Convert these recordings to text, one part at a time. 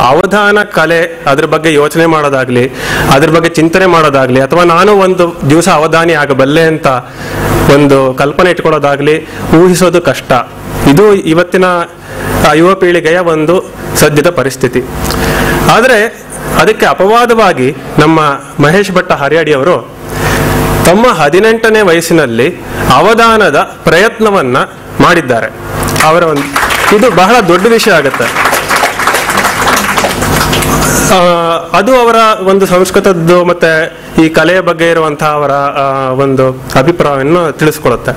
ಅವಧಾನ ಕಲೆ ಅದ್ರ ಬಗ್ಗೆ ಯೋಚನೆ ಮಾಡೋದಾಗ್ಲಿ, ಅದ್ರ ಬಗ್ಗೆ ಚಿಂತನೆ ಮಾಡೋದಾಗ್ಲಿ, ಅಥವಾ ನಾನು ಒಂದು ದಿವಸ ಅವಧಾನಿ ಆಗಬಲ್ಲೆ ಅಂತ ಒಂದು ಕಲ್ಪನೆ ಇಟ್ಕೊಳ್ಳೋದಾಗ್ಲಿ ಊಹಿಸೋದು ಕಷ್ಟ. ಇದು ಇವತ್ತಿನ ಯುವ ಪೀಳಿಗೆಯ ಒಂದು ಸದ್ಯದ ಪರಿಸ್ಥಿತಿ. ಆದರೆ ಅದಕ್ಕೆ ಅಪವಾದವಾಗಿ ನಮ್ಮ ಮಹೇಶ್ ಭಟ್ಟ ಹರ್ಯಾಡಿಯವರು ತಮ್ಮ 18ನೇ ವಯಸ್ಸಿನಲ್ಲಿ ಅವಧಾನದ ಪ್ರಯತ್ನವನ್ನ ಮಾಡಿದ್ದಾರೆ. ಇದು ಬಹಳ ದೊಡ್ಡ ವಿಷಯ ಆಗುತ್ತೆ. ಅದು ಅವರ ಒಂದು ಸಂಸ್ಕೃತದ್ದು ಮತ್ತೆ ಈ ಕಲೆಯ ಬಗ್ಗೆ ಇರುವಂತಹ ಅವರ ಒಂದು ಅಭಿಪ್ರಾಯವನ್ನು ತಿಳಿಸ್ಕೊಳುತ್ತೆ.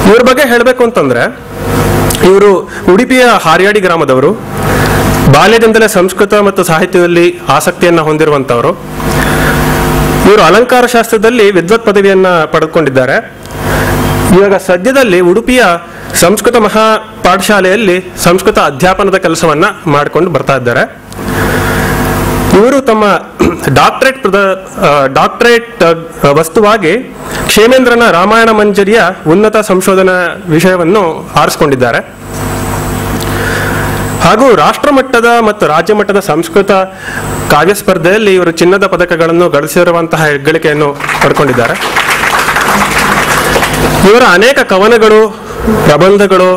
ಇವ್ರ ಬಗ್ಗೆ ಹೇಳಬೇಕು ಅಂತಂದ್ರೆ, ಇವರು ಉಡುಪಿಯ ಹಾರ್ಯಾಡಿ ಗ್ರಾಮದವರು. ಬಾಲ್ಯದಿಂದಲೇ ಸಂಸ್ಕೃತ ಮತ್ತು ಸಾಹಿತ್ಯದಲ್ಲಿ ಆಸಕ್ತಿಯನ್ನ ಹೊಂದಿರುವಂತವರು. ಇವರು ಅಲಂಕಾರ ಶಾಸ್ತ್ರದಲ್ಲಿ ವಿದ್ವತ್ ಪದವಿಯನ್ನ ಪಡೆದುಕೊಂಡಿದ್ದಾರೆ. ಇವಾಗ ಸದ್ಯದಲ್ಲಿ ಉಡುಪಿಯ ಸಂಸ್ಕೃತ ಮಹಾ ಪಾಠಶಾಲೆಯಲ್ಲಿ ಸಂಸ್ಕೃತ ಅಧ್ಯಾಪನದ ಕೆಲಸವನ್ನ ಮಾಡಿಕೊಂಡು ಬರ್ತಾ ಇದ್ದಾರೆ. ಇವರು ತಮ್ಮ ಡಾಕ್ಟರೇಟ್ ವಸ್ತುವಾಗಿ ಕ್ಷೇಮೇಂದ್ರನ ರಾಮಾಯಣ ಮಂಜರಿಯ ಉನ್ನತ ಸಂಶೋಧನಾ ವಿಷಯವನ್ನು ಆರಿಸಿಕೊಂಡಿದ್ದಾರೆ. ಹಾಗೂ ರಾಷ್ಟ್ರಮಟ್ಟದ ಮತ್ತು ರಾಜ್ಯ ಮಟ್ಟದ ಸಂಸ್ಕೃತ ಕಾವ್ಯ ಸ್ಪರ್ಧೆಯಲ್ಲಿ ಇವರು ಚಿನ್ನದ ಪದಕಗಳನ್ನು ಗಳಿಸಿರುವಂತಹ ಹೆಗ್ಗಳಿಕೆಯನ್ನು ಪಡ್ಕೊಂಡಿದ್ದಾರೆ. ಇವರ ಅನೇಕ ಕವನಗಳು, ಪ್ರಬಂಧಗಳು,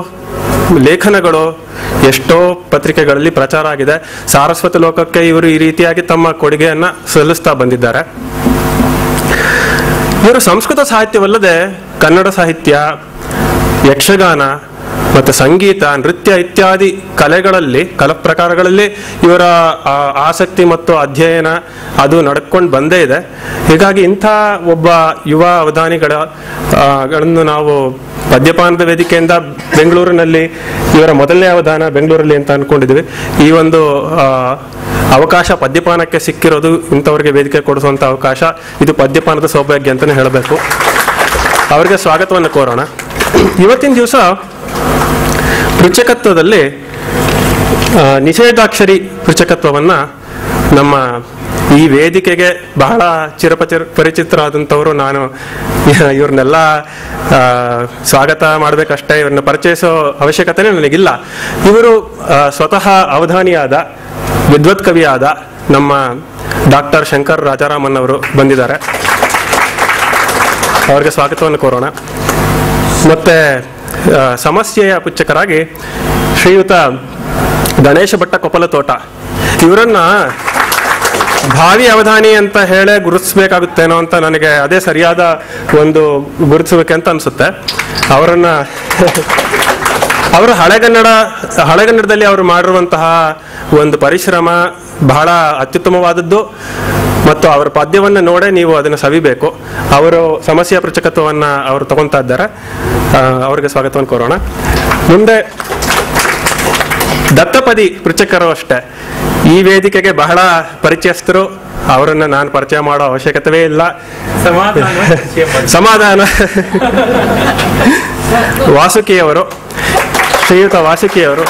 ಲೇಖನಗಳು ಎಷ್ಟೋ ಪತ್ರಿಕೆಗಳಲ್ಲಿ ಪ್ರಚಾರ ಆಗಿದೆ. ಸಾರಸ್ವತ ಲೋಕಕ್ಕೆ ಇವರು ಈ ರೀತಿಯಾಗಿ ತಮ್ಮ ಕೊಡುಗೆಯನ್ನ ಸಲ್ಲಿಸ್ತಾ ಬಂದಿದ್ದಾರೆ. ಇವರು ಸಂಸ್ಕೃತ ಸಾಹಿತ್ಯವಲ್ಲದೆ ಕನ್ನಡ ಸಾಹಿತ್ಯ, ಯಕ್ಷಗಾನ ಮತ್ತು ಸಂಗೀತ, ನೃತ್ಯ ಇತ್ಯಾದಿ ಕಲಾ ಪ್ರಕಾರಗಳಲ್ಲಿ ಇವರ ಆಸಕ್ತಿ ಮತ್ತು ಅಧ್ಯಯನ ಅದು ನಡ್ಕೊಂಡು ಬಂದೇ ಇದೆ. ಹೀಗಾಗಿ ಇಂಥ ಒಬ್ಬ ಯುವ ಅವಧಾನಿಗಳನ್ನು ನಾವು ಪದ್ಯಪಾನದ ವೇದಿಕೆಯಿಂದ ಬೆಂಗಳೂರಿನಲ್ಲಿ ಇವರ ಮೊದಲನೇ ಅವಧಾನ ಬೆಂಗಳೂರಲ್ಲಿ ಅಂತ ಅನ್ಕೊಂಡಿದ್ವಿ. ಈ ಒಂದು ಅವಕಾಶ ಪದ್ಯಪಾನಕ್ಕೆ ಸಿಕ್ಕಿರೋದು, ಇಂಥವ್ರಿಗೆ ವೇದಿಕೆ ಕೊಡಿಸುವಂಥ ಅವಕಾಶ, ಇದು ಪದ್ಯಪಾನದ ಸೌಭಾಗ್ಯ ಅಂತಲೇ ಹೇಳಬೇಕು. ಅವರಿಗೆ ಸ್ವಾಗತವನ್ನು ಕೋರೋಣ. ಇವತ್ತಿನ ದಿವಸ ಪೃಚ್ಛಕತ್ವದಲ್ಲಿ ನಿಷೇಧಾಕ್ಷರಿ ಪೃಚ್ಛಕತ್ವವನ್ನು ನಮ್ಮ ಈ ವೇದಿಕೆಗೆ ಬಹಳ ಪರಿಚಿತರಾದಂಥವರು. ನಾನು ಇವ್ರನ್ನೆಲ್ಲ ಸ್ವಾಗತ ಮಾಡಬೇಕಷ್ಟೇ, ಇವ್ರನ್ನ ಪರಿಚಯಿಸೋ ಅವಶ್ಯಕತೆನೇ ನನಗಿಲ್ಲ. ಇವರು ಸ್ವತಃ ಅವಧಾನಿಯಾದ ವಿದ್ವತ್ ಕವಿಯಾದ ನಮ್ಮ ಡಾಕ್ಟರ್ ಶಂಕರ್ ರಾಜಾರಾಮನ್ ಅವರು ಬಂದಿದ್ದಾರೆ. ಅವರಿಗೆ ಸ್ವಾಗತವನ್ನು ಕೋರೋಣ. ಮತ್ತೆ ಸಮಸ್ಯೆಯ ಪುಚ್ಚಕರಾಗಿ ಶ್ರೀಯುತ ಗಣೇಶ ಭಟ್ಟ ಕೊಪ್ಪಲತೋಟ, ಇವರನ್ನ ಭಾವಿ ಅವಧಾನಿ ಅಂತ ಹೇಳೇ ಗುರುತಿಸ್ಬೇಕಾಗುತ್ತೇನೋ ಅಂತ ನನಗೆ ಅದೇ ಸರಿಯಾದ ಒಂದು ಗುರುತಿಸಬೇಕು ಅಂತ ಅನ್ಸುತ್ತೆ. ಅವರು ಹಳೆಗನ್ನಡದಲ್ಲಿ ಅವರು ಮಾಡಿರುವಂತಹ ಒಂದು ಪರಿಶ್ರಮ ಬಹಳ ಅತ್ಯುತ್ತಮವಾದದ್ದು ಮತ್ತು ಅವರ ಪದ್ಯವನ್ನು ನೋಡೇ ನೀವು ಅದನ್ನು ಸವಿಬೇಕು. ಅವರು ಸಮಸ್ಯೆಯ ಪೃಚ್ಛಕತ್ವವನ್ನು ಅವರು ತಗೊತಾ ಇದ್ದಾರೆ. ಅವರಿಗೆ ಸ್ವಾಗತವನ್ನು ಕೋರೋಣ. ಮುಂದೆ ದತ್ತಪದಿ ಪೃಚ್ಛಕರು ಅಷ್ಟೇ ಈ ವೇದಿಕೆಗೆ ಬಹಳ ಪರಿಚಯಸ್ಥರು. ಅವರನ್ನು ನಾನು ಪರಿಚಯ ಮಾಡೋ ಅವಶ್ಯಕತೆಯೇ ಇಲ್ಲ. ಸಮಾಧಾನ ವಾಸುಕಿಯವರು, ಶ್ರೀಯುತ ವಾಸುಕಿಯವರು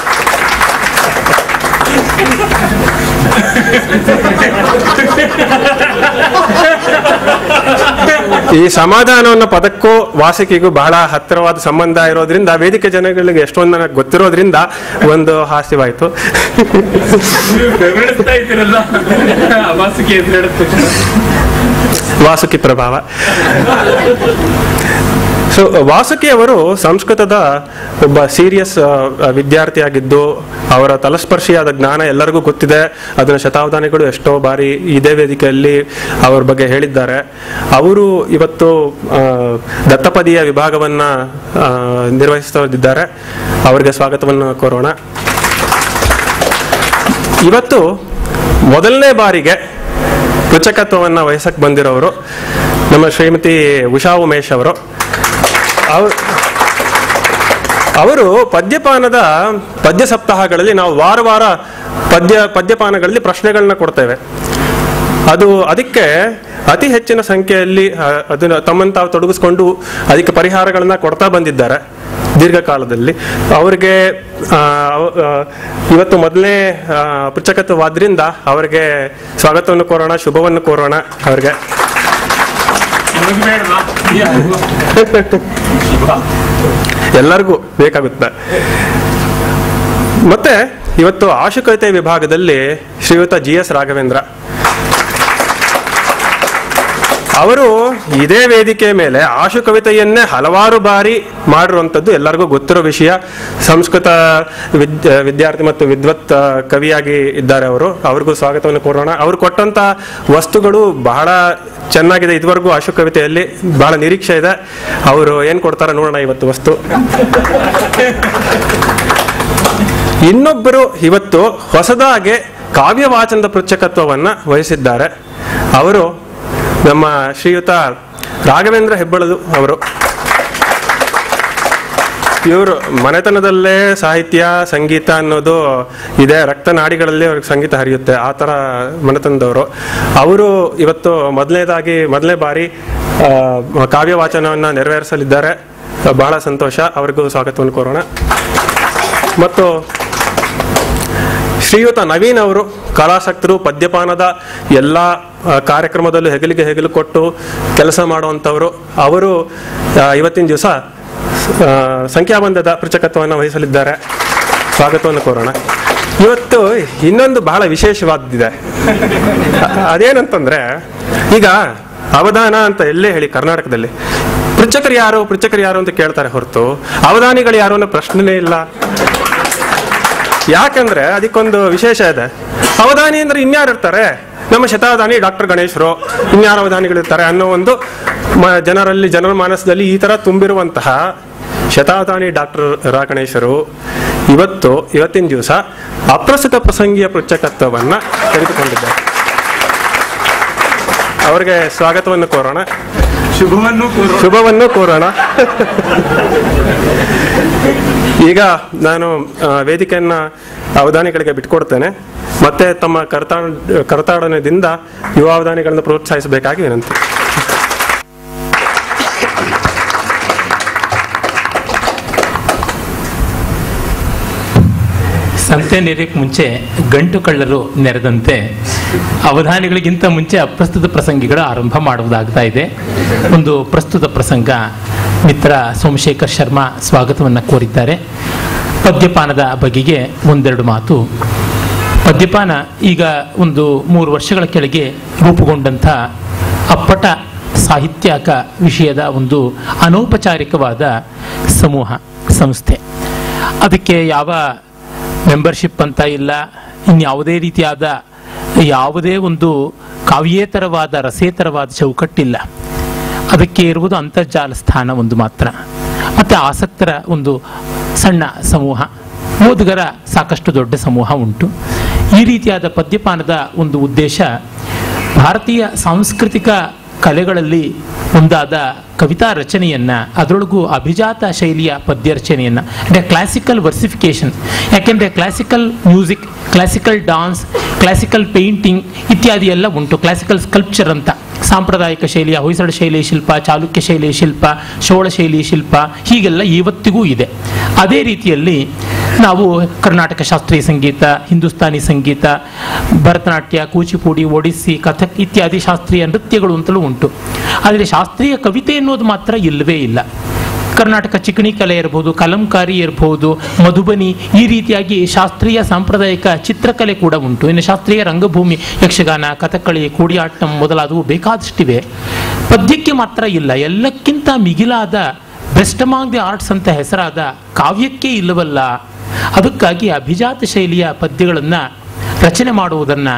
ಈ ಸಮಾಧಾನವನ್ನು ಪದಕ್ಕೂ ವಾಸಿಕೆಗೂ ಬಹಳ ಹತ್ತಿರವಾದ ಸಂಬಂಧ ಇರೋದ್ರಿಂದ ವೇದಿಕೆ ಜನಗಳಿಗೆ ಎಷ್ಟೊಂದು ನನಗೆ ಗೊತ್ತಿರೋದ್ರಿಂದ ಒಂದು ಹಾಸ್ಯವಾಯಿತು. ವಾಸುಕಿ ಪ್ರಭಾವ. ಸೊ ವಾಸುಕಿ ಅವರು ಸಂಸ್ಕೃತದ ಒಬ್ಬ ಸೀರಿಯಸ್ ವಿದ್ಯಾರ್ಥಿಯಾಗಿದ್ದು ಅವರ ತಲಸ್ಪರ್ಶಿಯಾದ ಜ್ಞಾನ ಎಲ್ಲರಿಗೂ ಗೊತ್ತಿದೆ. ಅದನ್ನು ಶತಾವಧಾನಿಗಳು ಎಷ್ಟೋ ಬಾರಿ ಇದೇ ವೇದಿಕೆಯಲ್ಲಿ ಅವ್ರ ಬಗ್ಗೆ ಹೇಳಿದ್ದಾರೆ. ಅವರು ಇವತ್ತು ದತ್ತಪದಿಯ ವಿಭಾಗವನ್ನ ನಿರ್ವಹಿಸುತ್ತಿದ್ದಾರೆ. ಅವರಿಗೆ ಸ್ವಾಗತವನ್ನು ಕೋರೋಣ. ಇವತ್ತು ಮೊದಲನೇ ಬಾರಿಗೆ ಪೃಚ್ಛಕತ್ವವನ್ನು ವಹಿಸಕ್ಕೆ ಬಂದಿರೋರು ನಮ್ಮ ಶ್ರೀಮತಿ ಉಷಾ ಉಮೇಶ್ ಅವರು. ಅವರು ಪದ್ಯ ಸಪ್ತಾಹಗಳಲ್ಲಿ ನಾವು ವಾರ ಪದ್ಯಪಾನಗಳಲ್ಲಿ ಪ್ರಶ್ನೆಗಳನ್ನ ಕೊಡ್ತೇವೆ. ಅದಕ್ಕೆ ಅತಿ ಹೆಚ್ಚಿನ ಸಂಖ್ಯೆಯಲ್ಲಿ ಅದನ್ನು ತಮ್ಮನ್ನು ತಾವು ತೊಡಗಿಸ್ಕೊಂಡು ಅದಕ್ಕೆ ಪರಿಹಾರಗಳನ್ನ ಕೊಡ್ತಾ ಬಂದಿದ್ದಾರೆ ದೀರ್ಘಕಾಲದಲ್ಲಿ. ಅವರಿಗೆ ಇವತ್ತು ಮೊದಲನೇ ಪೃಚ್ಛಕತ್ವವಾದ್ರಿಂದ ಅವರಿಗೆ ಸ್ವಾಗತವನ್ನು ಕೋರೋಣ, ಶುಭವನ್ನು ಕೋರೋಣ. ಅವರಿಗೆ ಎಲ್ಲರಿಗೂ ಬೇಕಾಗುತ್ತೆ. ಮತ್ತೆ ಇವತ್ತು ಆಶುಕವಿತೆ ವಿಭಾಗದಲ್ಲಿ ಶ್ರೀಯುತ GS ರಾಘವೇಂದ್ರ ಅವರು ಇದೇ ವೇದಿಕೆ ಮೇಲೆ ಆಶುಕವಿತೆಯನ್ನೇ ಹಲವಾರು ಬಾರಿ ಮಾಡಿರುವಂಥದ್ದು ಎಲ್ಲರಿಗೂ ಗೊತ್ತಿರೋ ವಿಷಯ. ಸಂಸ್ಕೃತ ವಿದ್ಯಾರ್ಥಿ ಮತ್ತು ವಿದ್ವತ್ ಕವಿಯಾಗಿ ಇದ್ದಾರೆ ಅವರು. ಅವ್ರಿಗೂ ಸ್ವಾಗತವನ್ನು ಕೋರೋಣ. ಅವರು ಕೊಟ್ಟಂತ ವಸ್ತುಗಳು ಬಹಳ ಚೆನ್ನಾಗಿದೆ. ಇದುವರೆಗೂ ಆಶುಕವಿತೆಯಲ್ಲಿ ಬಹಳ ನಿರೀಕ್ಷೆ ಇದೆ. ಅವರು ಏನ್ ಕೊಡ್ತಾರ ನೋಡೋಣ ಇವತ್ತು ವಸ್ತು. ಇನ್ನೊಬ್ಬರು ಇವತ್ತು ಹೊಸದಾಗಿ ಕಾವ್ಯ ವಾಚನದ ಪೃಚ್ಛಕತ್ವವನ್ನ ವಹಿಸಿದ್ದಾರೆ. ಅವರು ನಮ್ಮ ಶ್ರೀಯುತ ರಾಘವೇಂದ್ರ ಹೆಬ್ಬಳದು ಅವರು. ಇವರು ಮನೆತನದಲ್ಲೇ ಸಾಹಿತ್ಯ ಸಂಗೀತ ಅನ್ನೋದು ಇದೆ, ರಕ್ತನಾಡಿಗಳಲ್ಲಿ ಅವ್ರಿಗೆ ಸಂಗೀತ ಹರಿಯುತ್ತೆ, ಆ ಥರ ಮನೆತನದವರು. ಅವರು ಇವತ್ತು ಮೊದಲನೇ ಬಾರಿ ಕಾವ್ಯ ವಾಚನವನ್ನು ನೆರವೇರಿಸಲಿದ್ದಾರೆ. ಬಹಳ ಸಂತೋಷ. ಅವರಿಗೂ ಸ್ವಾಗತವನ್ನು ಕೋರೋಣ. ಮತ್ತು ಶ್ರೀಯುತ ನವೀನ್ ಅವರು ಕಲಾಸಕ್ತರು, ಪದ್ಯಪಾನದ ಎಲ್ಲ ಕಾರ್ಯಕ್ರಮದಲ್ಲೂ ಹೆಗಲು ಕೊಟ್ಟು ಕೆಲಸ ಮಾಡುವಂಥವರು. ಅವರು ಇವತ್ತಿನ ದಿವಸ ಸಂಖ್ಯಾಬಂಧದ ಪೃಚ್ಛಕತ್ವವನ್ನು ವಹಿಸಲಿದ್ದಾರೆ. ಸ್ವಾಗತವನ್ನು ಕೋರೋಣ. ಇವತ್ತು ಇನ್ನೊಂದು ಬಹಳ ವಿಶೇಷವಾದಿದೆ. ಅದೇನಂತಂದ್ರೆ, ಈಗ ಅವಧಾನ ಅಂತ ಎಲ್ಲೇ ಹೇಳಿ ಕರ್ನಾಟಕದಲ್ಲಿ ಪೃಚ್ಛಕರು ಯಾರು ಅಂತ ಕೇಳ್ತಾರೆ ಹೊರತು ಅವಧಾನಿಗಳು ಯಾರು ಅನ್ನೋ ಪ್ರಶ್ನೆನೇ ಇಲ್ಲ. ಯಾಕಂದ್ರೆ ಅದಕ್ಕೊಂದು ವಿಶೇಷ ಇದೆ. ಅವಧಾನಿ ಅಂದ್ರೆ ಇನ್ಯಾರು ಇರ್ತಾರೆ? ನಮ್ಮ ಶತಾವಧಾನಿ ಡಾಕ್ಟರ್ ಗಣೇಶರು, ಇನ್ಯಾರು ಅವಧಾನಿಗಳಿರ್ತಾರೆ ಅನ್ನೋ ಒಂದು ಜನರ ಮಾನಸದಲ್ಲಿ ಈ ತರ ತುಂಬಿರುವಂತಹ ಶತಾವಧಾನಿ ಡಾಕ್ಟರ್ ಗಣೇಶರು ಇವತ್ತಿನ ದಿವಸ ಅಪ್ರಸ್ತುತ ಪ್ರಸಂಗಿಯ ಪೃಚ್ಛಕತ್ವವನ್ನ ತೆಗೆದುಕೊಂಡಿದ್ದಾರೆ. ಅವರಿಗೆ ಸ್ವಾಗತವನ್ನು ಕೋರೋಣ, ಶುಭವನ್ನು ಕೋರೋಣ. ಈಗ ನಾನು ವೇದಿಕೆಯನ್ನ ಅವಧಾನಿಗಳಿಗೆ ಬಿಟ್ಕೊಡ್ತೇನೆ. ಮತ್ತೆ ತಮ್ಮ ಕರತಾಡನದಿಂದ ಯುವ ಅವಧಾನಿಗಳನ್ನು ಪ್ರೋತ್ಸಾಹಿಸಬೇಕಾಗಿ ವಿನಂತಿ. ಸಂತೆ ನೆರೆಯಕ್ಕೆ ಮುಂಚೆ ಗಂಟು ಕಳ್ಳರು ನೆರೆದಂತೆ ಅವಧಾನಿಗಳಿಗಿಂತ ಮುಂಚೆ ಅಪ್ರಸ್ತುತ ಪ್ರಸಂಗಿಗಳು ಆರಂಭ ಮಾಡುವುದಾಗ್ತಾ ಇದೆ. ಒಂದು ಪ್ರಸ್ತುತ ಪ್ರಸಂಗ ಮಿತ್ರ ಸೋಮಶೇಖರ್ ಶರ್ಮಾ ಸ್ವಾಗತವನ್ನು ಕೋರಿದ್ದಾರೆ. ಪದ್ಯಪಾನದ ಬಗೆಗೆ ಒಂದೆರಡು ಮಾತು. ಪದ್ಯಪಾನ ಈಗ ಒಂದು 3 ವರ್ಷಗಳ ಕೆಳಗೆ ರೂಪುಗೊಂಡಂಥ ಅಪ್ಪಟ ಸಾಹಿತ್ಯಕ ವಿಷಯದ ಒಂದು ಅನೌಪಚಾರಿಕವಾದ ಸಮೂಹ ಸಂಸ್ಥೆ. ಅದಕ್ಕೆ ಯಾವ ಮೆಂಬರ್ಶಿಪ್ ಅಂತ ಇಲ್ಲ, ಇನ್ಯಾವುದೇ ರೀತಿಯಾದ ಯಾವುದೇ ಒಂದು ಕಾವ್ಯೇತರವಾದ ರಸೇತರವಾದ ಚೌಕಟ್ಟಿಲ್ಲ. ಅದಕ್ಕೆ ಇರುವುದು ಅಂತರ್ಜಾಲ ಸ್ಥಾನ ಒಂದು ಮಾತ್ರ, ಮತ್ತು ಆಸಕ್ತರ ಒಂದು ಸಣ್ಣ ಸಮೂಹ, ಓದುಗರ ಸಾಕಷ್ಟು ದೊಡ್ಡ ಸಮೂಹ ಉಂಟು. ಈ ರೀತಿಯಾದ ಪದ್ಯಪಾನದ ಒಂದು ಉದ್ದೇಶ ಭಾರತೀಯ ಸಾಂಸ್ಕೃತಿಕ ಕಲೆಗಳಲ್ಲಿ ಒಂದಾದ ಕವಿತಾ ರಚನೆಯನ್ನು, ಅದರೊಳಗೂ ಅಭಿಜಾತ ಶೈಲಿಯ ಪದ್ಯ ರಚನೆಯನ್ನು, ಅಂದರೆ ಕ್ಲಾಸಿಕಲ್ ವರ್ಸಿಫಿಕೇಶನ್. ಯಾಕೆಂದರೆ classical music, classical dance, classical painting ಇತ್ಯಾದಿ ಎಲ್ಲ ಉಂಟು. ಕ್ಲಾಸಿಕಲ್ ಸ್ಕಲ್ಪ್ಚರ್ ಅಂತ ಸಾಂಪ್ರದಾಯಿಕ ಶೈಲಿಯ ಹೊಯ್ಸಳ ಶೈಲಿಯ ಶಿಲ್ಪ, ಚಾಲುಕ್ಯ ಶೈಲಿಯ ಶಿಲ್ಪ, ಚೋಳ ಶೈಲಿಯ ಶಿಲ್ಪ ಹೀಗೆಲ್ಲ ಇವತ್ತಿಗೂ ಇದೆ. ಅದೇ ರೀತಿಯಲ್ಲಿ ನಾವು ಕರ್ನಾಟಕ ಶಾಸ್ತ್ರೀಯ ಸಂಗೀತ, ಹಿಂದೂಸ್ತಾನಿ ಸಂಗೀತ, ಭರತನಾಟ್ಯ, ಕೂಚಿಪುಡಿ, ಒಡಿಸ್ಸಿ, ಕಥಕ್ ಇತ್ಯಾದಿ ಶಾಸ್ತ್ರೀಯ ನೃತ್ಯಗಳು ಅಂತಲೂ ಉಂಟು. ಆದರೆ ಶಾಸ್ತ್ರೀಯ ಕವಿತೆ ಅನ್ನೋದು ಮಾತ್ರ ಇಲ್ಲವೇ ಇಲ್ಲ. ಕರ್ನಾಟಕ ಚಿಕಣಿ ಕಲೆ ಇರ್ಬೋದು, ಕಲಂಕಾರಿ ಇರ್ಬೋದು, ಮಧುಬನಿ, ಈ ರೀತಿಯಾಗಿ ಶಾಸ್ತ್ರೀಯ ಸಾಂಪ್ರದಾಯಿಕ ಚಿತ್ರಕಲೆ ಕೂಡ ಉಂಟು. ಇನ್ನು ಶಾಸ್ತ್ರೀಯ ರಂಗಭೂಮಿ, ಯಕ್ಷಗಾನ, ಕಥಕ್ಕಳಿ, ಕೂಡಿಯಾಟ್ಟಂ ಮೊದಲಾದವು ಬೇಕಾದಷ್ಟಿವೆ. ಪದ್ಯಕ್ಕೆ ಮಾತ್ರ ಇಲ್ಲ. ಎಲ್ಲಕ್ಕಿಂತ ಮಿಗಿಲಾದ ಬೆಸ್ಟ್ ಅಮಾಂಗ್ ದಿ ಆರ್ಟ್ಸ್ ಅಂತ ಹೆಸರಾದ ಕಾವ್ಯಕ್ಕೆ ಇಲ್ಲವಲ್ಲ. ಅದಕ್ಕಾಗಿ ಅಭಿಜಾತ ಶೈಲಿಯ ಪದ್ಯಗಳನ್ನು ರಚನೆ ಮಾಡುವುದನ್ನು,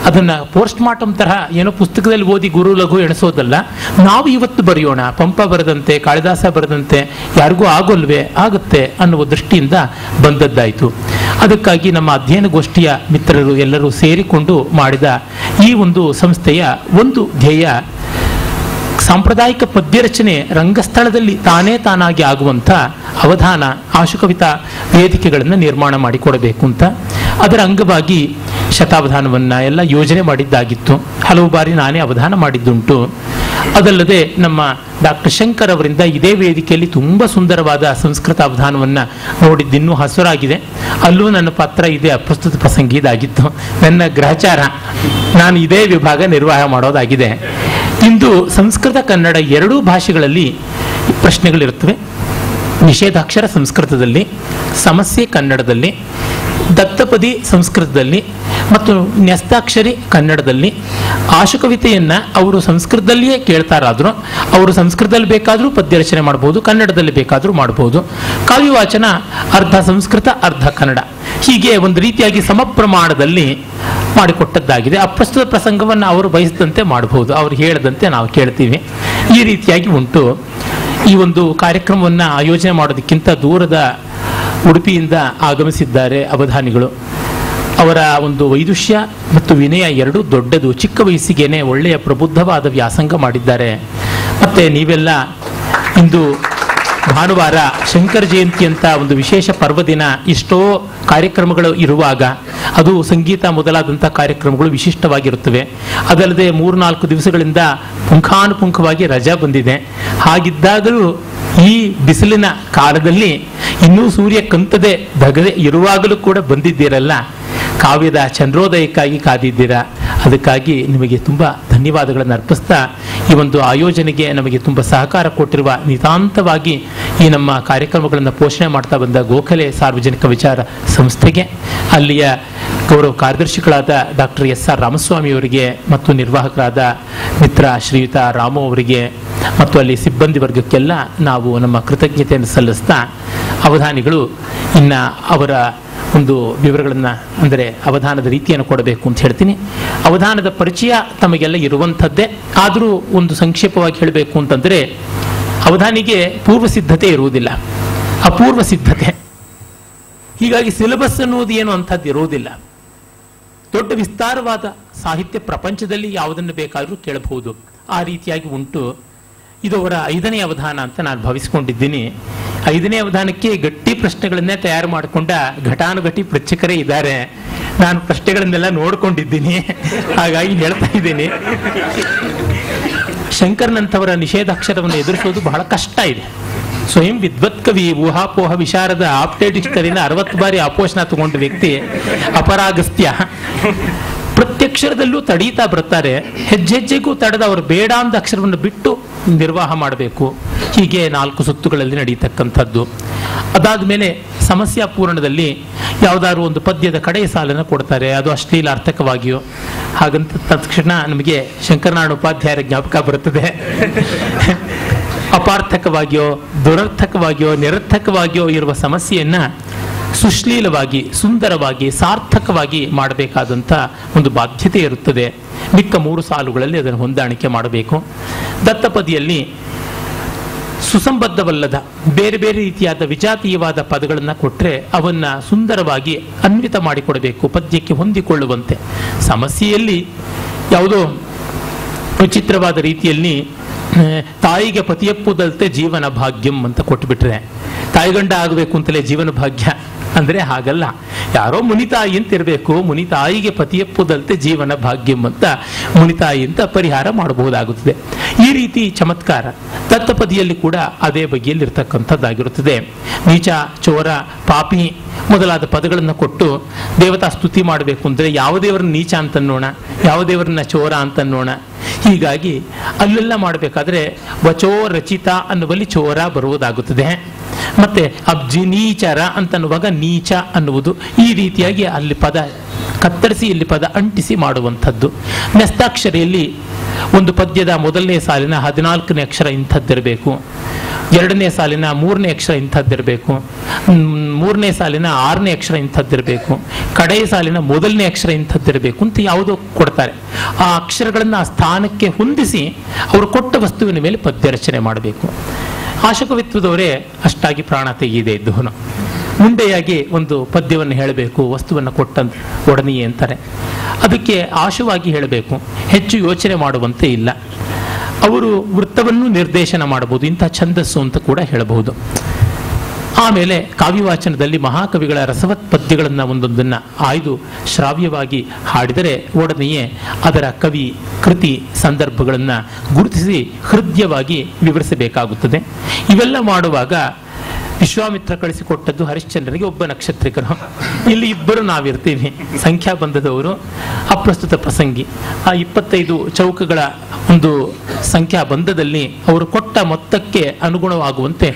ಅದನ್ನು ಪೋಸ್ಟ್ ಮಾರ್ಟಮ್ ತರಹ ಏನೋ ಪುಸ್ತಕದಲ್ಲಿ ಓದಿ ಗುರು ಲಘು ಎಣಿಸೋದಲ್ಲ, ನಾವು ಇವತ್ತು ಬರೆಯೋಣ, ಪಂಪ ಬರೆದಂತೆ, ಕಾಳಿದಾಸ ಬರೆದಂತೆ ಯಾರಿಗೂ ಆಗೋಲ್ವೇ, ಆಗುತ್ತೆ ಅನ್ನುವ ದೃಷ್ಟಿಯಿಂದ ಬಂದದ್ದಾಯಿತು. ಅದಕ್ಕಾಗಿ ನಮ್ಮ ಅಧ್ಯಯನ ಗೋಷ್ಠಿಯ ಮಿತ್ರರು ಎಲ್ಲರೂ ಸೇರಿಕೊಂಡು ಮಾಡಿದ ಈ ಒಂದು ಸಂಸ್ಥೆಯ ಒಂದು ಧ್ಯೇಯ ಸಾಂಪ್ರದಾಯಿಕ ಪದ್ಯ ರಚನೆ ರಂಗಸ್ಥಳದಲ್ಲಿ ತಾನಾಗಿ ಆಗುವಂಥ ಅವಧಾನ, ಆಶುಕವಿತಾ ವೇದಿಕೆಗಳನ್ನು ನಿರ್ಮಾಣ ಮಾಡಿಕೊಡಬೇಕು ಅಂತ. ಅದರ ಅಂಗವಾಗಿ ಶತಾವಧಾನವನ್ನು ಎಲ್ಲ ಯೋಜನೆ ಮಾಡಿದ್ದಾಗಿತ್ತು. ಹಲವು ಬಾರಿ ನಾನೇ ಅವಧಾನ ಮಾಡಿದ್ದುಂಟು. ಅದಲ್ಲದೆ ನಮ್ಮ ಡಾಕ್ಟರ್ ಶಂಕರ್ ಅವರಿಂದ ಇದೇ ವೇದಿಕೆಯಲ್ಲಿ ತುಂಬ ಸುಂದರವಾದ ಸಂಸ್ಕೃತ ಅವಧಾನವನ್ನು ನೋಡಿದ್ದಿನ್ನೂ ಹಸುರಾಗಿದೆ. ಅಲ್ಲೂ ನನ್ನ ಪಾತ್ರ ಇದೆ, ಅಪ್ರಸ್ತುತ ಪ್ರಸಂಗಿ ಇದಾಗಿತ್ತು. ನನ್ನ ಗ್ರಹಚಾರ, ನಾನು ಇದೇ ವಿಭಾಗ ನಿರ್ವಾಹ ಮಾಡೋದಾಗಿದೆ. ಇಂದು ಸಂಸ್ಕೃತ ಕನ್ನಡ ಎರಡೂ ಭಾಷೆಗಳಲ್ಲಿ ಪ್ರಶ್ನೆಗಳಿರುತ್ತವೆ. ನಿಷೇಧಾಕ್ಷರ ಸಂಸ್ಕೃತದಲ್ಲಿ, ಸಮಸ್ಯೆ ಕನ್ನಡದಲ್ಲಿ, ದತ್ತಪದಿ ಸಂಸ್ಕೃತದಲ್ಲಿ ಮತ್ತು ನ್ಯಸ್ತಾಕ್ಷರಿ ಕನ್ನಡದಲ್ಲಿ. ಆಶುಕವಿತೆಯನ್ನು ಅವರು ಸಂಸ್ಕೃತದಲ್ಲಿಯೇ ಕೇಳ್ತಾರಾದರೂ ಅವರು ಸಂಸ್ಕೃತದಲ್ಲಿ ಬೇಕಾದರೂ ಪದ್ಯ ರಚನೆ ಮಾಡಬಹುದು, ಕನ್ನಡದಲ್ಲಿ ಬೇಕಾದರೂ ಮಾಡಬಹುದು. ಕಾವ್ಯವಾಚನ ಅರ್ಧ ಸಂಸ್ಕೃತ ಅರ್ಧ ಕನ್ನಡ, ಹೀಗೆ ಒಂದು ರೀತಿಯಾಗಿ ಸಮ ಪ್ರಮಾಣದಲ್ಲಿ ಮಾಡಿಕೊಟ್ಟದ್ದಾಗಿದೆ. ಅಪ್ರಸ್ತುತ ಪ್ರಸಂಗವನ್ನು ಅವರು ಬಯಸಿದಂತೆ ಮಾಡಬಹುದು, ಅವರು ಹೇಳದಂತೆ ನಾವು ಕೇಳ್ತೀವಿ. ಈ ರೀತಿಯಾಗಿ ಉಂಟು. ಈ ಒಂದು ಕಾರ್ಯಕ್ರಮವನ್ನು ಆಯೋಜನೆ ಮಾಡೋದಕ್ಕಿಂತ ದೂರದ ಉಡುಪಿಯಿಂದ ಆಗಮಿಸಿದ್ದಾರೆ ಅವಧಾನಿಗಳು. ಅವರ ಒಂದು ವೈದುಷ್ಯ ಮತ್ತು ವಿನಯ ಎರಡೂ ದೊಡ್ಡದು. ಚಿಕ್ಕ ವಯಸ್ಸಿಗೇನೆ ಒಳ್ಳೆಯ ಪ್ರಬುದ್ಧವಾದ ವ್ಯಾಸಂಗ ಮಾಡಿದ್ದಾರೆ. ಮತ್ತು ನೀವೆಲ್ಲ ಇಂದು ಭಾನುವಾರ ಶಂಕರ ಜಯಂತಿ ಅಂತ ಒಂದು ವಿಶೇಷ ಪರ್ವದಿನ, ಇಷ್ಟೋ ಕಾರ್ಯಕ್ರಮಗಳು ಇರುವಾಗ ಅದು ಸಂಗೀತ ಮೊದಲಾದಂಥ ಕಾರ್ಯಕ್ರಮಗಳು ವಿಶಿಷ್ಟವಾಗಿರುತ್ತವೆ. ಅದಲ್ಲದೆ 3-4 ದಿವಸಗಳಿಂದ ಪುಂಖಾನುಪುಂಖವಾಗಿ ರಜಾ ಬಂದಿದೆ. ಹಾಗಿದ್ದಾಗಲೂ ಈ ಬಿಸಿಲಿನ ಕಾಲದಲ್ಲಿ ಇನ್ನೂ ಸೂರ್ಯ ಕಂತದೆ ದಗದೆ ಇರುವಾಗಲೂ ಕೂಡ ಬಂದಿದ್ದೀರಲ್ಲ, ಕಾವ್ಯದ ಚಂದ್ರೋದಯಕ್ಕಾಗಿ ಕಾದಿದ್ದೀರಾ. ಅದಕ್ಕಾಗಿ ನಿಮಗೆ ತುಂಬ ಧನ್ಯವಾದಗಳನ್ನು ಅರ್ಪಿಸ್ತಾ, ಈ ಒಂದು ಆಯೋಜನೆಗೆ ನಮಗೆ ತುಂಬ ಸಹಕಾರ ಕೊಟ್ಟಿರುವ ನಿತಾಂತವಾಗಿ ಈ ನಮ್ಮ ಕಾರ್ಯಕ್ರಮಗಳನ್ನು ಪೋಷಣೆ ಮಾಡ್ತಾ ಬಂದ ಗೋಖಲೆ ಸಾರ್ವಜನಿಕ ವಿಚಾರ ಸಂಸ್ಥೆಗೆ, ಅಲ್ಲಿಯ ಗೌರವ ಕಾರ್ಯದರ್ಶಿಗಳಾದ ಡಾಕ್ಟರ್ ಎಸ್.ಆರ್. ರಾಮಸ್ವಾಮಿಯವರಿಗೆ ಮತ್ತು ನಿರ್ವಾಹಕರಾದ ಮಿತ್ರ ಶ್ರೀಯುತ ರಾಮು ಅವರಿಗೆ ಮತ್ತು ಅಲ್ಲಿ ಸಿಬ್ಬಂದಿ ವರ್ಗಕ್ಕೆಲ್ಲ ನಾವು ನಮ್ಮ ಕೃತಜ್ಞತೆಯನ್ನು ಸಲ್ಲಿಸ್ತಾ, ಅವಧಾನಿಗಳು ಇನ್ನು ಅವರ ಒಂದು ವಿವರಗಳನ್ನು, ಅಂದರೆ ಅವಧಾನದ ರೀತಿಯನ್ನು ಕೊಡಬೇಕು ಅಂತ ಹೇಳ್ತೀನಿ. ಅವಧಾನದ ಪರಿಚಯ ತಮಗೆಲ್ಲ ಇರುವಂಥದ್ದೇ, ಆದರೂ ಒಂದು ಸಂಕ್ಷೇಪವಾಗಿ ಹೇಳಬೇಕು ಅಂತಂದರೆ, ಅವಧಾನಿಗೆ ಪೂರ್ವ ಸಿದ್ಧತೆ ಇರುವುದಿಲ್ಲ, ಅಪೂರ್ವ ಸಿದ್ಧತೆ. ಹೀಗಾಗಿ ಸಿಲೆಬಸ್ ಅನ್ನುವುದು ಏನು ಅಂಥದ್ದು ಇರುವುದಿಲ್ಲ. ದೊಡ್ಡ ವಿಸ್ತಾರವಾದ ಸಾಹಿತ್ಯ ಪ್ರಪಂಚದಲ್ಲಿ ಯಾವುದನ್ನು ಬೇಕಾದರೂ ಕೇಳಬಹುದು, ಆ ರೀತಿಯಾಗಿ ಉಂಟು. ಇದು ಅವರ 5ನೇ ಅವಧಾನ ಅಂತ ನಾನು ಭಾವಿಸ್ಕೊಂಡಿದ್ದೀನಿ. 5ನೇ ಅವಧಾನಕ್ಕೆ ಗಟ್ಟಿ ಪ್ರಶ್ನೆಗಳನ್ನೇ ತಯಾರು ಮಾಡಿಕೊಂಡ ಘಟಾನುಘಟಿ ಪೃಚ್ಛಕರೇ ಇದ್ದಾರೆ. ನಾನು ಪ್ರಶ್ನೆಗಳನ್ನೆಲ್ಲ ನೋಡ್ಕೊಂಡಿದ್ದೀನಿ, ಹಾಗಾಗಿ ಹೇಳ್ತಾ ಇದ್ದೀನಿ. ಶಂಕರನಂಥವರ ನಿಷೇಧಾಕ್ಷರವನ್ನು ಎದುರಿಸೋದು ಬಹಳ ಕಷ್ಟ ಇದೆ. ಸ್ವಯಂ ವಿದ್ವತ್ ಕವಿ, ಊಹಾಪೋಹ ವಿಶಾರದ, ಆಪ್ಟೇಡ್ ಡಿಕ್ಷನರಿನ 60 ಬಾರಿ ಅಪೋಷಣ ತಗೊಂಡ ವ್ಯಕ್ತಿ ಅಪರಾಗಸ್ತ್ಯ ಪ್ರತ್ಯಕ್ಷರದಲ್ಲೂ ತಡೀತಾ ಬರ್ತಾರೆ. ಹೆಜ್ಜೆಜ್ಜೆಗೂ ತಡೆದ ಅವರು ಬೇಡ ಅಂದ ಅಕ್ಷರವನ್ನು ಬಿಟ್ಟು ನಿರ್ವಾಹ ಮಾಡಬೇಕು. ಹೀಗೆ 4 ಸುತ್ತುಗಳಲ್ಲಿ ನಡೀತಕ್ಕಂಥದ್ದು. ಅದಾದ ಮೇಲೆ ಸಮಸ್ಯಾ ಪೂರ್ಣದಲ್ಲಿ ಯಾವುದಾದ್ರು ಒಂದು ಪದ್ಯದ ಕಡೆಯ ಸಾಲನ್ನು ಕೊಡ್ತಾರೆ, ಅದು ಅಶ್ಲೀಲಾರ್ಥಕವಾಗಿಯೋ. ಹಾಗಂತ ತಕ್ಷಣ ನಮಗೆ ಶಂಕರನಾರಾಯಣ ಉಪಾಧ್ಯಾಯರ ಜ್ಞಾಪಕ ಬರುತ್ತದೆ. ಅಪಾರ್ಥಕವಾಗಿಯೋ ದುರರ್ಥಕವಾಗಿಯೋ ನಿರರ್ಥಕವಾಗಿಯೋ ಇರುವ ಸಮಸ್ಯೆಯನ್ನು ಸುಶ್ಲೀಲವಾಗಿ, ಸುಂದರವಾಗಿ, ಸಾರ್ಥಕವಾಗಿ ಮಾಡಬೇಕಾದಂಥ ಒಂದು ಬಾಧ್ಯತೆ ಇರುತ್ತದೆ. ಮಿಕ್ಕ 3 ಸಾಲುಗಳಲ್ಲಿ ಅದನ್ನು ಹೊಂದಾಣಿಕೆ ಮಾಡಬೇಕು. ದತ್ತಪದಿಯಲ್ಲಿ ಸುಸಂಬದ್ಧವಲ್ಲದ ಬೇರೆ ಬೇರೆ ರೀತಿಯಾದ ವಿಜಾತೀಯವಾದ ಪದಗಳನ್ನು ಕೊಟ್ಟರೆ ಅವನ್ನು ಸುಂದರವಾಗಿ ಅನ್ವಿತ ಮಾಡಿಕೊಡಬೇಕು, ಪದ್ಯಕ್ಕೆ ಹೊಂದಿಕೊಳ್ಳುವಂತೆ. ಸಮಸ್ಯೆಯಲ್ಲಿ ಯಾವುದೋ ವಿಚಿತ್ರವಾದ ರೀತಿಯಲ್ಲಿ ತಾಯಿಗೆ ಪತಿಯಪ್ಪುದಲ್ತೆ ಜೀವನ ಭಾಗ್ಯಂ ಅಂತ ಕೊಟ್ಟುಬಿಟ್ರೆ, ತಾಯಿಗಂಡ ಆಗಬೇಕು ಅಂತಲೇ ಜೀವನ ಭಾಗ್ಯ ಅಂದರೆ ಹಾಗಲ್ಲ. ಯಾರೋ ಮುನಿತಾಯಿ ಅಂತ ಇರಬೇಕು, ಮುನಿತಾಯಿಗೆ ಪತಿಯಪ್ಪುದಲ್ತೆ ಜೀವನ ಭಾಗ್ಯಂ ಅಂತ ಮುನಿತಾಯಿ ಅಂತ ಪರಿಹಾರ ಮಾಡಬಹುದಾಗುತ್ತದೆ. ಈ ರೀತಿ ಚಮತ್ಕಾರ ದತ್ತಪದಿಯಲ್ಲಿ ಕೂಡ ಅದೇ ಬಗೆಯಲ್ಲಿ ಇರ್ತಕ್ಕಂಥದ್ದಾಗಿರುತ್ತದೆ. ನೀಚ, ಚೋರ, ಪಾಪಿ ಮೊದಲಾದ ಪದಗಳನ್ನು ಕೊಟ್ಟು ದೇವತಾ ಸ್ತುತಿ ಮಾಡಬೇಕು ಅಂದರೆ ಯಾವ ದೇವರನ್ನ ನೀಚ ಅಂತನ್ನೋಣ, ಯಾವ ದೇವರನ್ನ ಚೋರ ಅಂತನ್ನೋಣ. ಹೀಗಾಗಿ ಅಲ್ಲೆಲ್ಲ ಮಾಡಬೇಕಾದ್ರೆ ವಚೋ ರಚಿತ ಅನ್ನುವಲ್ಲಿ ಚೋರ ಬರುವುದಾಗುತ್ತದೆ. ಮತ್ತೆ ಅಬ್ಜಿನೀಚರ ಅಂತನ್ನುವಾಗ ನೀಚ ಅನ್ನುವುದು. ಈ ರೀತಿಯಾಗಿ ಅಲ್ಲಿ ಪದ ಕತ್ತರಿಸಿ ಇಲ್ಲಿ ಪದ ಅಂಟಿಸಿ ಮಾಡುವಂಥದ್ದು. ನ್ಯಸ್ತಾಕ್ಷರಿಯಲ್ಲಿ ಒಂದು ಪದ್ಯದ ಮೊದಲನೇ ಸಾಲಿನ 14ನೇ ಅಕ್ಷರ ಇಂಥದ್ದಿರಬೇಕು, 2ನೇ ಸಾಲಿನ 3ನೇ ಅಕ್ಷರ ಇಂಥದ್ದಿರಬೇಕು, 3ನೇ ಸಾಲಿನ 6ನೇ ಅಕ್ಷರ ಇಂಥದ್ದಿರಬೇಕು, ಕಡೆಯ ಸಾಲಿನ ಮೊದಲನೇ ಅಕ್ಷರ ಇಂಥದ್ದಿರಬೇಕು ಅಂತ ಯಾವುದೋ ಕೊಡ್ತಾರೆ. ಆ ಅಕ್ಷರಗಳನ್ನು ಆ ಸ್ಥಾನಕ್ಕೆ ಹೊಂದಿಸಿ ಅವರು ಕೊಟ್ಟ ವಸ್ತುವಿನ ಮೇಲೆ ಪದ್ಯ ರಚನೆ ಮಾಡಬೇಕು. ಆಶುಕವಿತ್ವದವರೇ ಅಷ್ಟಾಗಿ ಪ್ರಾಣ ತೆಗೆಯದೇ ಇದ್ದವನು. ಮುಂದೆಯಾಗಿ ಒಂದು ಪದ್ಯವನ್ನು ಹೇಳಬೇಕು, ವಸ್ತುವನ್ನು ಕೊಟ್ಟಂತ ಒಡನೆಯೇ ಅಂತಾರೆ. ಅದಕ್ಕೆ ಆಶುವಾಗಿ ಹೇಳಬೇಕು, ಹೆಚ್ಚು ಯೋಚನೆ ಮಾಡುವಂತೆ ಇಲ್ಲ. ಅವರು ವೃತ್ತವನ್ನು ನಿರ್ದೇಶನ ಮಾಡಬಹುದು, ಇಂಥ ಛಂದಸ್ಸು ಅಂತ ಕೂಡ ಹೇಳಬಹುದು. ಆಮೇಲೆ ಕಾವ್ಯವಾಚನದಲ್ಲಿ ಮಹಾಕವಿಗಳ ರಸವತ್ ಪದ್ಯಗಳನ್ನು ಒಂದೊಂದನ್ನು ಆಯ್ದು ಶ್ರಾವ್ಯವಾಗಿ ಹಾಡಿದರೆ ಒಡನೆಯೇ ಅದರ ಕವಿ ಕೃತಿ ಸಂದರ್ಭಗಳನ್ನು ಗುರುತಿಸಿ ಹೃದಯವಾಗಿ ವಿವರಿಸಬೇಕಾಗುತ್ತದೆ. ಇವೆಲ್ಲ ಮಾಡುವಾಗ ವಿಶ್ವಾಮಿತ್ರ ಕಳಿಸಿಕೊಟ್ಟದ್ದು ಹರಿಶ್ಚಂದ್ರನಿಗೆ ಒಬ್ಬ ನಕ್ಷತ್ರಿಕರು, ಇಲ್ಲಿ ಇಬ್ಬರು ನಾವಿರ್ತೀವಿ, ಸಂಖ್ಯಾ ಬಂಧದವರು, ಅಪ್ರಸ್ತುತ ಪ್ರಸಂಗಿ. ಆ 25 ಚೌಕಗಳ ಒಂದು ಸಂಖ್ಯಾ ಬಂಧದಲ್ಲಿ ಅವರು ಕೊಟ್ಟ ಮೊತ್ತಕ್ಕೆ ಅನುಗುಣವಾಗುವಂತೆ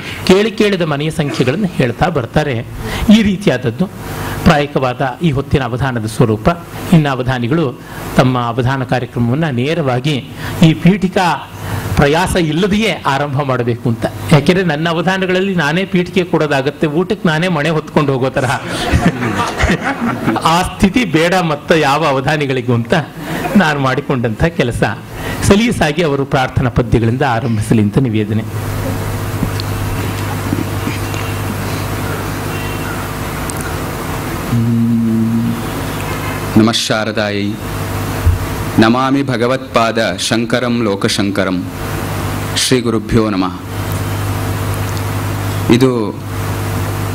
ಕೇಳಿದ ಮನೆಯ ಸಂಖ್ಯೆಗಳನ್ನು ಹೇಳ್ತಾ ಬರ್ತಾರೆ. ಈ ರೀತಿಯಾದದ್ದು ಪ್ರಾಯಕವಾದ ಈ ಹೊತ್ತಿನ ಅವಧಾನದ ಸ್ವರೂಪ. ಇನ್ನು ಅವಧಾನಿಗಳು ತಮ್ಮ ಅವಧಾನ ಕಾರ್ಯಕ್ರಮವನ್ನು ನೇರವಾಗಿ ಈ ಪೀಠಿಕಾ ಪ್ರಯಾಸ ಇಲ್ಲದೆಯೇ ಆರಂಭ ಮಾಡಬೇಕು ಅಂತ. ಯಾಕೆಂದರೆ ನನ್ನ ಅವಧಾನಗಳಲ್ಲಿ ನಾನೇ ಪೀಠಿಕೆ ಕೊಡೋದಾಗತ್ತೆ, ಊಟಕ್ಕೆ ನಾನೇ ಮನೆ ಹೊತ್ಕೊಂಡು ಹೋಗೋ ತರಹ ಆ ಸ್ಥಿತಿ ಬೇಡ ಮತ್ತು ಯಾವ ಅವಧಾನಿಗಳಿಗೂ ಅಂತ ನಾನು ಮಾಡಿಕೊಂಡಂಥ ಕೆಲಸ. ಸಲೀಸಾಗಿ ಅವರು ಪ್ರಾರ್ಥನಾ ಪದ್ಯಗಳಿಂದ ಆರಂಭಿಸಲಿ ಅಂತ ನಿವೇದನೆ. ನಮಃ ಶಾರದಾಯೈ. ನಮಾಮಿ ಭಗವತ್ಪಾದ ಶಂಕರಂ ಲೋಕಶಂಕರಂ. ಶ್ರೀ ಗುರುಭ್ಯೋ ನಮಃ. ಇದು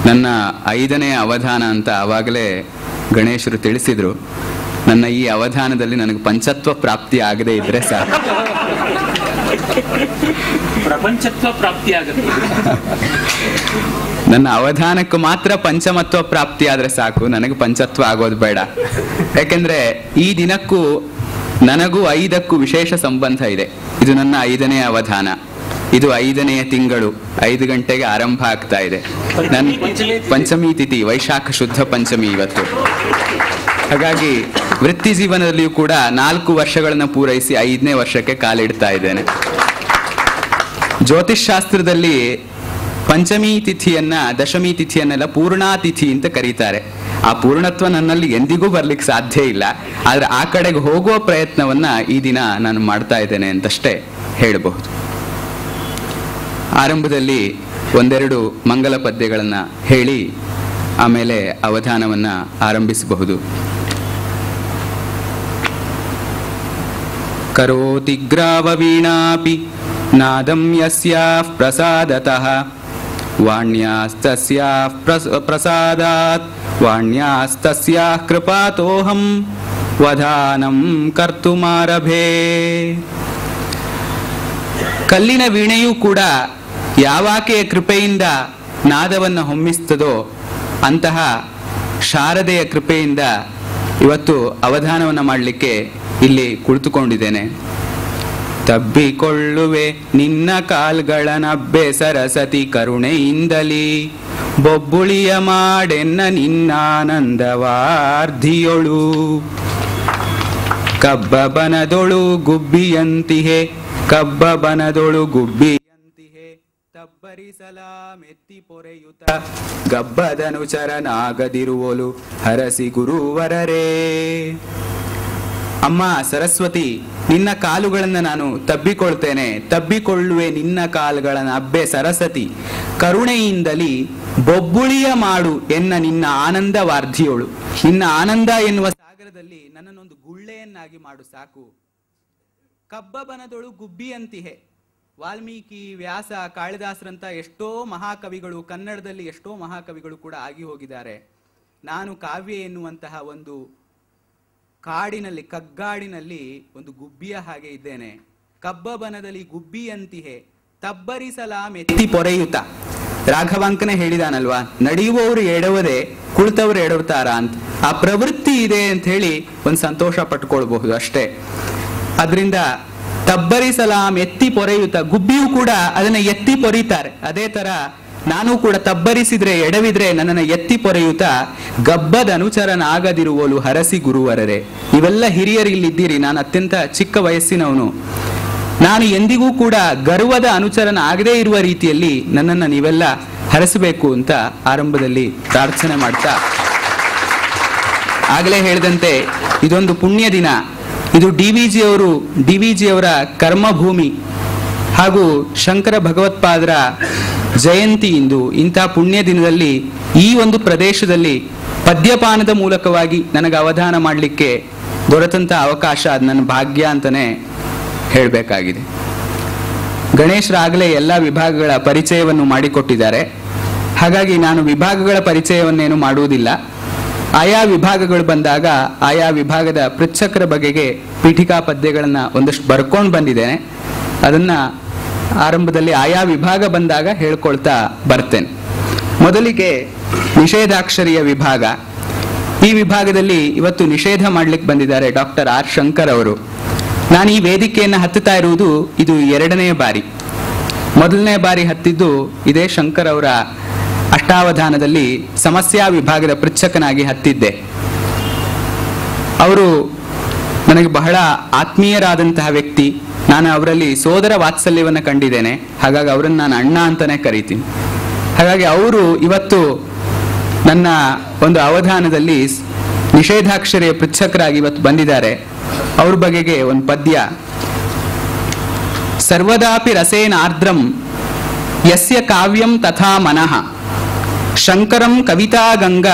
ನನ್ನ 5ನೇ ಅವಧಾನ ಅಂತ ಆವಾಗಲೇ ಗಣೇಶರು ತಿಳಿಸಿದ್ರು. ನನ್ನ ಈ ಅವಧಾನದಲ್ಲಿ ನನಗೆ ಪಂಚತ್ವ ಪ್ರಾಪ್ತಿ ಆಗದೇ ಇದ್ರೆ ಸಾಕು. ಪ್ರಪಂಚತ್ವ ಪ್ರಾಪ್ತಿ ಆಗುತ್ತೆ. ನನ್ನ ಅವಧಾನಕ್ಕೂ ಮಾತ್ರ ಪಂಚಮತ್ವ ಪ್ರಾಪ್ತಿ ಆದ್ರೆ ಸಾಕು, ನನಗೆ ಪಂಚತ್ವ ಆಗೋದು ಬೇಡ. ಯಾಕೆಂದ್ರೆ ಈ ದಿನಕ್ಕೂ ನನಗೂ 5ಕ್ಕೂ ವಿಶೇಷ ಸಂಬಂಧ ಇದೆ. ಇದು ನನ್ನ 5ನೇ ಅವಧಾನ. ಇದು 5ನೇ ತಿಂಗಳು, 5 ಗಂಟೆಗೆ ಆರಂಭ ಆಗ್ತಾ ಇದೆ. ನನ್ನ ಪಂಚಮಿ ತಿಥಿ, ವೈಶಾಖ ಶುದ್ಧ ಪಂಚಮಿ ಇವತ್ತು. ಹಾಗಾಗಿ ವೃತ್ತಿ ಜೀವನದಲ್ಲಿಯೂ ಕೂಡ 4 ವರ್ಷಗಳನ್ನು ಪೂರೈಸಿ 5ನೇ ವರ್ಷಕ್ಕೆ ಕಾಲಿಡ್ತಾ ಇದ್ದೇನೆ. ಜ್ಯೋತಿಷ್ ಶಾಸ್ತ್ರದಲ್ಲಿ ಪಂಚಮಿ ತಿಥಿಯನ್ನ, ದಶಮಿ ತಿಥಿಯನ್ನೆಲ್ಲ ಪೂರ್ಣಾತಿಥಿ ಅಂತ ಕರೀತಾರೆ. ಆ ಪೂರ್ಣತ್ವ ನನ್ನಲ್ಲಿ ಎಂದಿಗೂ ಬರ್ಲಿಕ್ಕೆ ಸಾಧ್ಯ ಇಲ್ಲ. ಆದ್ರೆ ಆ ಕಡೆಗೆ ಹೋಗುವ ಪ್ರಯತ್ನವನ್ನ ಈ ದಿನ ನಾನು ಮಾಡ್ತಾ ಇದ್ದೇನೆ ಅಂತಷ್ಟೇ ಹೇಳಬಹುದು. ಆರಂಭದಲ್ಲಿ ಒಂದೆರಡು ಮಂಗಲ ಪದ್ಯಗಳನ್ನ ಹೇಳಿ ಆಮೇಲೆ ಅವಧಾನವನ್ನ ಆರಂಭಿಸಬಹುದು. ಕರೋತಿ ಗ್ರಾವ ವೀಣಾಪಿ ನಾದಂ ಯಸ್ಯಾಃ ಪ್ರಸಾದತಃ ವಾಣ್ಯಾಸ್ತಸ್ಯಾಃ ಪ್ರಸಾದಾತ್ ವಾಣ್ಯಾಸ್ತಸ್ಯಾಃ ಕೃಪಾತೋಹಂ ವಧಾನಂ ಕರ್ತುಮಾರಭೇ. ಕಲ್ಲಿನ ವೀಣೆಯೂ ಕೂಡ ಯಾವಾಕೆಯ ಕೃಪೆಯಿಂದ ನಾದವನ್ನು ಹೊಮ್ಮಿಸ್ತದೋ ಅಂತಹ ಶಾರದೆಯ ಕೃಪೆಯಿಂದ ಇವತ್ತು ಅವಧಾನವನ್ನು ಮಾಡಲಿಕ್ಕೆ ಇಲ್ಲಿ ಕುಳಿತುಕೊಂಡಿದ್ದೇನೆ. ತಬ್ಬಿಕೊಳ್ಳುವೆ ನಿನ್ನ ಕಾಲ್ಗಳನಬ್ಬೆ ಸರಸತಿ ಕರುಣೆಯಿಂದಲಿ, ಬೊಬ್ಬುಳಿಯ ಮಾಡೆನ್ನ ನಿನ್ನಾನಂದವಾರ್ಧಿಯೊಳು. ಕಬ್ಬಬನದೊಳು ಗುಬ್ಬಿಯಂತಿಹೆ, ಕಬ್ಬಬನದೊಳು ಗುಬ್ಬಿಯಂತಿಹೆ, ತಬ್ಬರಿಸಲ ಮೆತ್ತಿ ಪೊರೆಯುತ ಗಬ್ಬದನುಚರನಾಗದಿರುವಲು ಹರಸಿ ಗುರುವರರೇ. ಅಮ್ಮ ಸರಸ್ವತಿ, ನಿನ್ನ ಕಾಲುಗಳನ್ನು ನಾನು ತಬ್ಬಿಕೊಳ್ತೇನೆ. ತಬ್ಬಿಕೊಳ್ಳುವೆ ನಿನ್ನ ಕಾಲುಗಳನ್ನು ಅಬ್ಬೆ ಸರಸ್ವತಿ ಕರುಣೆಯಿಂದಲಿ, ಬೊಬ್ಬುಳಿಯ ಮಾಡು ಎನ್ನ ನಿನ್ನ ಆನಂದವಾರ್ಧಿಯೋಳು. ನಿನ್ನ ಆನಂದ ಎನ್ನುವ ಸಾಗರದಲ್ಲಿ ನನ್ನನ್ನೊಂದು ಗುಳ್ಳೆಯನ್ನಾಗಿ ಮಾಡು ಸಾಕು. ಕಬ್ಬಬನದೊಳು ಗುಬ್ಬಿಯಂತಿಹೆ. ವಾಲ್ಮೀಕಿ, ವ್ಯಾಸ, ಕಾಳಿದಾಸರಂತ ಎಷ್ಟೋ ಮಹಾಕವಿಗಳು, ಕನ್ನಡದಲ್ಲಿ ಎಷ್ಟೋ ಮಹಾಕವಿಗಳು ಕೂಡ ಆಗಿ ಹೋಗಿದ್ದಾರೆ. ನಾನು ಕಾವ್ಯ ಎನ್ನುವಂತಹ ಒಂದು ಕಾಡಿನಲ್ಲಿ, ಕಗ್ಗಾಡಿನಲ್ಲಿ ಒಂದು ಗುಬ್ಬಿಯ ಹಾಗೆ ಇದ್ದೇನೆ. ಕಬ್ಬಬನದಲ್ಲಿ ಗುಬ್ಬಿಯಂತಿಹೆ, ತಬ್ಬರಿಸಲ ಮೆತ್ತಿ ಪೊರೆಯುತ. ರಾಘವಾಂಕನೇ ಹೇಳಿದಾನಲ್ವಾ, ನಡೆಯುವವರು ಎಡವದೆ ಕುಳಿತವರು ಎಡವುತ್ತಾರ ಅಂತ. ಆ ಪ್ರವೃತ್ತಿ ಇದೆ ಅಂತ ಹೇಳಿ ಒಂದು ಸಂತೋಷ ಪಟ್ಕೊಳ್ಬಹುದು ಅಷ್ಟೇ. ಅದರಿಂದ ತಬ್ಬರಿಸಲ ಎತ್ತಿ ಪೊರೆಯುತ, ಗುಬ್ಬಿಯೂ ಕೂಡ ಅದನ್ನ ಎತ್ತಿ ಪೊರೀತಾರೆ. ಅದೇ ತರ ನಾನು ಕೂಡ ತಬ್ಬರಿಸಿದ್ರೆ, ಎಡವಿದ್ರೆ ನನ್ನನ್ನು ಎತ್ತಿ ಪೊರೆಯುತ್ತ ಗಬ್ಬದ ಅನುಚರನಾಗದಿರುವಲು ಹರಸಿ ಗುರುವರರೇ. ಇವೆಲ್ಲ ಹಿರಿಯರು ಇಲ್ಲಿದ್ದೀರಿ, ನಾನು ಅತ್ಯಂತ ಚಿಕ್ಕ ವಯಸ್ಸಿನವನು. ನಾನು ಎಂದಿಗೂ ಕೂಡ ಗರ್ವದ ಅನುಚರನ ಆಗದೇ ಇರುವ ರೀತಿಯಲ್ಲಿ ನನ್ನನ್ನು ನೀವೆಲ್ಲ ಹರಸಬೇಕು ಅಂತ ಆರಂಭದಲ್ಲಿ ಪ್ರಾರ್ಥನೆ ಮಾಡ್ತಾ, ಆಗಲೇ ಹೇಳಿದಂತೆ ಇದೊಂದು ಪುಣ್ಯ ದಿನ. ಇದು ಡಿವಿಜಿಯವರ ಕರ್ಮಭೂಮಿ ಹಾಗೂ ಶಂಕರ ಭಗವತ್ಪಾದರ ಜಯಂತಿ ಇಂದು. ಇಂಥ ಪುಣ್ಯ ದಿನದಲ್ಲಿ ಈ ಒಂದು ಪ್ರದೇಶದಲ್ಲಿ ಪದ್ಯಪಾನದ ಮೂಲಕವಾಗಿ ನನಗೆ ಅವಧಾನ ಮಾಡಲಿಕ್ಕೆ ದೊರೆತಂತ ಅವಕಾಶ ಅದು ನನ್ನ ಭಾಗ್ಯ ಅಂತಾನೆ ಹೇಳಬೇಕಾಗಿದೆ. ಗಣೇಶರಾಗಲೇ ಎಲ್ಲ ವಿಭಾಗಗಳ ಪರಿಚಯವನ್ನು ಮಾಡಿಕೊಟ್ಟಿದ್ದಾರೆ. ಹಾಗಾಗಿ ನಾನು ವಿಭಾಗಗಳ ಪರಿಚಯವನ್ನೇನು ಮಾಡುವುದಿಲ್ಲ. ಆಯಾ ವಿಭಾಗಗಳು ಬಂದಾಗ ಆಯಾ ವಿಭಾಗದ ಪೃಚ್ಛಕರ ಬಗೆಗೆ ಪೀಠಿಕಾ ಪದ್ಯಗಳನ್ನು ಒಂದಷ್ಟು ಬರ್ಕೊಂಡು ಬಂದಿದ್ದೇನೆ. ಅದನ್ನ ಆರಂಭದಲ್ಲಿ ಆಯಾ ವಿಭಾಗ ಬಂದಾಗ ಹೇಳ್ಕೊಳ್ತಾ ಬರ್ತೇನೆ. ಮೊದಲಿಗೆ ನಿಷೇಧಾಕ್ಷರಿಯ ವಿಭಾಗ. ಈ ವಿಭಾಗದಲ್ಲಿ ಇವತ್ತು ನಿಷೇಧ ಮಾಡ್ಲಿಕ್ಕೆ ಬಂದಿದ್ದಾರೆ ಡಾಕ್ಟರ್ ಆರ್ ಶಂಕರ್ ಅವರು. ನಾನು ಈ ವೇದಿಕೆಯನ್ನು ಹತ್ತುತ್ತಾ ಇರುವುದು ಇದು 2ನೇ ಬಾರಿ. ಮೊದಲನೇ ಬಾರಿ ಹತ್ತಿದ್ದು ಇದೇ ಶಂಕರ್ ಅವರ ಅಷ್ಟಾವಧಾನದಲ್ಲಿ ಸಮಸ್ಯಾ ವಿಭಾಗದ ಪೃಚ್ಛಕನಾಗಿ ಹತ್ತಿದ್ದೆ. ಅವರು ನನಗೆ ಬಹಳ ಆತ್ಮೀಯರಾದಂತಹ ವ್ಯಕ್ತಿ. ನಾನು ಅವರಲ್ಲಿ ಸೋದರ ವಾತ್ಸಲ್ಯವನ್ನು ಕಂಡಿದ್ದೇನೆ. ಹಾಗಾಗಿ ಅವರನ್ನು ನಾನು ಅಣ್ಣ ಅಂತಾನೆ ಕರಿತೀನಿ. ಹಾಗಾಗಿ ಅವರು ಇವತ್ತು ನನ್ನ ಒಂದು ಅವಧಾನದಲ್ಲಿ ನಿಷೇಧಾಕ್ಷರಿಯ ಪೃಚ್ಛಕರಾಗಿ ಇವತ್ತು ಬಂದಿದ್ದಾರೆ. ಅವ್ರ ಬಗೆಗೆ ಒಂದು ಪದ್ಯ. ಸರ್ವದಾಪಿ ರಸೇನ ಆರ್ದ್ರಂ ಯಸ್ಯ ಕಾವ್ಯಂ ತಥಾ ಮನಃ ಶಂಕರಂ ಕವಿತಾ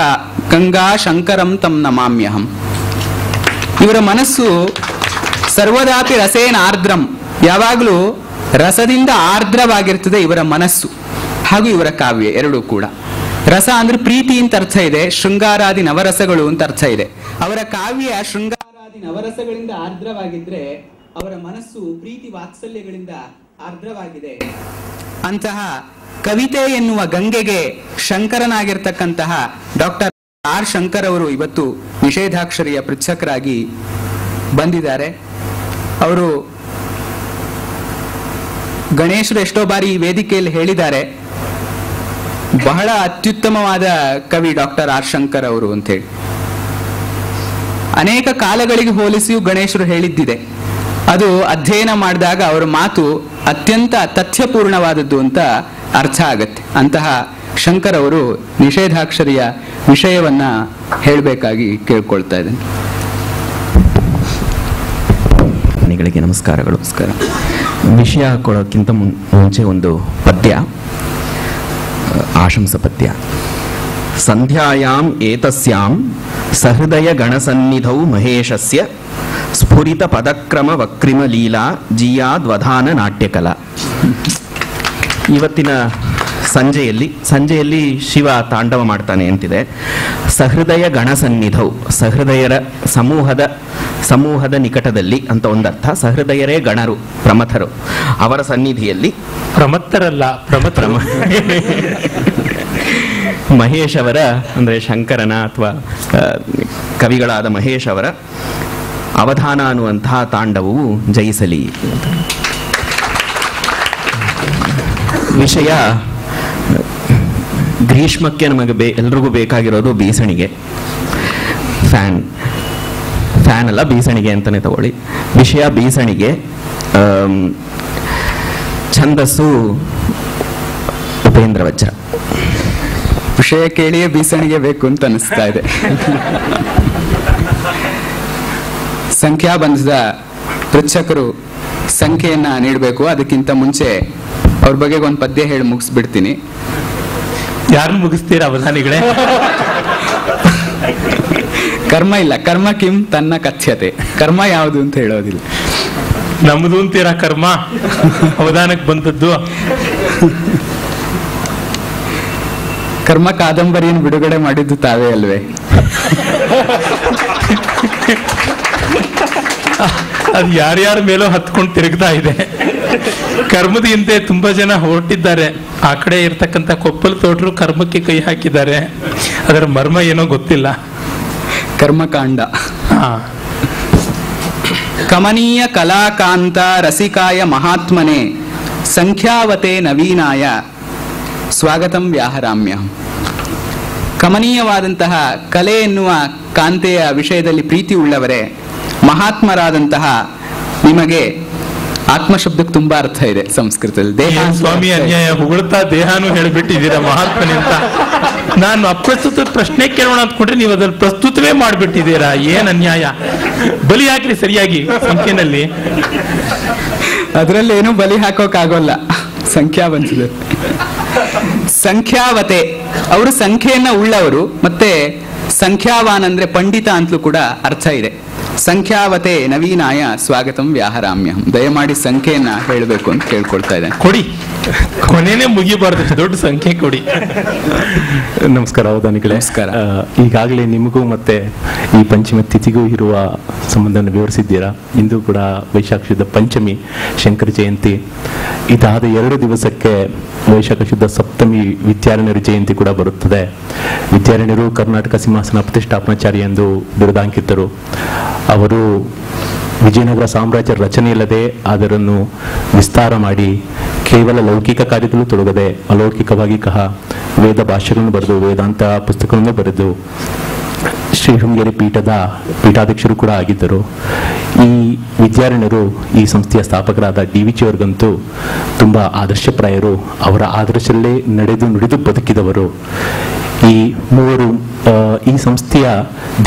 ಗಂಗಾ ಶಂಕರಂ ತಂ ನಮಾಮ್ಯಹಂ. ಇವರ ಮನಸ್ಸು ಸರ್ವದಾಪಿ ರಸೇನ ಆರ್ದ್ರಂ, ಯಾವಾಗಲೂ ರಸದಿಂದ ಆರ್ದ್ರವಾಗಿರ್ತದೆ ಇವರ ಮನಸ್ಸು ಹಾಗೂ ಇವರ ಕಾವ್ಯ ಎರಡೂ ಕೂಡ. ರಸ ಅಂದ್ರೆ ಪ್ರೀತಿ ಅಂತ ಅರ್ಥ ಇದೆ, ಶೃಂಗಾರಾದಿ ನವರಸಗಳು ಅಂತ ಅರ್ಥ ಇದೆ. ಅವರ ಕಾವ್ಯ ಶೃಂಗಾರಾದಿ ನವರಸಗಳಿಂದ ಆರ್ದ್ರವಾಗಿದ್ರೆ ಅವರ ಮನಸ್ಸು ಪ್ರೀತಿ ವಾತ್ಸಲ್ಯಗಳಿಂದ ಆರ್ದ್ರವಾಗಿದೆ. ಅಂತಹ ಕವಿತೆ ಎನ್ನುವ ಗಂಗೆಗೆ ಶಂಕರನಾಗಿರ್ತಕ್ಕಂತಹ ಡಾಕ್ಟರ್ ಆರ್ ಶಂಕರ್ ಅವರು ಇವತ್ತು ನಿಷೇಧಾಕ್ಷರಿಯ ಪೃಚ್ಛಕರಾಗಿ ಬಂದಿದ್ದಾರೆ. ಅವರು ಗಣೇಶರು ಎಷ್ಟೋ ಬಾರಿ ಈ ವೇದಿಕೆಯಲ್ಲಿ ಹೇಳಿದ್ದಾರೆ, ಬಹಳ ಅತ್ಯುತ್ತಮವಾದ ಕವಿ ಡಾಕ್ಟರ್ ಆರ್ ಶಂಕರ್ ಅವರು ಅಂತ ಹೇಳಿ. ಅನೇಕ ಕಾಲಗಳಿಗೆ ಹೋಲಿಸಿಯೂ ಗಣೇಶರು ಹೇಳಿದ್ದಿದೆ. ಅದು ಅಧ್ಯಯನ ಮಾಡಿದಾಗ ಅವರ ಮಾತು ಅತ್ಯಂತ ತಥ್ಯಪೂರ್ಣವಾದದ್ದು ಅಂತ ಅರ್ಥ ಆಗತ್ತೆ. ಅಂತಹ ಶಂಕರ್ ಅವರು ನಿಷೇಧಾಕ್ಷರಿಯ ವಿಷಯವನ್ನ ಹೇಳಬೇಕಾಗಿ ಕೇಳ್ಕೊಳ್ತಾ ಇದ್ದೇನೆ. ಗಳಿಗೆ ನಮಸ್ಕಾರಗಳು. ನಮಸ್ಕಾರ. ವಿಷಯ ಕೊಡೋಕ್ಕಿಂತ ಮುಂಚೆ ಒಂದು ಪದ್ಯ, ಆಶಂಸ ಪದ್ಯ. ಸಂಧ್ಯಾಯಾಂ ಏತಸ್ಯಾಂ ಸಹೃದಯ ಗಣಸನ್ನಿಧೌ ಮಹೇಶಸ್ಯ ಸ್ಫುರಿತ ಪದಕ್ರಮ ವಕ್ರಿಮ ಲೀಲಾ ಜಿಯಾದ್ವಧಾನ ನಾಟ್ಯಕಲಾ. ಇವತ್ತಿನ ಸಂಜೆಯಲ್ಲಿ ಶಿವ ತಾಂಡವ ಮಾಡ್ತಾನೆ ಅಂತಿದೆ. ಸಹೃದಯ ಗಣಸನ್ನಿಧೌ, ಸಹೃದಯರ ಸಮೂಹದ ನಿಕಟದಲ್ಲಿ ಅಂತ ಒಂದರ್ಥ. ಸಹೃದಯರೇ ಗಣರು, ಪ್ರಮಥರು, ಅವರ ಸನ್ನಿಧಿಯಲ್ಲಿ. ಪ್ರಮತ್ತರಲ್ಲ, ಮಹೇಶ್ ಅವರ ಅಂದ್ರೆ ಶಂಕರನ ಅಥವಾ ಕವಿಗಳಾದ ಮಹೇಶ್ ಅವರ ಅವಧಾನ ಅನ್ನುವಂತಹ ತಾಂಡವವು ಜಯಿಸಲಿ. ವಿಷಯ ಗ್ರೀಷ್ಮಕ್ಕೆ ನಮಗೆ ಎಲ್ರಿಗೂ ಬೇಕಾಗಿರೋದು ಬೀಸಣಿಗೆ. ಫ್ಯಾನ್ ಅಲ್ಲ, ಬೀಸಣಿಗೆ ಅಂತಾನೆ ತಗೊಳ್ಳಿ. ವಿಷಯ ಬೀಸಣಿಗೆ. ಛಂದಸ್ಸು ಉಪೇಂದ್ರ ವಜ್ರ. ವಿಷಯ ಕೇಳಿಯೇ ಬೀಸಣಿಗೆ ಬೇಕು ಅಂತ ಅನಿಸ್ತಾ ಇದೆ. ಸಂಖ್ಯಾಬಂಧದ ಪೃಚ್ಛಕರು ಸಂಖ್ಯೆಯನ್ನ ನೀಡಬೇಕು. ಅದಕ್ಕಿಂತ ಮುಂಚೆ ಅವ್ರ ಬಗ್ಗೆ ಒಂದು ಪದ್ಯ ಹೇಳಿ ಮುಗಿಸ್ಬಿಡ್ತೀನಿ. ಯಾರನ್ನು ಮುಗಿಸ್ತೀರಾ ಅವಧಾನಿಗಳೇ? ಕರ್ಮ ಇಲ್ಲ, ಕರ್ಮ ಕಿಂ ತನ್ನ ಕಥ್ಯತೆ. ಕರ್ಮ ಯಾವುದು ಅಂತ ಹೇಳೋದಿಲ್ಲ. ನಮ್ದು ಅಂತೀರಾ ಕರ್ಮ? ಅವಧಾನಕ್ಕೆ ಬಂದದ್ದು. ಕರ್ಮ ಕಾದಂಬರಿಯನ್ನು ಬಿಡುಗಡೆ ಮಾಡಿದ್ದು ತಾವೇ ಅಲ್ವೇ? ಅದು ಯಾರ್ಯಾರ ಮೇಲೋ ಹತ್ಕೊಂಡು ತಿರುಗ್ತಾ ಇದೆ. ಕರ್ಮದ ಹಿಂದೆ ತುಂಬಾ ಜನ ಹೊರಟಿದ್ದಾರೆ. ಆ ಕಡೆ ಇರ್ತಕ್ಕಂಥ ಕೊಪ್ಪಲ್ ತೋಟರು ಕರ್ಮಕ್ಕೆ ಕೈ ಹಾಕಿದ್ದಾರೆ. ಅದರ ಮರ್ಮ ಏನೋ ಗೊತ್ತಿಲ್ಲ. ಕರ್ಮಕಾಂಡ. ಕಮನೀಯ ಕಲಾಕಾಂತ ರಸಿಕಾಯ ಮಹಾತ್ಮನೆ ಸಂಖ್ಯಾವತೆ ನವೀನಾಯ ಸ್ವಾಗತಂ ವ್ಯಾಹರಾಮ್ಯ. ಕಮನೀಯವಾದಂತಹ ಕಲೆ ಎನ್ನುವ ಕಾಂತೆಯ ವಿಷಯದಲ್ಲಿ ಪ್ರೀತಿ ಉಳ್ಳವರೇ, ಮಹಾತ್ಮರಾದಂತಹ ನಿಮಗೆ ಆತ್ಮಶಬ್ದಕ್ಕೆ ತುಂಬಾ ಅರ್ಥ ಇದೆ ಸಂಸ್ಕೃತದಲ್ಲಿ. ದೇಹ ಸ್ವಾಮಿ ಅನ್ಯಾಯ ಹೊಗಳ್ತಾ ದೇಹಾನು ಹೇಳಿಬಿಟ್ಟಿದ್ದೀರಾ ಮಹಾತ್ಮನೆ ಅಂತ. ನಾನು ಅಪ್ರಸ್ತುತ ಪ್ರಶ್ನೆ ಕೇಳೋಣ ಅಂದ್ಕೊಂಡ್ರೆ ನೀವು ಅದ್ರಲ್ಲಿ ಪ್ರಸ್ತುತವೇ ಮಾಡ್ಬಿಟ್ಟಿದ್ದೀರಾ. ಏನ್ ಅನ್ಯಾಯ! ಬಲಿ ಹಾಕ್ರಿ ಸರಿಯಾಗಿ ಸಂಖ್ಯೆನಲ್ಲಿ. ಅದರಲ್ಲಿ ಏನೂ ಬಲಿ ಹಾಕೋಕ್ಕಾಗೋಲ್ಲ. ಸಂಖ್ಯಾ ಬಂದಿದೆ. ಸಂಖ್ಯಾವತೆ, ಅವರು ಸಂಖ್ಯೆಯನ್ನ ಉಳ್ಳವರು. ಮತ್ತೆ ಸಂಖ್ಯಾವಾನ್ ಅಂದ್ರೆ ಪಂಡಿತ ಅಂತಲೂ ಕೂಡ ಅರ್ಥ ಇದೆ. ಸಂಖ್ಯಾವತೆ ನವೀನಾಯ ಸ್ವಾಗತಂ ವ್ಯಾಹರಾಮ್ಯಹಂ. ದಯಮಾಡಿ ಸಂಖ್ಯೆಯನ್ನ ಹೇಳಬೇಕು ಅಂತ ಕೇಳ್ಕೊಳ್ತಾ ಇದ್ದೇನೆ. ಕೊಡಿ, ಕೊನೆನೇ ಮುಗಿಬಾರ್ದು, ದೊಡ್ಡ ಸಂಖ್ಯೆ ಕೊಡಿ. ನಮಸ್ಕಾರ ಅವಧಾನಿಗಳೇ. ನಮಸ್ಕಾರ. ಈಗಾಗಲೇ ನಿಮಗೂ ಮತ್ತೆ ಈ ಪಂಚಮಿ ತಿಥಿಗೂ ಇರುವ ಸಂಬಂಧವನ್ನು ವಿವರಿಸಿದ್ದೀರಾ. ಇಂದು ಕೂಡ ವೈಶಾಖ ಶುದ್ಧ ಪಂಚಮಿ, ಶಂಕರ ಜಯಂತಿ. ಇದಾದ 2 ದಿವಸಕ್ಕೆ ವೈಶಾಖ ಶುದ್ಧ ಸಪ್ತಮಿ ವಿದ್ಯಾರಣ್ಯರ ಜಯಂತಿ ಕೂಡ ಬರುತ್ತದೆ. ವಿದ್ಯಾರಣ್ಯರು ಕರ್ನಾಟಕ ಸಿಂಹಾಸನ ಪ್ರತಿಷ್ಠಾಪನಾಚಾರ್ಯ ಎಂದು ಬಿರುದಾಂಕಿತರು. ಅವರು ವಿಜಯನಗರ ಸಾಮ್ರಾಜ್ಯ ರಚನೆಯಿಲ್ಲದೆ ಅದನ್ನು ವಿಸ್ತಾರ ಮಾಡಿ ಕೇವಲ ಲೌಕಿಕ ಕಾರ್ಯದಲ್ಲೂ ತೊಡಗದೆ ಅಲೌಕಿಕವಾಗಿ ವೇದ ಭಾಷೆಗಳನ್ನು ಬರೆದು ವೇದಾಂತ ಪುಸ್ತಕಗಳನ್ನು ಬರೆದು ಶ್ರೀ ಶೃಂಗೇರಿ ಪೀಠದ ಪೀಠಾಧ್ಯಕ್ಷರು ಕೂಡ ಆಗಿದ್ದರು. ಈ ವಿದ್ಯಾರಣ್ಯರು ಈ ಸಂಸ್ಥೆಯ ಸ್ಥಾಪಕರಾದ DVC ಅವರಿಗಂತೂ ತುಂಬ ಆದರ್ಶಪ್ರಾಯರು. ಅವರ ಆದರ್ಶದಲ್ಲೇ ನಡೆದು ನುಡಿದು ಬದುಕಿದವರು. ಈ ಮೂವರು ಈ ಸಂಸ್ಥೆಯ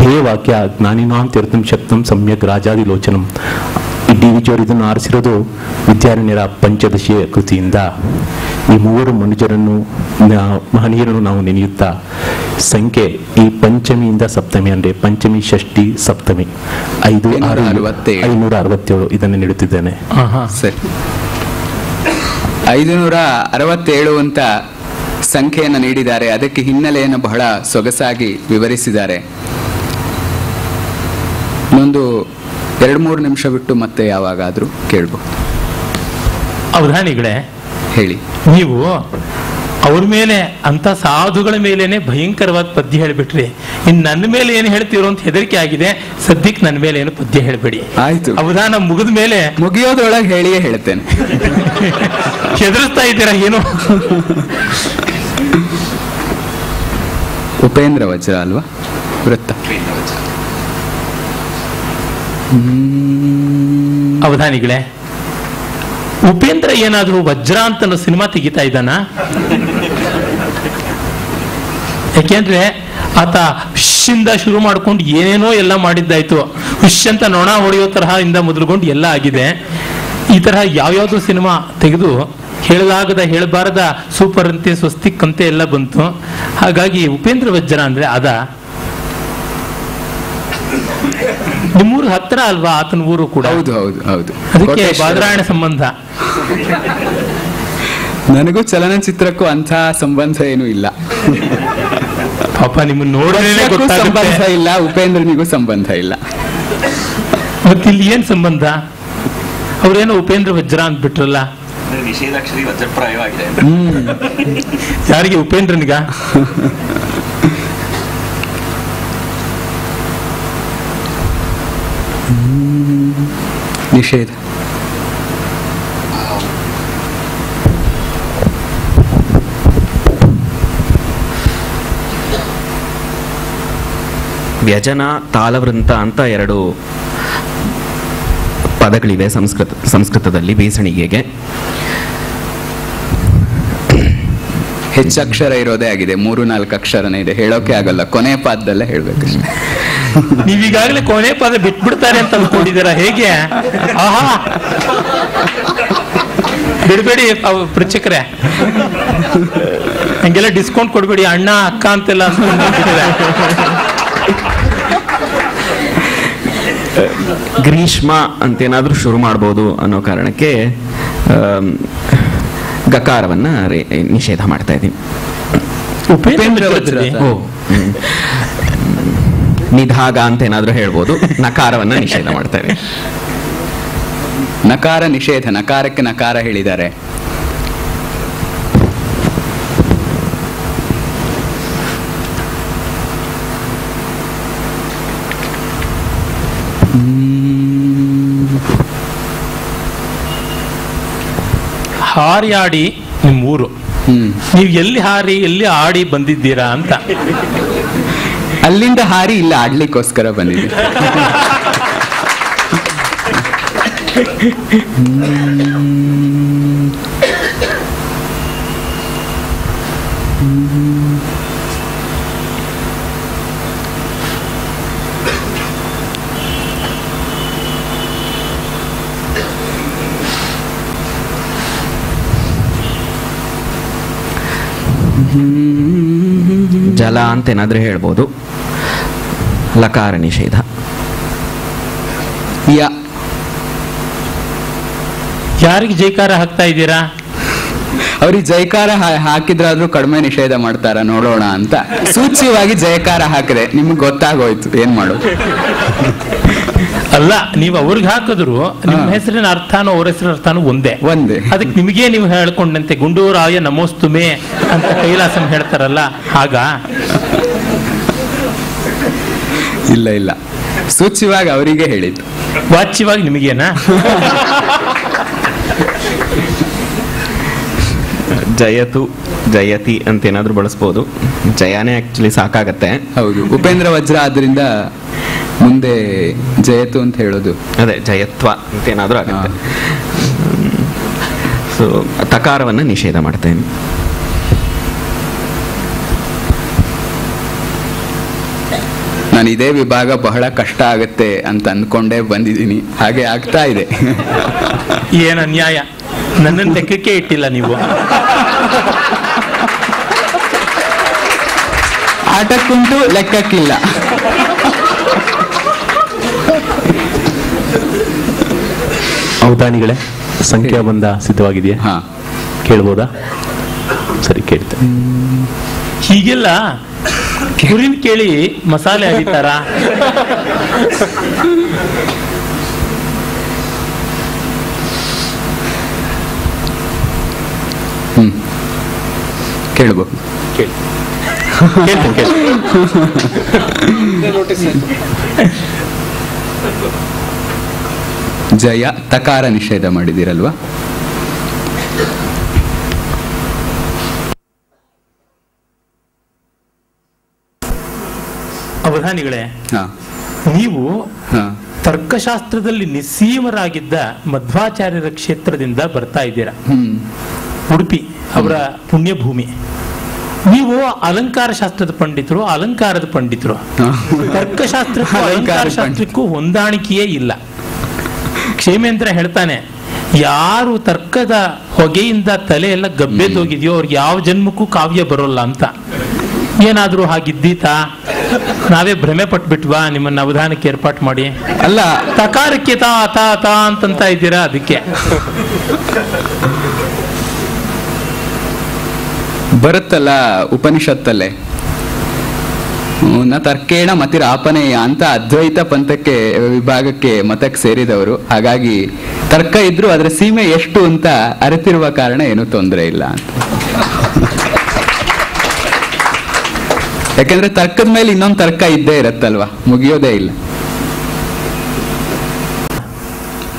ಧ್ಯೇಯವಾಕ್ಯ ಜ್ಞಾನಿನಾಂ ತೀರ್ಥಂ ಶಕ್ತಂ ಸಮ್ಯಕ್ ರಾಜಾದಿಲೋಚನಂ. ಈ DVC ಅವರು ಇದನ್ನು ಆರಿಸಿರೋದು ವಿದ್ಯಾರಣ್ಯರ ಪಂಚದಶಿಯ ಕೃತಿಯಿಂದ. ಈ ಮೂವರು ಮನುಜರನ್ನು ಮಹನೀಯರನ್ನು ನಾವು ನೆನೆಯುತ್ತಾ ಸಂಖ್ಯೆ ಈ ಪಂಚಮಿಯಿಂದ ಸಪ್ತಮಿ ಅಂದರೆ ಪಂಚಮಿ ಷಷ್ಠಿ ಸಪ್ತಮಿ 567 ಇದನ್ನು ನೀಡುತ್ತಿದ್ದೇನೆ. ಸರಿ, 567 ಅಂತ ಸಂಖ್ಯೆಯನ್ನು ನೀಡಿದ್ದಾರೆ. ಅದಕ್ಕೆ ಹಿನ್ನೆಲೆಯನ್ನು ಬಹಳ ಸೊಗಸಾಗಿ ವಿವರಿಸಿದ್ದಾರೆ. ಇನ್ನೊಂದು 2-3 ನಿಮಿಷ ಬಿಟ್ಟು ಮತ್ತೆ ಯಾವಾಗಾದ್ರೂ ಕೇಳಬಹುದು. ಅವಧಾನಿಗಳೇ, ಹೇಳಿ. ನೀವು ಅವ್ರ ಮೇಲೆ ಅಂತ ಸಾಧುಗಳ ಮೇಲೇನೆ ಭಯಂಕರವಾದ ಪದ್ಯ ಹೇಳಿಬಿಟ್ರಿ. ಇನ್ನು ನನ್ನ ಮೇಲೆ ಏನು ಹೇಳ್ತೀರೋ ಅಂತ ಹೆದರಿಕೆ ಆಗಿದೆ. ಸದ್ಯಕ್ಕೆ ನನ್ನ ಮೇಲೆ ಏನು ಪದ್ಯ ಹೇಳಬೇಡಿ. ಆಯ್ತು, ಅವಧಾನ ಮುಗಿದ ಮೇಲೆ ಮುಗಿಯೋದ್ರೊಳಗೆ ಹೇಳಿಯೇ ಹೇಳ್ತೇನೆ. ಹೆದರಿಸ್ತಾ ಇದ್ದೀರಾ ಏನು? ಉಪೇಂದ್ರ ವಜ್ರ ಅಲ್ವಾ? ವೃತ್ತ. ಅವಧಾನಿಗಳೇ, ಉಪೇಂದ್ರ ಏನಾದ್ರೂ ವಜ್ರ ಅಂತ ಸಿನಿಮಾ ತೆಗಿತಾ ಇದ್ದಾನ? ಯಾಕೆಂದ್ರೆ ಆತ ಹುಶ್ಶಿಂದ ಶುರು ಮಾಡ್ಕೊಂಡು ಏನೇನೋ ಎಲ್ಲ ಮಾಡಿದ್ದಾಯ್ತು. ಹುಶ್ ಅಂತ ನೊಣ ಹೊಡೆಯೋ ತರಹ ಇಂದ ಮೊದಲುಕೊಂಡು ಎಲ್ಲ ಆಗಿದೆ. ಈ ತರಹ ಯಾವ್ಯಾವ್ದು ಸಿನಿಮಾ ತೆಗೆದು ಹೇಳಲಾಗದ ಹೇಳಬಾರದ ಸೂಪರ್ ಅಂತೆ ಸ್ವಸ್ತಿಕ್ ಅಂತೆ ಎಲ್ಲ ಬಂತು. ಹಾಗಾಗಿ ಉಪೇಂದ್ರ ವಜ್ರ ಅಂದ್ರೆ ಅದ ನಿಮ್ಮೂರು ಹತ್ರ ಅಲ್ವಾ ಆತನ ಊರು ಕೂಡ? ಹೌದು ಹೌದು ಹೌದು. ಅದಕ್ಕೆ ಬಾದರಾಯಣ ಸಂಬಂಧ. ನನಗೂ ಚಲನಚಿತ್ರಕ್ಕೂ ಅಂಥ ಸಂಬಂಧ ಏನೂ ಇಲ್ಲ. ಪಾಪ ನಿಮ್ಮನ್ನು ನೋಡಿದ್ರೆ ಸಂಬಂಧ ಇಲ್ಲ, ಉಪೇಂದ್ರನಿಗೂ ಸಂಬಂಧ ಇಲ್ಲ. ಮತ್ತೆ ಇಲ್ಲಿ ಏನ್ ಸಂಬಂಧ? ಅವ್ರೇನೋ ಉಪೇಂದ್ರ ವಜ್ರ ಅಂದ್ಬಿಟ್ರಲ್ಲ. ನಿಷೇಧಾಕ್ಷರಿ ವಜ್ರಪ್ರಾಯವಾಗಿದೆ. ಯಾರಿಗೆ? ಉಪೇಂದ್ರನಿಗ? ನಿಷೇಧ. ವ್ಯಜನ ತಾಳವೃಂತ ಅಂತ 2 ಪದಗಳಿವೆ ಸಂಸ್ಕೃತದಲ್ಲಿ ಬೀಸಣಿಗೆಗೆ. ಹೆಚ್ಚಕ್ಷರ ಇರೋದೇ ಆಗಿದೆ, 3-4 ಅಕ್ಷರನೇ ಇದೆ. ಹೇಳೋಕೆ ಆಗಲ್ಲ, ಕೊನೆ ಪಾದದಲ್ಲೇ ಹೇಳ್ಬೇಕಷ್ಟೇ. ನೀವೀಗಾಗಲೇ ಕೊನೆ ಪದ ಬಿಟ್ಬಿಡ್ತಾರೆ ಅಂತ ಅನ್ಕೊಂಡಿದ್ದೀರಾ ಹೇಗೆ? ಆಹಾ, ಬಿಡ್ಬೇಡಿ ಪ್ರೇಕ್ಷಕರೇ, ಹಂಗೆಲ್ಲ ಡಿಸ್ಕೌಂಟ್ ಕೊಡ್ಬೇಡಿ. ಅಣ್ಣ ಅಕ್ಕ ಅಂತೆಲ್ಲ ಅನ್ಕೊಂಡಿದ್ದಾರೆ. ಗ್ರೀಷ್ಮ ಅಂತೇನಾದ್ರೂ ಶುರು ಮಾಡ್ಬೋದು ಅನ್ನೋ ಕಾರಣಕ್ಕೆ ಗಕಾರವನ್ನ ನಿಷೇಧ ಮಾಡ್ತಾ ಇದ್ದೀನಿ. ಉಪೇಂದ್ರ ವಜ್ರ. ನಿಧಾಗ ಅಂತ ಏನಾದ್ರೂ ಹೇಳ್ಬೋದು. ನಕಾರವನ್ನ ನಿಷೇಧ ಮಾಡ್ತಾ ಇದ್ದೀನಿ. ನಕಾರ ನಿಷೇಧ. ನಕಾರಕ್ಕೆ ನಕಾರ ಹೇಳಿದ್ದಾರೆ. ಹಾರ್ಯಾಡಿ ನಿಮ್ಮೂರು, ನೀವು ಎಲ್ಲಿ ಹಾರಿ ಎಲ್ಲಿ ಆಡಿ ಬಂದಿದ್ದೀರಾ ಅಂತ. ಅಲ್ಲಿಂದ ಹಾರಿ ಇಲ್ಲ ಆಡ್ಲಿಕ್ಕೋಸ್ಕರ ಬಂದಿದ್ದೀವಿ. ಜಲ ಅಂತ ಏನಾದ್ರೂ ಹೇಳ್ಬೋದು. ಲಕಾರ ನಿಷೇಧ. ಯಾರಿಗೆ ಜೈಕಾರ ಹಾಕ್ತಾ ಇದ್ದೀರಾ? ಅವ್ರಿಗೆ ಜೈಕಾರ ಹಾಕಿದ್ರಾದ್ರೂ ಕಡಿಮೆ ನಿಷೇಧ ಮಾಡ್ತಾರ ನೋಡೋಣ ಅಂತ ಸೂಚ್ಯವಾಗಿ ಜಯಕಾರ ಹಾಕಿದೆ. ನಿಮ್ಗೆ ಗೊತ್ತಾಗೋಯ್ತು ಏನ್ ಮಾಡೋದು. ಅಲ್ಲ, ನೀವು ಅವ್ರಿಗೆ ಹಾಕಿದ್ರು ನಿಮ್ಮ ಹೆಸರಿನ ಅರ್ಥನೂ ಅವ್ರ ಹೆಸರಿನ ಅರ್ಥನೂ ಒಂದೇ. ಅದಕ್ಕೆ ನಿಮಗೆ ನೀವು ಹೇಳ್ಕೊಂಡಂತೆ ಗುಂಡೂರಾಯ ನಮೋಸ್ತುಮೆ ಅಂತ ಕೈಲಾಸಂ ಹೇಳ್ತಾರಲ್ಲ ಹಾಗ. ಇಲ್ಲ ಇಲ್ಲ, ಸೂಚ್ಯವಾಗಿ ಅವರಿಗೆ ಹೇಳಿದ್ದು. ವಾಚ್ಯವಾಗಿ ನಿಮಗೇನಾ? ಜಯತು ಜಯತಿ ಅಂತ ಏನಾದರೂ ಬಳಸ್ಬೋದು. ಜಯಾನೇ ಆ್ಯಕ್ಚುಲಿ ಸಾಕಾಗತ್ತೆ. ಹೌದು, ಉಪೇಂದ್ರ ವಜ್ರ ಆದ್ರಿಂದ ಮುಂದೆ ಜಯತು ಅಂತ ಹೇಳೋದು. ಅದೇ ಜಯತ್ವ ಅಂತ ಏನಾದರೂ ಆಗುತ್ತೆ. ಸೊ ತಕಾರವನ್ನು ನಿಷೇಧ ಮಾಡ್ತೇನೆ. ನಾನು ಇದೇ ವಿಭಾಗ ಬಹಳ ಕಷ್ಟ ಆಗತ್ತೆ ಅಂತ ಅಂದ್ಕೊಂಡೇ ಬಂದಿದ್ದೀನಿ, ಹಾಗೆ ಆಗ್ತಾ ಇದೆ. ಏನ್ ಅನ್ಯಾಯ, ನನ್ನನ್ನು ಲೆಕ್ಕಕ್ಕೆ ಇಟ್ಟಿಲ್ಲ ನೀವು. ಆಟಕ್ಕುಂಟು ಲೆಕ್ಕಕ್ಕಿಲ್ಲ. ಅವಧಾನಿಗಳೇ, ಸಂಖ್ಯಾಬಂಧ ಸಿದ್ಧವಾಗಿದೆಯಾ? ಹಾ, ಕೇಳ್ಬೋದಾ? ಸರಿ, ಕೇಳ್ತೇನೆ. ಹೀಗೆಲ್ಲ ಕುರಿನ್ ಕೇಳಿ ಮಸಾಲೆ ಅರಿತಾರ? ಕೇಳ್ಬೋದು. ಜಯ ತಕಾರ ನಿಷೇಧ ಮಾಡಿದಿರಲ್ವಾ? ಅವಧಾನಿಗಳೇ, ಹಾ, ನೀವು ಹಾ, ತರ್ಕಶಾಸ್ತ್ರದಲ್ಲಿ ನಿಸ್ಸೀಮರಾಗಿದ್ದ ಮಧ್ವಾಚಾರ್ಯರ ಕ್ಷೇತ್ರದಿಂದ ಬರ್ತಾ ಇದ್ದೀರಾ. ಉಡುಪಿ ಅವರ ಪುಣ್ಯಭೂಮಿ. ನೀವು ಅಲಂಕಾರ ಶಾಸ್ತ್ರದ ಪಂಡಿತರು, ಅಲಂಕಾರದ ಪಂಡಿತರು. ತರ್ಕಶಾಸ್ತ್ರಕ್ಕೂ ಅಲಂಕಾರ ಶಾಸ್ತ್ರಕ್ಕೂ ಹೊಂದಾಣಿಕೆಯೇ ಇಲ್ಲ. ಕ್ಷೇಮೇಂದ್ರ ಹೇಳ್ತಾನೆ, ಯಾರು ತರ್ಕದ ಹೊಗೆಯಿಂದ ತಲೆ ಎಲ್ಲ ಗಬ್ಬೆದೋಗಿದೆಯೋ ಅವ್ರಿಗೆ ಯಾವ ಜನ್ಮಕ್ಕೂ ಕಾವ್ಯ ಬರೋಲ್ಲ ಅಂತ. ಏನಾದ್ರೂ ಹಾಗಿದ್ದೀತಾ? ನಾವೇ ಭ್ರಮೆ ಪಟ್ಬಿಟ್ವಾ ನಿಮ್ಮನ್ನ ಅವಧಾನಕ್ಕೆ ಏರ್ಪಾಟ್ ಮಾಡಿ? ಅಲ್ಲ, ತಕಾರಕ್ಕೆ ತಾ ತಾ ತಾ ಅಂತಂತ ಇದ್ದೀರಾ. ಅದಕ್ಕೆ ಬರುತ್ತಲ್ಲ ಉಪನಿಷತ್ತಲ್ಲೇ, ನ ತರ್ಕೇಣ ಮತಿರಾಪನೇಯ ಅಂತ ಅದ್ವೈತ ಪಂಥಕ್ಕೆ ವಿಭಾಗಕ್ಕೆ ಮತಕ್ಕೆ ಸೇರಿದವರು. ಹಾಗಾಗಿ ತರ್ಕ ಇದ್ರು ಅದರ ಸೀಮೆ ಎಷ್ಟು ಅಂತ ಅರಿತಿರುವ ಕಾರಣ ಏನೂ ತೊಂದರೆ ಇಲ್ಲ ಅಂತ. ಯಾಕೆಂದ್ರೆ ತರ್ಕದ ಮೇಲೆ ಇನ್ನೊಂದು ತರ್ಕ ಇದ್ದೇ ಇರತ್ತಲ್ವಾ, ಮುಗಿಯೋದೇ ಇಲ್ಲ.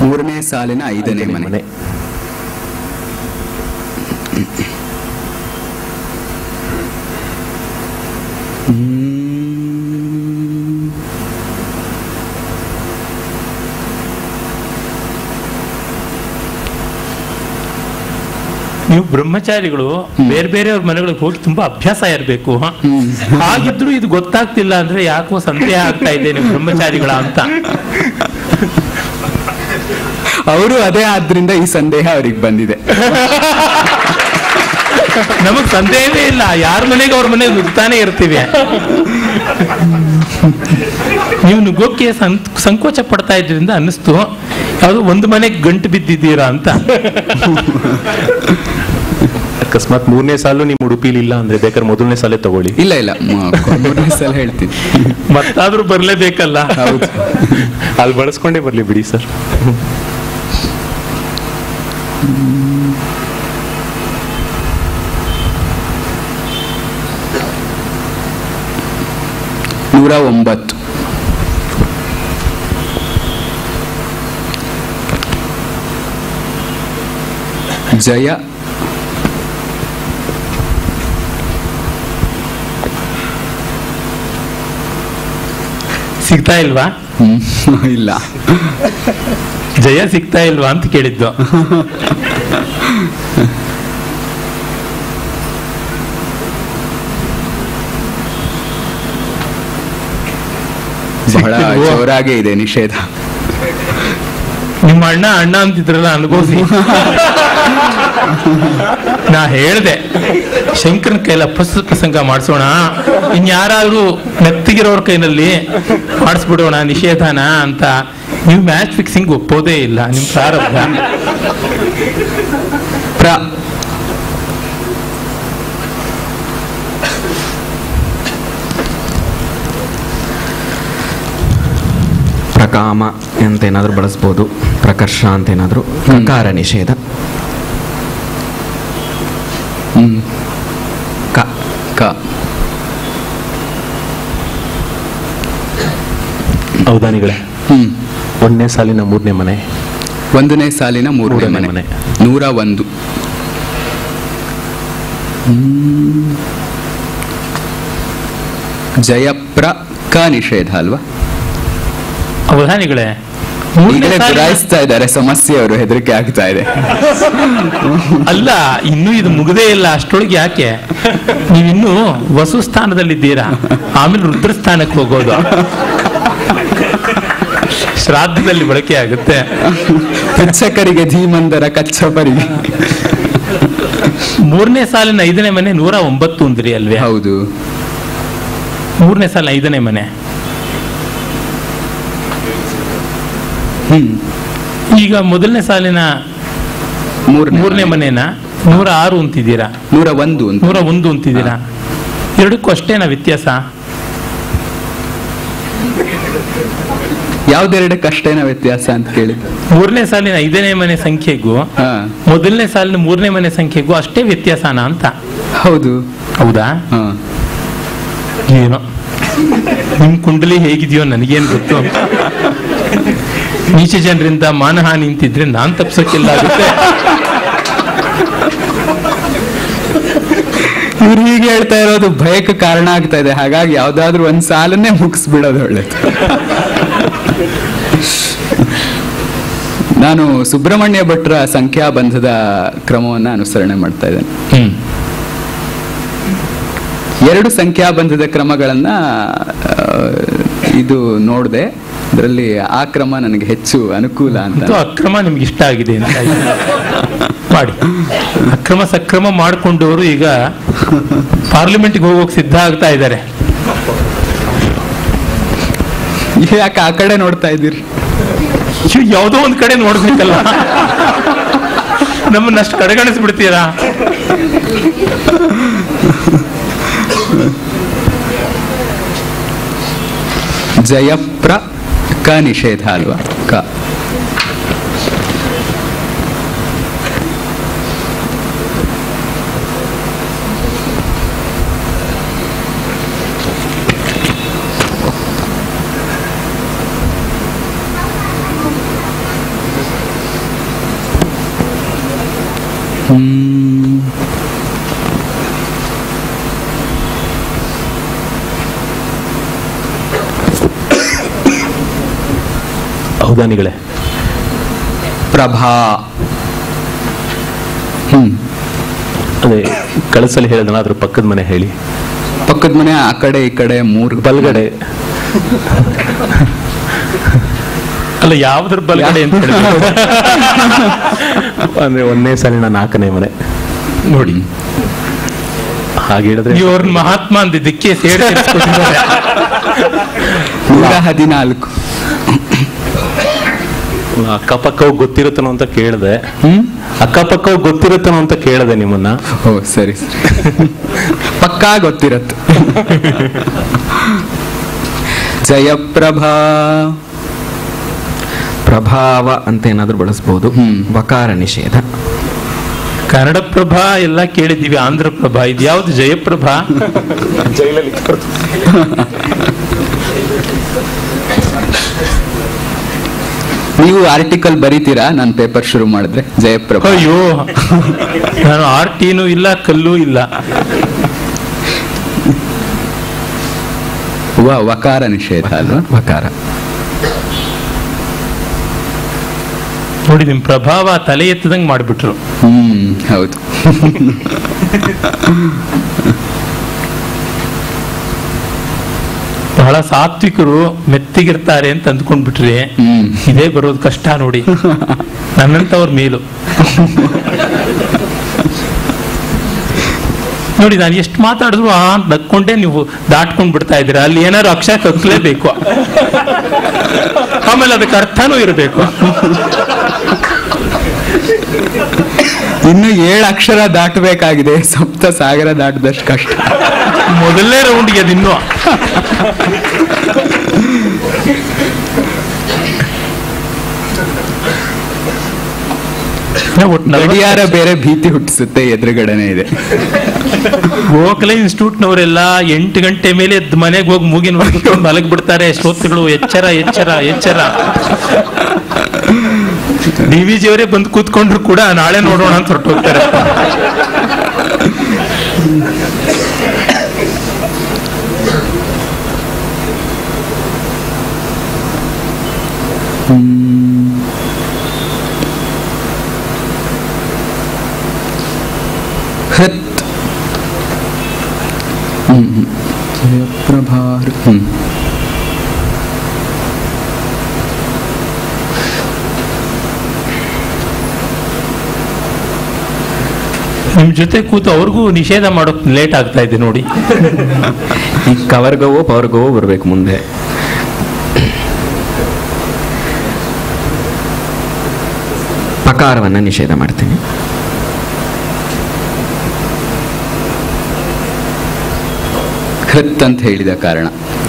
3ನೇ ಸಾಲಿನ 5ನೇ ಮನೆ. ನೀವು ಬ್ರಹ್ಮಚಾರಿಗಳು ಬೇರೆ ಬೇರೆಯವ್ರ ಮನೆಗಳಿಗೆ ಹೋಗಿ ತುಂಬಾ ಅಭ್ಯಾಸ ಇರಬೇಕು. ಹಾಗಿದ್ರು ಇದು ಗೊತ್ತಾಗ್ತಿಲ್ಲ ಅಂದ್ರೆ ಯಾಕೋ ಸಂದೇಹ ಆಗ್ತಾ ಇದೆ ನೀವು ಬ್ರಹ್ಮಚಾರಿಗಳ ಅಂತ. ಅವರು ಅದೇ ಆದ್ರಿಂದ ಈ ಸಂದೇಹ ಅವ್ರಿಗೆ ಬಂದಿದೆ. ನಮಗ್ ಸಂದೇಹವೇ ಇಲ್ಲ, ಯಾರ ಮನೆಗೆ ಅವ್ರ ಮನೆಗೆ ನುಗ್ತಾನೆ ಇರ್ತೀವಿ. ನೀವು ನುಗ್ಗೋಕೆ ಸಂಕೋಚ ಪಡ್ತಾ ಇದ್ರಿಂದ ಅನ್ನಿಸ್ತು ಯಾವುದು ಒಂದು ಮನೆಗೆ ಗಂಟು ಬಿದ್ದಿದ್ದೀರಾ ಅಂತ. ಅಕಸ್ಮಾತ್ 3ನೇ ಸಾಲು ನೀವು ಉಡುಪಿಲಿ ಇಲ್ಲ ಅಂದ್ರೆ ಬೇಕಾದ್ರೆ ಮೊದಲನೇ ಸಾಲೇ ತಗೊಳ್ಳಿ. ಇಲ್ಲ ಇಲ್ಲ, 3ನೇ ಸಾಲ ಹೇಳ್ತೀನಿ. ಮತ್ತಾದ್ರೂ ಬರ್ಲೇಬೇಕಲ್ಲ. ಹೌದು, ಅಲ್ಲಿ ಬಳಸ್ಕೊಂಡೇ ಬರ್ಲಿ ಬಿಡಿ ಸರ್. ನೂರ 9. ಜಯ ಸಿಗ್ತಾ ಇಲ್ವಾ? ಇಲ್ಲ, ಜಯ ಸಿಗ್ತಾ ಇಲ್ವಾ ಅಂತ ಕೇಳಿದ್ದು. ಬಹಳ ಜೋರಾಗೇ ಇದೆ ನಿಷೇಧ. ನಿಮ್ಮ ಅಣ್ಣ ಅಣ್ಣ ಅಂತಿದ್ರಲ್ಲ, ಅನುಭವಿಸಿ. ನಾ ಹೇಳ್ದೆ ಶಂಕರನ ಕೈಲ ಪ್ರಸಂಗ ಮಾಡಿಸೋಣ, ಇನ್ಯಾರಾದ್ರೂ ನೆತ್ತಿಗಿರೋರ್ ಕೈನಲ್ಲಿ ಮಾಡಿಸ್ಬಿಡೋಣ ನಿಷೇಧನ ಅಂತ. ನೀವು ಮ್ಯಾಚ್ ಫಿಕ್ಸಿಂಗ್ ಒಪ್ಪೋದೇ ಇಲ್ಲ, ನಿಮ್ ಪ್ರಾರಬ್ಧ. ಪ್ರಕಾಮ ಅಂತ ಏನಾದರೂ ಬಳಸ್ಬೋದು, ಪ್ರಕರ್ಷ ಅಂತ ಏನಾದರೂ. ಕಕಾರ ನಿಷೇಧ. ಕ ಕ ಅವಧಾನಿಗಳೇ, 1ನೇ ಸಾಲಿನ 3ನೇ ಮನೆ. 1ನೇ ಸಾಲಿನ 3ನೇ ಮನೆ. 101. ಜಯಪ್ರ ಕ ನಿಷೇಧ ಅಲ್ವಾ? ಅವಧಾನಿಗಳೇ, ಈಗಲೇ ಗುರಾಯಿಸ್ತಾ ಇದ್ದಾರೆ ಸಮಸ್ಯೆಯವರು, ಹೆದರಿಕೆ ಆಗ್ತಾ ಇದೆ. ಅಲ್ಲ, ಇನ್ನೂ ಇದು ಮುಗದೇ ಇಲ್ಲ, ಅಷ್ಟೊಳಗೆ ಯಾಕೆ ನೀವಿನ್ನೂ ವಸು ಸ್ಥಾನದಲ್ಲಿದ್ದೀರಾ, ಆಮೇಲೆ ರುದ್ರ ಸ್ಥಾನಕ್ಕೆ ಹೋಗೋದು. ಶ್ರಾದ್ದದಲ್ಲಿ ಬಳಕೆ ಆಗುತ್ತೆ. ಕಚ್ಚಕರಿಗೆ ಧೀಮಂದರ ಕಚ್ಚಪರಿಗೆ. 3ನೇ ಸಾಲಿನ 5ನೇ ಮನೆ 109 ಅಂದ್ರಿ ಅಲ್ವೇ? ಹೌದು. 3ನೇ ಸಾಲಿನ 5ನೇ ಮನೆ. ಈಗ ಮೊದಲನೇ ಸಾಲಿನ 3ನೇ ಮನೇನ 106 ಅಂತಿದ್ದೀರಾ, 101 ಅಂತಿದ್ದೀರಾ. ಎರಡಕ್ಕೂ ಅಷ್ಟೇನಾ ವ್ಯತ್ಯಾಸ? ಯಾವ್ದೆರಡಕ್ಕೆ ಅಷ್ಟೇನಾ ವ್ಯತ್ಯಾಸ ಅಂತ ಕೇಳಿದ್ದು? 3ನೇ ಸಾಲಿನ 5ನೇ ಮನೆ ಸಂಖ್ಯೆಗೂ ಮೊದಲನೇ ಸಾಲಿನ 3ನೇ ಮನೆ ಸಂಖ್ಯೆಗೂ ಅಷ್ಟೇ ವ್ಯತ್ಯಾಸನಾ ಅಂತ. ಹೌದು. ಹೌದಾ? ಏನೋ ನಿಮ್ ಕುಂಡಲಿ ಹೇಗಿದೆಯೋ ನನಗೇನು ಗೊತ್ತು. ನೀಚ ಜನರಿಂದ ಮಾನಹಾನಿ ನಿಂತಿದ್ರೆ ನಾನ್ ತಪ್ಸೋಕ್ಕೆಲ್ಲ ಆಗುತ್ತೆ. ಇವ್ರು ಹೀಗೆ ಹೇಳ್ತಾ ಇರೋದು ಭಯಕ್ಕೆ ಕಾರಣ ಆಗ್ತಾ ಇದೆ. ಹಾಗಾಗಿ ಯಾವ್ದಾದ್ರು ಒಂದ್ ಸಾಲನ್ನೇ ಮುಗಿಸ್ಬಿಡೋದು ಒಳ್ಳೇದು. ನಾನು ಸುಬ್ರಹ್ಮಣ್ಯ ಭಟ್ರ ಸಂಖ್ಯಾಬಂಧದ ಕ್ರಮವನ್ನ ಅನುಸರಣೆ ಮಾಡ್ತಾ ಇದ್ದೇನೆ. 2 ಸಂಖ್ಯಾಬಂಧದ ಕ್ರಮಗಳನ್ನ ಇದು ನೋಡಿದೆ. ಅದರಲ್ಲಿ ಆ ಕ್ರಮ ನನಗೆ ಹೆಚ್ಚು ಅನುಕೂಲ ಅಂತ. ಅಕ್ರಮ ನಿಮ್ಗೆ ಇಷ್ಟ ಆಗಿದೆ ಅಂತ ಮಾಡಿ. ಅಕ್ರಮ ಸಕ್ರಮ ಮಾಡಿಕೊಂಡವರು ಈಗ ಪಾರ್ಲಿಮೆಂಟ್ಗೆ ಹೋಗೋಕೆ ಸಿದ್ಧ ಆಗ್ತಾ ಇದ್ದಾರೆ. ಯಾಕೆ ಆ ಕಡೆ ನೋಡ್ತಾ ಇದ್ದೀರಿ? ಯಾವುದೋ ಒಂದ್ ಕಡೆ ನೋಡ್ಬೇಕಲ್ಲ, ನಮ್ಮನ್ನಷ್ಟು ಕಡೆಗಣಿಸ್ಬಿಡ್ತೀರಾ? ಜಯಪ್ರ ಕ ನಿಷೇಧ ಅಲ್ವಾ? ಕ ಅವಧಾನಿಗಳೇ, ಪ್ರಭಾ. ಅದೇ ಕಳಸಲ್ಲಿ ಹೇಳಿದನ, ಅದ್ರ ಪಕ್ಕದ ಮನೆ ಹೇಳಿ. ಪಕ್ಕದ ಮನೆ ಆ ಕಡೆ ಈ ಕಡೆ 3 ಬಲ್ಗಡೆ. ಅಲ್ಲ, ಯಾವ್ದ್ರ ಬಲಗಡೆ ಅಂತ ಅಂದ್ರೆ 1ನೇ ಸಾಲಿನ 4ನೇ ಮನೆ ನೋಡಿ. ಹಾಗೆ ಹೇಳಿದ್ರೆ ಇವ್ರನ್ನ ಮಹಾತ್ಮ ಅಂದಿದ್ದಕ್ಕೆ ಸೇರಿ 114. ಅಕ್ಕಪಕ್ಕವು ಗೊತ್ತಿರುತ್ತನೋ ಅಂತ ಕೇಳಿದೆ. ಅಕ್ಕಪಕ್ಕವು ಗೊತ್ತಿರುತ್ತನೋ ಅಂತ ಕೇಳಿದೆ ನಿಮ್ಮನ್ನ. ಓ ಸರಿ ಸರಿ, ಪಕ್ಕಾ ಗೊತ್ತಿರತ್ತೆ. ಜಯಪ್ರಭಾ. ಪ್ರಭಾವ ಅಂತ ಏನಾದ್ರೂ ಬಳಸ್ಬೋದು. ವಕಾರ ನಿಷೇಧ. ಕನ್ನಡ ಪ್ರಭಾ ಎಲ್ಲ ಕೇಳಿದ್ದೀವಿ, ಆಂಧ್ರ ಪ್ರಭಾ, ಇದ್ಯಾವ್ದು ಜಯಪ್ರಭಾ? ಜೈಲಲ್ಲಿ ನೀವು ಆರ್ಟಿಕಲ್ ಬರೀತೀರಾ ನಾನು ಪೇಪರ್ ಶುರು ಮಾಡಿದ್ರೆ? ಜಯಪ್ರಭಾ. ಅಯ್ಯೋ, ನಾನು ಆರ್ಟಿನೂ ಇಲ್ಲ, ಕಲ್ಲೂ ಇಲ್ಲ. ವಕಾರ ನಿಷೇಧ ಅಲ್ವಾ? ವಕಾರ. ನೋಡಿ, ನಿಮ್ ಪ್ರಭಾವ ತಲೆ ಎತ್ತದಂಗ್ ಮಾಡ್ಬಿಟ್ರು. ಹೌದು. ಬಹಳ ಸಾತ್ವಿಕರು ಮೆತ್ತಿಗಿರ್ತಾರೆ ಅಂತ ಅಂದ್ಕೊಂಡ್ಬಿಟ್ರಿ. ಇದೇ ಬರೋದು ಕಷ್ಟ ನೋಡಿ. ನನ್ನಂತವ್ರ ಮೇಲು ನೋಡಿ. ನಾನು ಎಷ್ಟು ಮಾತಾಡಿದ್ರು ಅಂತ ನಕ್ಕೊಂಡೇ ನೀವು ದಾಟ್ಕೊಂಡ್ ಬಿಡ್ತಾ ಇದ್ದೀರಾ. ಅಲ್ಲಿ ಏನಾದ್ರು ಅಕ್ಷರ ಕಕ್ಕಲೇಬೇಕು, ಆಮೇಲೆ ಅದಕ್ಕೆ ಅರ್ಥನೂ ಇರಬೇಕು. ಇನ್ನು 7 ಅಕ್ಷರ ದಾಟಬೇಕಾಗಿದೆ. ಸಪ್ತ ಸಾಗರ ದಾಟದಷ್ಟು ಕಷ್ಟ. ಮೊದಲನೇ ರೌಂಡ್ಗೆ ಅದಿನ್ನು. ಗಡಿಯಾರ ಬೇರೆ ಭೀತಿ ಹುಟ್ಟಿಸುತ್ತೆ, ಎದುರುಗಡೆನೆ ಇದೆ. ಗೋಖಲೆ ಇನ್ಸ್ಟಿಟ್ಯೂಟ್ನವರೆಲ್ಲ 8 ಗಂಟೆ ಮೇಲೆ ಮನೆಗೆ ಹೋಗಿ ಮೂಗಿನ ಹೊರಗಿಕೊಂಡು ಮಲಗಿ ಬಿಡ್ತಾರೆ. ಶ್ರೋತೃಗಳು ಎಚ್ಚರ ಎಚ್ಚರ ಎಚ್ಚರ. DVG ಅವರೇ ಬಂದು ಕೂತ್ಕೊಂಡ್ರು ಕೂಡ ನಾಳೆ ನೋಡೋಣ ಅಂತ ಹೊರಟೋಗ್ತಾರೆ. ಹೃತ್ ಜಯಪ್ರಭಾರ್ ನಿಮ್ ಜೊತೆ ಕೂತು ಅವ್ರಿಗೂ ನಿಷೇಧ ಮಾಡೋಕ್ ಲೇಟ್ ಆಗ್ತಾ ಇದೆ ನೋಡಿ. ಈ ಕವರ್ಗವೋ ಪವರ್ಗವೋ ಬರ್ಬೇಕು ಮುಂದೆ. ಪಕಾರವನ್ನ ನಿಷೇಧ ಮಾಡ್ತೀನಿ. ಹೃತ್ ಅಂತ ಹೇಳಿದ ಕಾರಣ,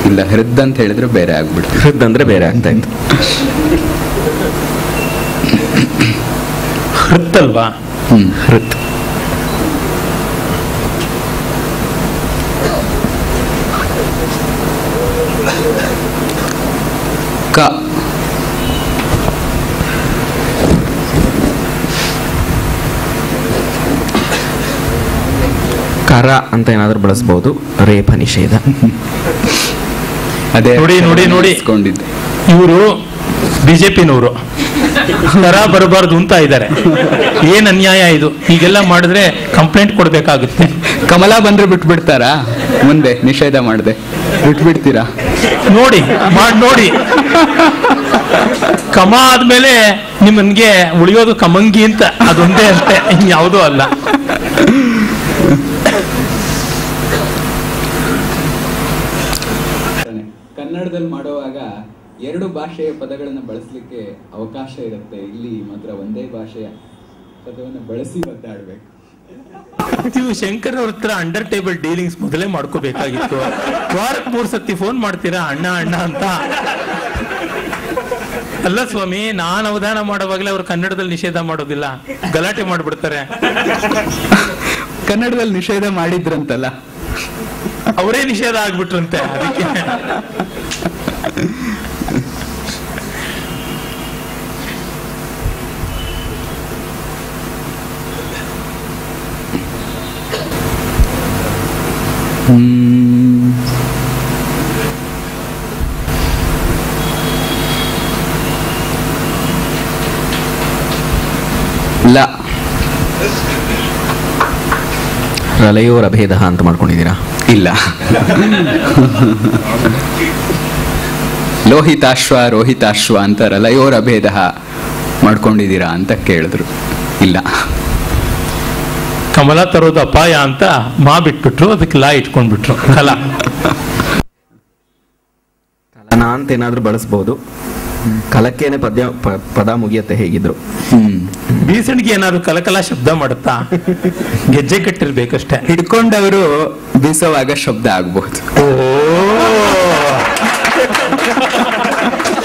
ಇಲ್ಲ ಹೃದ್ ಅಂತ ಹೇಳಿದ್ರೆ ಬೇರೆ ಆಗ್ಬಿಡ್ತು. ಹೃದ್ ಅಂದ್ರೆ ಬೇರೆ ಆಗ್ತಾ ಇತ್ತು. ಹೃತ್ತಲ್ವಾ? ಹೃತ್. ಕ ಕರ ಅಂತ ಏನಾದ್ರೂ ಬಳಸಬಹುದು. ರೇಪ ನಿಷೇಧ. ಅದೇ ನೋಡಿ ನೋಡಿ ನೋಡಿ, ಇಸ್ಕೊಂಡಿದ್ದೆ. ಇವರು ಬಿಜೆಪಿನವರು ಕರ ಬರಬಾರ್ದು ಅಂತ ಇದ್ದಾರೆ. ಏನ್ ಅನ್ಯಾಯ ಇದು! ಹೀಗೆಲ್ಲ ಮಾಡಿದ್ರೆ ಕಂಪ್ಲೇಂಟ್ ಕೊಡ್ಬೇಕಾಗುತ್ತೆ. ಕಮಲ ಬಂದ್ರೆ ಬಿಟ್ಬಿಡ್ತಾರಾ? ಮುಂದೆ ನಿಷೇಧ ಮಾಡದೆ ಬಿಟ್ಬಿಡ್ತೀರಾ? ನೋಡಿ ಮಾಡಿ ನೋಡಿ. ಕಮ ಆದ್ಮೇಲೆ ನಿಮ್ಮನ್ಗೆ ಉಳಿಯೋದು ಕಮಂಗಿ ಅಂತ, ಅದೊಂದೇ ಅಷ್ಟೇ, ಇನ್ಯಾವುದೂ ಅಲ್ಲ. ಕನ್ನಡದಲ್ಲಿ ಮಾಡುವಾಗ ಎರಡು ಭಾಷೆಯ ಪದಗಳನ್ನು ಬಳಸಲಿಕ್ಕೆ ಅವಕಾಶ ಇರುತ್ತೆ. ಇಲ್ಲಿ ಮಾತ್ರ ಒಂದೇ ಭಾಷೆಯ ಪದವನ್ನು ಬಳಸಿ ಒದ್ದಾಡ್ಬೇಕು. ನೀವು ಶಂಕರ್ ಅವ್ರ ಹತ್ರ ಅಂಡರ್ ಟೇಬಲ್ ಡೀಲಿಂಗ್ಸ್ ಮೊದಲೇ ಮಾಡ್ಕೋಬೇಕಾಗಿತ್ತು. ವಾರಕ್ಕೆ 3 ಸತಿ ಫೋನ್ ಮಾಡ್ತೀರಾ ಅಣ್ಣ ಅಣ್ಣ ಅಂತ. ಅಲ್ಲ ಸ್ವಾಮಿ, ನಾನು ಅವಧಾನ ಮಾಡುವಾಗಲೇ ಅವ್ರು ಕನ್ನಡದಲ್ಲಿ ನಿಷೇಧ ಮಾಡೋದಿಲ್ಲ, ಗಲಾಟೆ ಮಾಡ್ಬಿಡ್ತಾರೆ. ಕನ್ನಡದಲ್ಲಿ ನಿಷೇಧ ಮಾಡಿದ್ರಂತಲ್ಲ, ಅವರೇ ನಿಷೇಧ ಆಗ್ಬಿಟ್ರಂತೆ. ಅದಕ್ಕೆ ಲ ರಲಯೋರ ಭೇದ ಅಂತ ಮಾಡ್ಕೊಂಡಿದ್ದೀರಾ? ಇಲ್ಲ. ಲೋಹಿತಾಶ್ವ ರೋಹಿತಾಶ್ವ ಅಂತ ರಲಯೋರ ಭೇದ ಮಾಡ್ಕೊಂಡಿದ್ದೀರಾ ಅಂತ ಕೇಳಿದ್ರು. ಇಲ್ಲ. ಕಮಲ ತರೋದು ಅಪಾಯ ಅಂತ ಮಾ ಬಿಟ್ಬಿಟ್ರು, ಅದಕ್ಕೆ ಲಾ ಇಟ್ಕೊಂಡ್ಬಿಟ್ರು. ಕಲ ಕಲನ ಅಂತ ಏನಾದ್ರೂ ಬಳಸಬಹುದು. ಕಲಕ್ಕೇನೆ ಪದ ಮುಗಿಯತ್ತೆ ಹೇಗಿದ್ರು. ಬೀಸಣಿಗೆ ಏನಾದ್ರು ಕಲಕಲ ಶಬ್ದ ಮಾಡುತ್ತಾ? ಗೆಜ್ಜೆ ಕಟ್ಟಿರ್ಬೇಕಷ್ಟೇ. ಹಿಡ್ಕೊಂಡವರು ಬೀಸೋವಾಗ ಶಬ್ದ ಆಗಬಹುದು.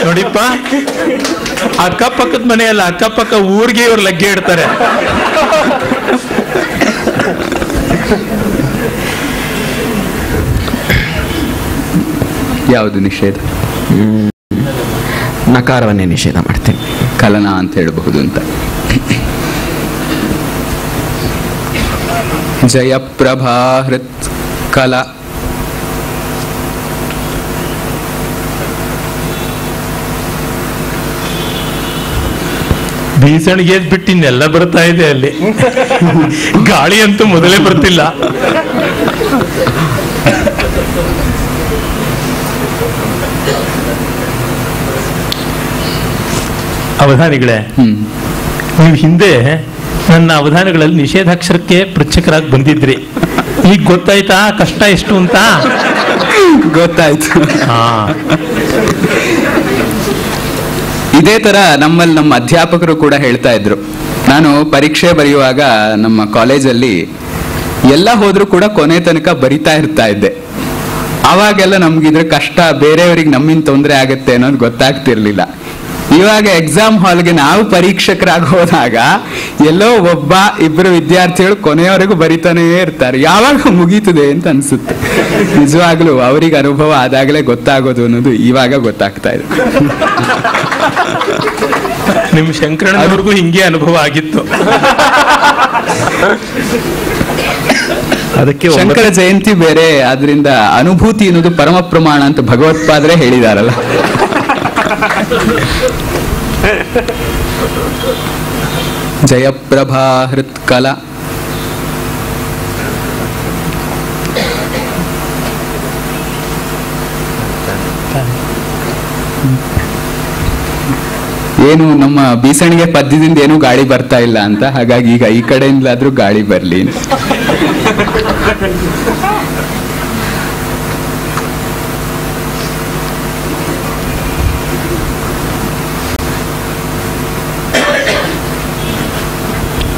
ನೋಡಿಪ್ಪ, ಅಕ್ಕಪಕ್ಕದ ಮನೆಯಲ್ಲ, ಅಕ್ಕಪಕ್ಕ ಊರಿಗೆ ಇವ್ರು ಲಗ್ಗೆ ಇಡ್ತಾರೆ. ಯಾವುದು ನಿಷೇಧ? ನಕಾರವನ್ನೇ ನಿಷೇಧ ಮಾಡ್ತೀನಿ. ಕಲನ ಅಂತ ಹೇಳಬಹುದು ಅಂತ. ಜಯಪ್ರಭಾ ಹೃತ್ ಕಲ. ಬೀಸಣಿಗೆ ಬಿಟ್ಟು ಇನ್ನೆಲ್ಲ ಬರ್ತಾ ಇದೆ ಅಲ್ಲಿ. ಗಾಳಿ ಅಂತೂ ಮೊದಲೇ ಬರ್ತಿಲ್ಲ. ಅವಧಾನಿಗಳೇ, ನೀವು ಹಿಂದೆ ನನ್ನ ಅವಧಾನಗಳಲ್ಲಿ ನಿಷೇಧಾಕ್ಷರಕ್ಕೆ ಪೃಚ್ಛಕರಾಗಿ ಬಂದಿದ್ರಿ. ಈಗ ಗೊತ್ತಾಯ್ತಾ ಕಷ್ಟ ಎಷ್ಟು ಅಂತ? ಗೊತ್ತಾಯ್ತು. ಇದೇ ತರ ನಮ್ಮಲ್ಲಿ ನಮ್ಮ ಅಧ್ಯಾಪಕರು ಕೂಡ ಹೇಳ್ತಾ ಇದ್ರು. ನಾನು ಪರೀಕ್ಷೆ ಬರೆಯುವಾಗ ನಮ್ಮ ಕಾಲೇಜಲ್ಲಿ ಎಲ್ಲ ಹೋದ್ರೂ ಕೂಡ ಕೊನೆ ತನಕ ಬರಿತಾ ಇರ್ತಾ ಇದ್ದೆ. ಆವಾಗೆಲ್ಲ ನಮ್ಗಿದ್ರ ಕಷ್ಟ, ಬೇರೆಯವ್ರಿಗೆ ನಮ್ಮಿಂದ ತೊಂದರೆ ಆಗತ್ತೆ ಅನ್ನೋದು ಗೊತ್ತಾಗ್ತಿರ್ಲಿಲ್ಲ. ಇವಾಗ ಎಕ್ಸಾಮ್ ಹಾಲ್ಗೆ ನಾವು ಪರೀಕ್ಷಕರಾಗಿ ಹೋದಾಗ ಎಲ್ಲೋ ಒಬ್ಬ ಇಬ್ಬರು ವಿದ್ಯಾರ್ಥಿಗಳು ಕೊನೆಯವರೆಗೂ ಬರಿತಾನೇ ಇರ್ತಾರೆ. ಯಾವಾಗ ಮುಗೀತದೆ ಅಂತ ಅನ್ಸುತ್ತೆ. ನಿಜವಾಗ್ಲೂ ಅವ್ರಿಗೆ ಅನುಭವ ಆದಾಗಲೇ ಗೊತ್ತಾಗೋದು ಅನ್ನೋದು ಇವಾಗ ಗೊತ್ತಾಗ್ತಾ ಇದೆ. ನಿಮ್ ಶಂಕರಣ್ಣವ್ರಿಗೂ ಹಿಂಗೆ ಅನುಭವ ಆಗಿತ್ತು. ಅದಕ್ಕೆ ಶಂಕರ ಜಯಂತಿ ಬೇರೆ, ಆದ್ರಿಂದ ಅನುಭೂತಿ ಅನ್ನೋದು ಪರಮ ಪ್ರಮಾಣ ಅಂತ ಭಗವತ್ಪಾದರೆ ಹೇಳಿದಾರಲ್ಲ. ಜಯಪ್ರಭಾ ಹೃತ್ಕಲಾ ಏನು ನಮ್ಮ ಬೀಸಣಿಗೆ ಪದ್ಯದಿಂದ ಏನು ಗಾಳಿ ಬರ್ತಾ ಇಲ್ಲ ಅಂತ, ಹಾಗಾಗಿ ಈಗ ಈ ಕಡೆಯಿಂದಲಾದ್ರೂ ಗಾಳಿ ಬರ್ಲಿ.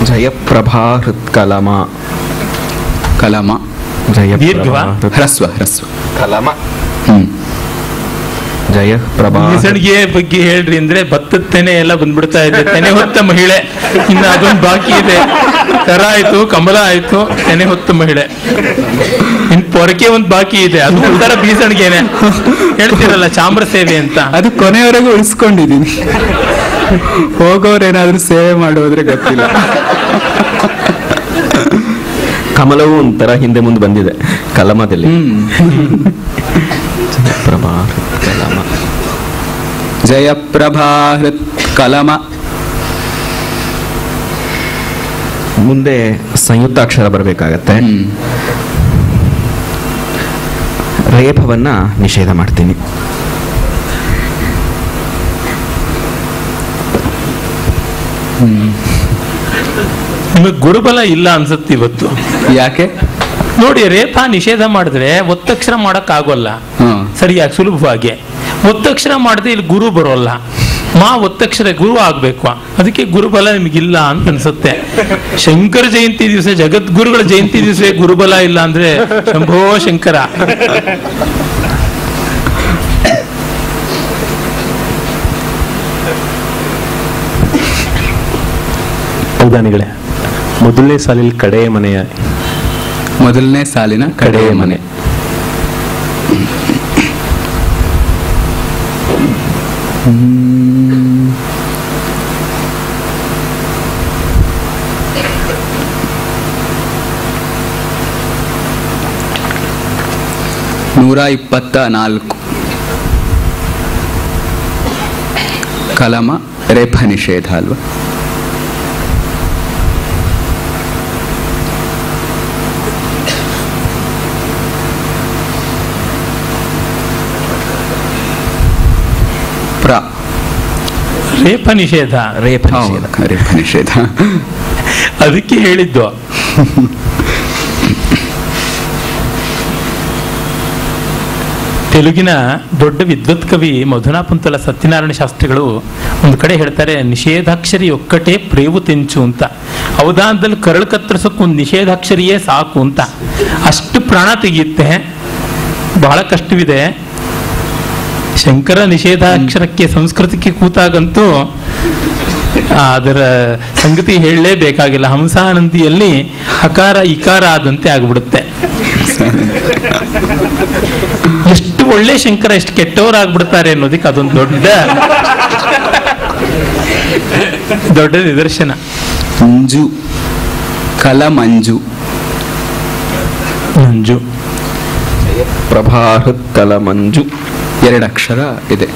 ಜಯಪ್ರಭಾ ಹೃತ್ಕಲಮ ಕಲಮ ದೀರ್ಘವಾ? ಹ್ರಸ್ವ ಹ್ರಸ್ವ ಕಲಮ. ಹ್ಮ್. ಜಯಪ್ರಭಾ ಬೀಸಣಿಗೆ ಬಗ್ಗೆ ಹೇಳ್ರಿ ಅಂದ್ರೆ ಭತ್ತದ ತೆನೆ ಎಲ್ಲ ಬಂದ್ಬಿಡ್ತಾ ಇದೆ. ತೆನೆ ಹೊತ್ತ ಮಹಿಳೆ ಇನ್ನು ಅದೊಂದು ಬಾಕಿ ಇದೆ. ಕರ ಆಯ್ತು, ಕಮಲ ಆಯ್ತು, ತೆನೆ ಹೊತ್ತ ಮಹಿಳೆ, ಇನ್ ಪೊರಕೆ ಒಂದ್ ಬಾಕಿ ಇದೆ. ಅದು ಒಂಥರ ಬೀಸಣಿಗೆನೆ ಹೇಳ್ತಿರಲ್ಲ ಚಾಮ್ರ ಸೇವೆ ಅಂತ. ಅದು ಕೊನೆಯವರೆಗೂ ಉಳಿಸ್ಕೊಂಡಿದೀನಿ. ಹೋಗೋರೇನಾದ್ರೂ ಸೇವೆ ಮಾಡೋದ್ರೆ ಗೊತ್ತಿಲ್ಲ. ಕಮಲವು ಒಂಥರ ಹಿಂದೆ ಮುಂದೆ ಬಂದಿದೆ ಕಲಮದಲ್ಲಿ. ಜಯಪ್ರಭಾ ಹೃತ್ಕಲಮ. ಜಯಪ್ರಭಾ ಹೃತ್ ಕಲಮ. ಮುಂದೆ ಸಂಯುಕ್ತಾಕ್ಷರ ಬರಬೇಕಾಗತ್ತೆ. ರೇಫವನ್ನ ನಿಷೇಧ ಮಾಡ್ತೀನಿ. ನಿಮಗೆ ಗುರುಬಲ ಇಲ್ಲ ಅನ್ಸುತ್ತೆ ಇವತ್ತು. ಯಾಕೆ? ನೋಡಿ, ರೇಫ ನಿಷೇಧ ಮಾಡಿದ್ರೆ ಒತ್ತಕ್ಷರ ಮಾಡಕ್ ಆಗೋಲ್ಲ ಸರಿಯಾಗಿ ಸುಲಭವಾಗಿ. ಒತ್ತಕ್ಷರ ಮಾಡಿದ್ರೆ ಇಲ್ಲಿ ಗುರು ಬರೋಲ್ಲ. ಮಾ ಒತ್ತಕ್ಷರ ಗುರು ಆಗ್ಬೇಕು. ಅದಕ್ಕೆ ಗುರುಬಲ ನಿಮಗಿಲ್ಲ ಅಂತ ಅನ್ಸುತ್ತೆ. ಶಂಕರ ಜಯಂತಿ ದಿವಸ, ಜಗದ್ಗುರುಗಳ ಜಯಂತಿ ದಿವಸ ಗುರುಬಲ ಇಲ್ಲ ಅಂದ್ರೆ ಶಂಭೋ ಶಂಕರ. ಹೌದಾನಿಗಳೇ, ಮೊದಲನೇ ಸಾಲಿನ ಕಡೆಯ ಮನೆಯ, ಮೊದಲನೇ ಸಾಲಿನ ಕಡೆಯ ಮನೆ. ನೂರ 24 ಕಲಮ ರೇಫ ನಿಷೇಧ ಅಲ್ವಾ? ರೇಫ ನಿಷೇಧ. ರೇಫ ನಿಷೇಧ. ರೇಫ ನಿಷೇಧ. ಅದಕ್ಕೆ ಹೇಳಿದ್ದು. ತೆಲುಗಿನ ದೊಡ್ಡ ವಿದ್ವತ್ ಕವಿ ಮಧುನಾಪುಂತಲ ಸತ್ಯನಾರಾಯಣ ಶಾಸ್ತ್ರಿಗಳು ಒಂದು ಕಡೆ ಹೇಳ್ತಾರೆ, ನಿಷೇಧಾಕ್ಷರಿ ಒಕ್ಕಟೇ ಪ್ರೇವು ತೆಂಚು ಅಂತ. ಅವಧಾನದಲ್ಲಿ ಕರಳು ಕತ್ತರಿಸೋಕೆ ಒಂದು ನಿಷೇಧಾಕ್ಷರಿಯೇ ಸಾಕು ಅಂತ. ಅಷ್ಟು ಪ್ರಾಣ ತೆಗೆಯುತ್ತೆ, ಬಹಳ ಕಷ್ಟವಿದೆ. ಶಂಕರ ನಿಷೇಧಾಕ್ಷರಕ್ಕೆ ಸಂಸ್ಕೃತಕ್ಕೆ ಕೂತಾಗಂತೂ ಅದರ ಸಂಗತಿ ಹೇಳಲೇಬೇಕಾಗಿಲ್ಲ. ಹಂಸಾನಂದಿಯಲ್ಲಿ ಹಕಾರ ಇಕಾರ ಆದಂತೆ ಆಗ್ಬಿಡುತ್ತೆ. ಎಷ್ಟು ಒಳ್ಳೆ ಶಂಕರ ಎಷ್ಟು ಕೆಟ್ಟವರಾಗ್ಬಿಡ್ತಾರೆ ಅನ್ನೋದಕ್ಕೆ ಅದೊಂದು ದೊಡ್ಡ ನಿದರ್ಶನ. ಮಂಜು ಕಲಮಂಜು. ಮಂಜು ಪ್ರಭಾ ಹೃತ್ಕಲಮಂಜು. 2 ಅಕ್ಷರ ಇದೆ.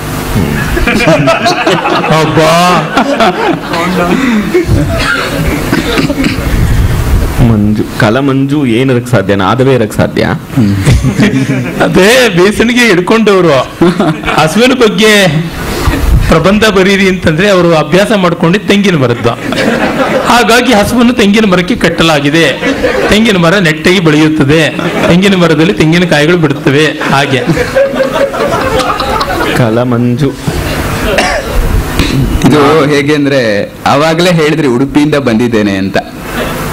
ಮಂಜು ಕಲಮಂಜು ಏನದಕ್ಕೆ ಸಾಧ್ಯ? ನಾದವೇ ಇರಕ್ಕೆ ಸಾಧ್ಯ. ಅದೇ ಬೇಸಣಿಗೆ ಹಿಡ್ಕೊಂಡವರು ಹಸುವಿನ ಬಗ್ಗೆ ಪ್ರಬಂಧ ಬರೀರಿ ಅಂತಂದ್ರೆ ಅವರು ಅಭ್ಯಾಸ ಮಾಡ್ಕೊಂಡು ತೆಂಗಿನ ಮರದ್ದು. ಹಾಗಾಗಿ ಹಸುವನ್ನು ತೆಂಗಿನ ಮರಕ್ಕೆ ಕಟ್ಟಲಾಗಿದೆ. ತೆಂಗಿನ ಮರ ನೆಟ್ಟಾಗಿ ಬೆಳೆಯುತ್ತದೆ, ತೆಂಗಿನ ಮರದಲ್ಲಿ ತೆಂಗಿನಕಾಯಿಗಳು ಬಿಡುತ್ತವೆ. ಹಾಗೆ ಕಲಮಂಜು. ಇದು ಹೇಗೆ ಅಂದ್ರೆ ಅವಾಗಲೇ ಹೇಳಿದ್ರಿ ಉಡುಪಿಯಿಂದ ಬಂದಿದ್ದೇನೆ ಅಂತ,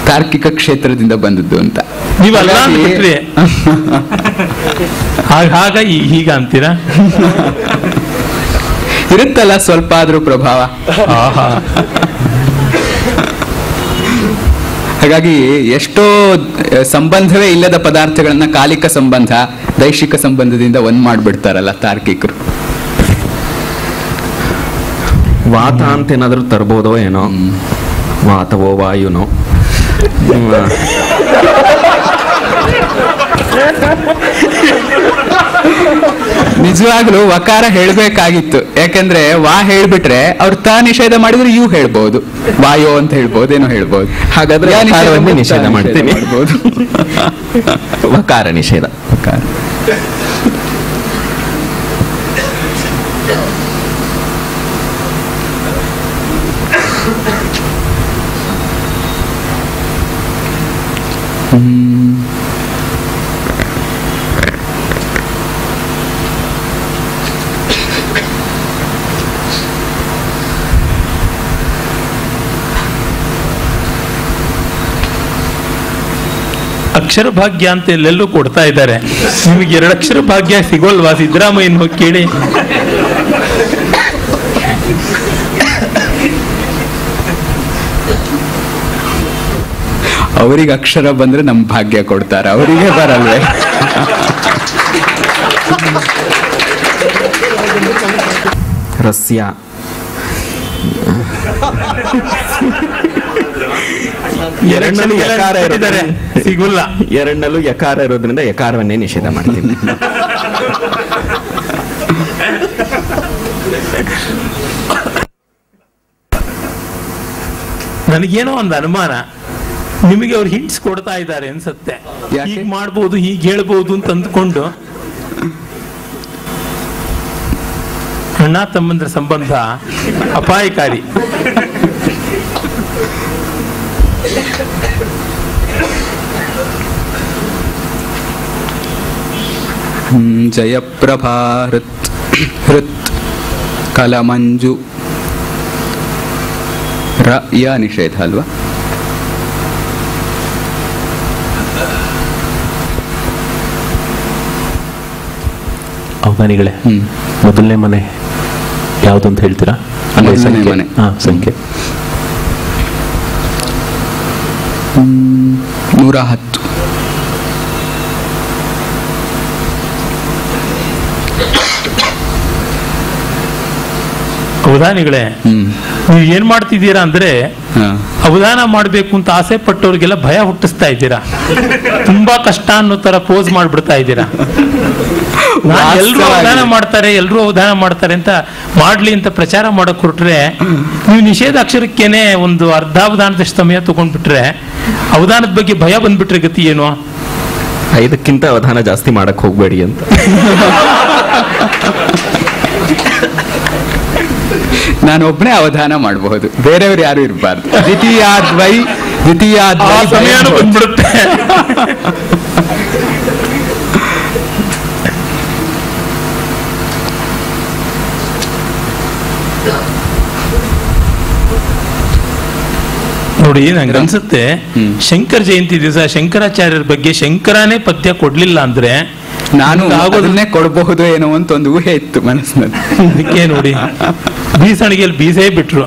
ತಾರ್ಕಿಕ ಕ್ಷೇತ್ರದಿಂದ ಬಂದದ್ದು ಅಂತ. ನೀವಲ್ಲ ಅಂದ್ಬಿಟ್ರಿ. ಹಾಗ ಹೀಗ ಅಂತೀರಾ? ಇರುತ್ತಲ್ಲ ಸ್ವಲ್ಪ ಆದ್ರೂ ಪ್ರಭಾವ. ಹಾಗಾಗಿ ಎಷ್ಟೋ ಸಂಬಂಧವೇ ಇಲ್ಲದ ಪದಾರ್ಥಗಳನ್ನ ಕಾಲಿಕ ಸಂಬಂಧ, ದೈಶಿಕ ಸಂಬಂಧದಿಂದ ಒಂದ್ ಮಾಡ್ಬಿಡ್ತಾರಲ್ಲ ತಾರ್ಕಿಕರು. ವಾತ ಅಂತ ಏನಾದ್ರೂ ತರ್ಬೋದೋ ಏನೋ, ವಾತವೋ ವಾಯುನೋ. ನಿಜವಾಗ್ಲೂ ವಕಾರ ಹೇಳ್ಬೇಕಾಗಿತ್ತು. ಯಾಕಂದ್ರೆ ವಾ ಹೇಳ್ಬಿಟ್ರೆ ಅವ್ರು ತ ನಿಷೇಧ ಮಾಡಿದ್ರೆ ಯು ಹೇಳ್ಬಹುದು, ವಾಯೋ ಅಂತ ಹೇಳ್ಬಹುದು, ಏನೋ ಹೇಳ್ಬಹುದು. ಹಾಗಾದ್ರೆ ವಕಾರವನ್ನೇ ನಿಷೇಧ ಮಾಡ್ತೀನಿ. ವಕಾರ ನಿಷೇಧ. ವಕಾರ. ಅಕ್ಷರ ಭಾಗ್ಯ ಅಂತ ಎಲ್ಲೆಲ್ಲೂ ಕೊಡ್ತಾ ಇದ್ದಾರೆ. ನಿಮಗೆ 2 ಅಕ್ಷರ ಭಾಗ್ಯ ಸಿಗೋಲ್ವಾ? ಸಿದ್ದರಾಮಯ್ಯನ ಹೋಗಿ ಕೇಳಿ. ಅವರಿಗೆ ಅಕ್ಷರ ಬಂದ್ರೆ ನಮ್ ಭಾಗ್ಯ ಕೊಡ್ತಾರ, ಅವರಿಗೆ ಬರಲ್ವೇ? ರಸ್ಯ. ಎರಡನ್ನೂ ಯಕಾರ ಇದ್ದಾರೆ, ಸಿಗುಲ್ಲ. ಎರಡನ್ನೂ ಯಕಾರ ಇರೋದ್ರಿಂದ ಯಕಾರವನ್ನೇ ನಿಷೇಧ ಮಾಡ್ತೀವಿ. ನನಗೇನೋ ಒಂದು ಅನುಮಾನ, ನಿಮಗೆ ಅವ್ರು ಹಿಂಟ್ಸ್ ಕೊಡ್ತಾ ಇದ್ದಾರೆ ಅನ್ಸತ್ತೆ. ಹೀಗೆ ಮಾಡ್ಬೋದು, ಹೀಗೆ ಹೇಳ್ಬೋದು ಅಂತ ಅಂದ್ಕೊಂಡು ಅಣ್ಣ ತಮ್ಮಂದ್ರ ಸಂಬಂಧ ಅಪಾಯಕಾರಿ. ಜಯಪ್ರಭಾ ಹೃತ್ ಹೃತ್ ಕಲಮಂಜು ರ ಯ ನಿಷೇಧ ಅಲ್ವಾ? ಅವಧಾನಿಗಳೇ, ಮೊದಲನೇ ಮನೆ ಯಾವುದು ಅಂತ ಹೇಳ್ತೀರಾ? ಅಂದ್ರೆ ಮೊದಲನೇ ಮನೆ. ಸಂಖ್ಯೆ 110. ಅವಧಾನಿಗಳೇ, ನೀವು ಏನ್ ಮಾಡ್ತಿದ್ದೀರಾ ಅಂದ್ರೆ ಅವಧಾನ ಮಾಡ್ಬೇಕು ಅಂತ ಆಸೆ ಪಟ್ಟವ್ರಿಗೆಲ್ಲ ಭಯ ಹುಟ್ಟಿಸ್ತಾ ಇದ್ದೀರಾ. ತುಂಬಾ ಕಷ್ಟ ಅನ್ನೋ ತರ ಪೋಸ್ ಮಾಡ್ಬಿಡ್ತಾ ಇದ್ದೀರಾ. ಎಲ್ರು ಅವಧಾನ ಮಾಡ್ತಾರೆ, ಎಲ್ರು ಅವಧಾನ ಮಾಡ್ತಾರೆ ಅಂತ ಮಾಡ್ಲಿ ಅಂತ ಪ್ರಚಾರ ಮಾಡಕ್ ಹೊರಟ್ರೆ, ನೀವು ನಿಷೇಧ ಅಕ್ಷರಕ್ಕೇನೆ ಒಂದು ಅರ್ಧಾವಧಾನದಷ್ಟು ಸಮಯ ತಗೊಂಡ್ಬಿಟ್ರೆ, ಅವಧಾನದ ಬಗ್ಗೆ ಭಯ ಬಂದ್ಬಿಟ್ರೆ ಗತಿ ಏನು? 5ಕ್ಕಿಂತ ಅವಧಾನ ಜಾಸ್ತಿ ಮಾಡಕ್ ಹೋಗ್ಬೇಡಿ ಅಂತ. ನಾನೊಬ್ಬನೇ ಅವಧಾನ ಮಾಡಬಹುದು, ಬೇರೆಯವ್ರು ಯಾರು ಇರಬಾರ್ದು. ದ್ವಿತೀಯಾದ್ವೈ ಸಮಯನೂ ಬಂದ್ಬಿಡುತ್ತೆ. ನೋಡಿ, ನಂಗೆ ಅನ್ಸುತ್ತೆ ಶಂಕರ ಜಯಂತಿ ದಿವಸ ಶಂಕರಾಚಾರ್ಯರ ಬಗ್ಗೆ ಶಂಕರನೇ ಪದ್ಯ ಕೊಡ್ಲಿಲ್ಲ ಅಂದ್ರೆ ನಾನು ಆಗೋದನ್ನೇ ಕೊಡಬಹುದು ಏನೋ ಅಂತ ಒಂದು ಊಹೆ ಇತ್ತು ಮನಸ್ಸಿನಲ್ಲಿ. ಅದಕ್ಕೆ ನೋಡಿ, ಬೀಸಣಿಗೆಯಲ್ಲಿ ಬೀಸೇ ಬಿಟ್ರು.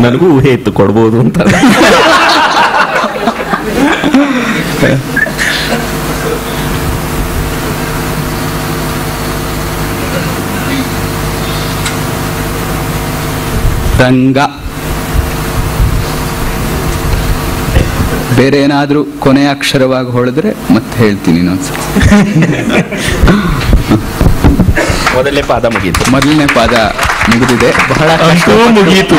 ನನಗೂ ಊಹೆ ಇತ್ತು ಕೊಡ್ಬೋದು ಅಂತ. ರಂಗ. ಬೇರೆ ಏನಾದ್ರೂ ಕೊನೆಯ ಅಕ್ಷರವಾಗಿ ಹೊಳೆದ್ರೆ ಮತ್ತೆ ಹೇಳ್ತೀನಿ ಇನ್ನೊಂದ್ಸಲ. ಮೊದಲನೇ ಪಾದ ಮುಗೀತು. ಮೊದಲನೇ ಪಾದ ಮುಗಿದಿದೆ. ಬಹಳ ಮುಗಿಯಿತು.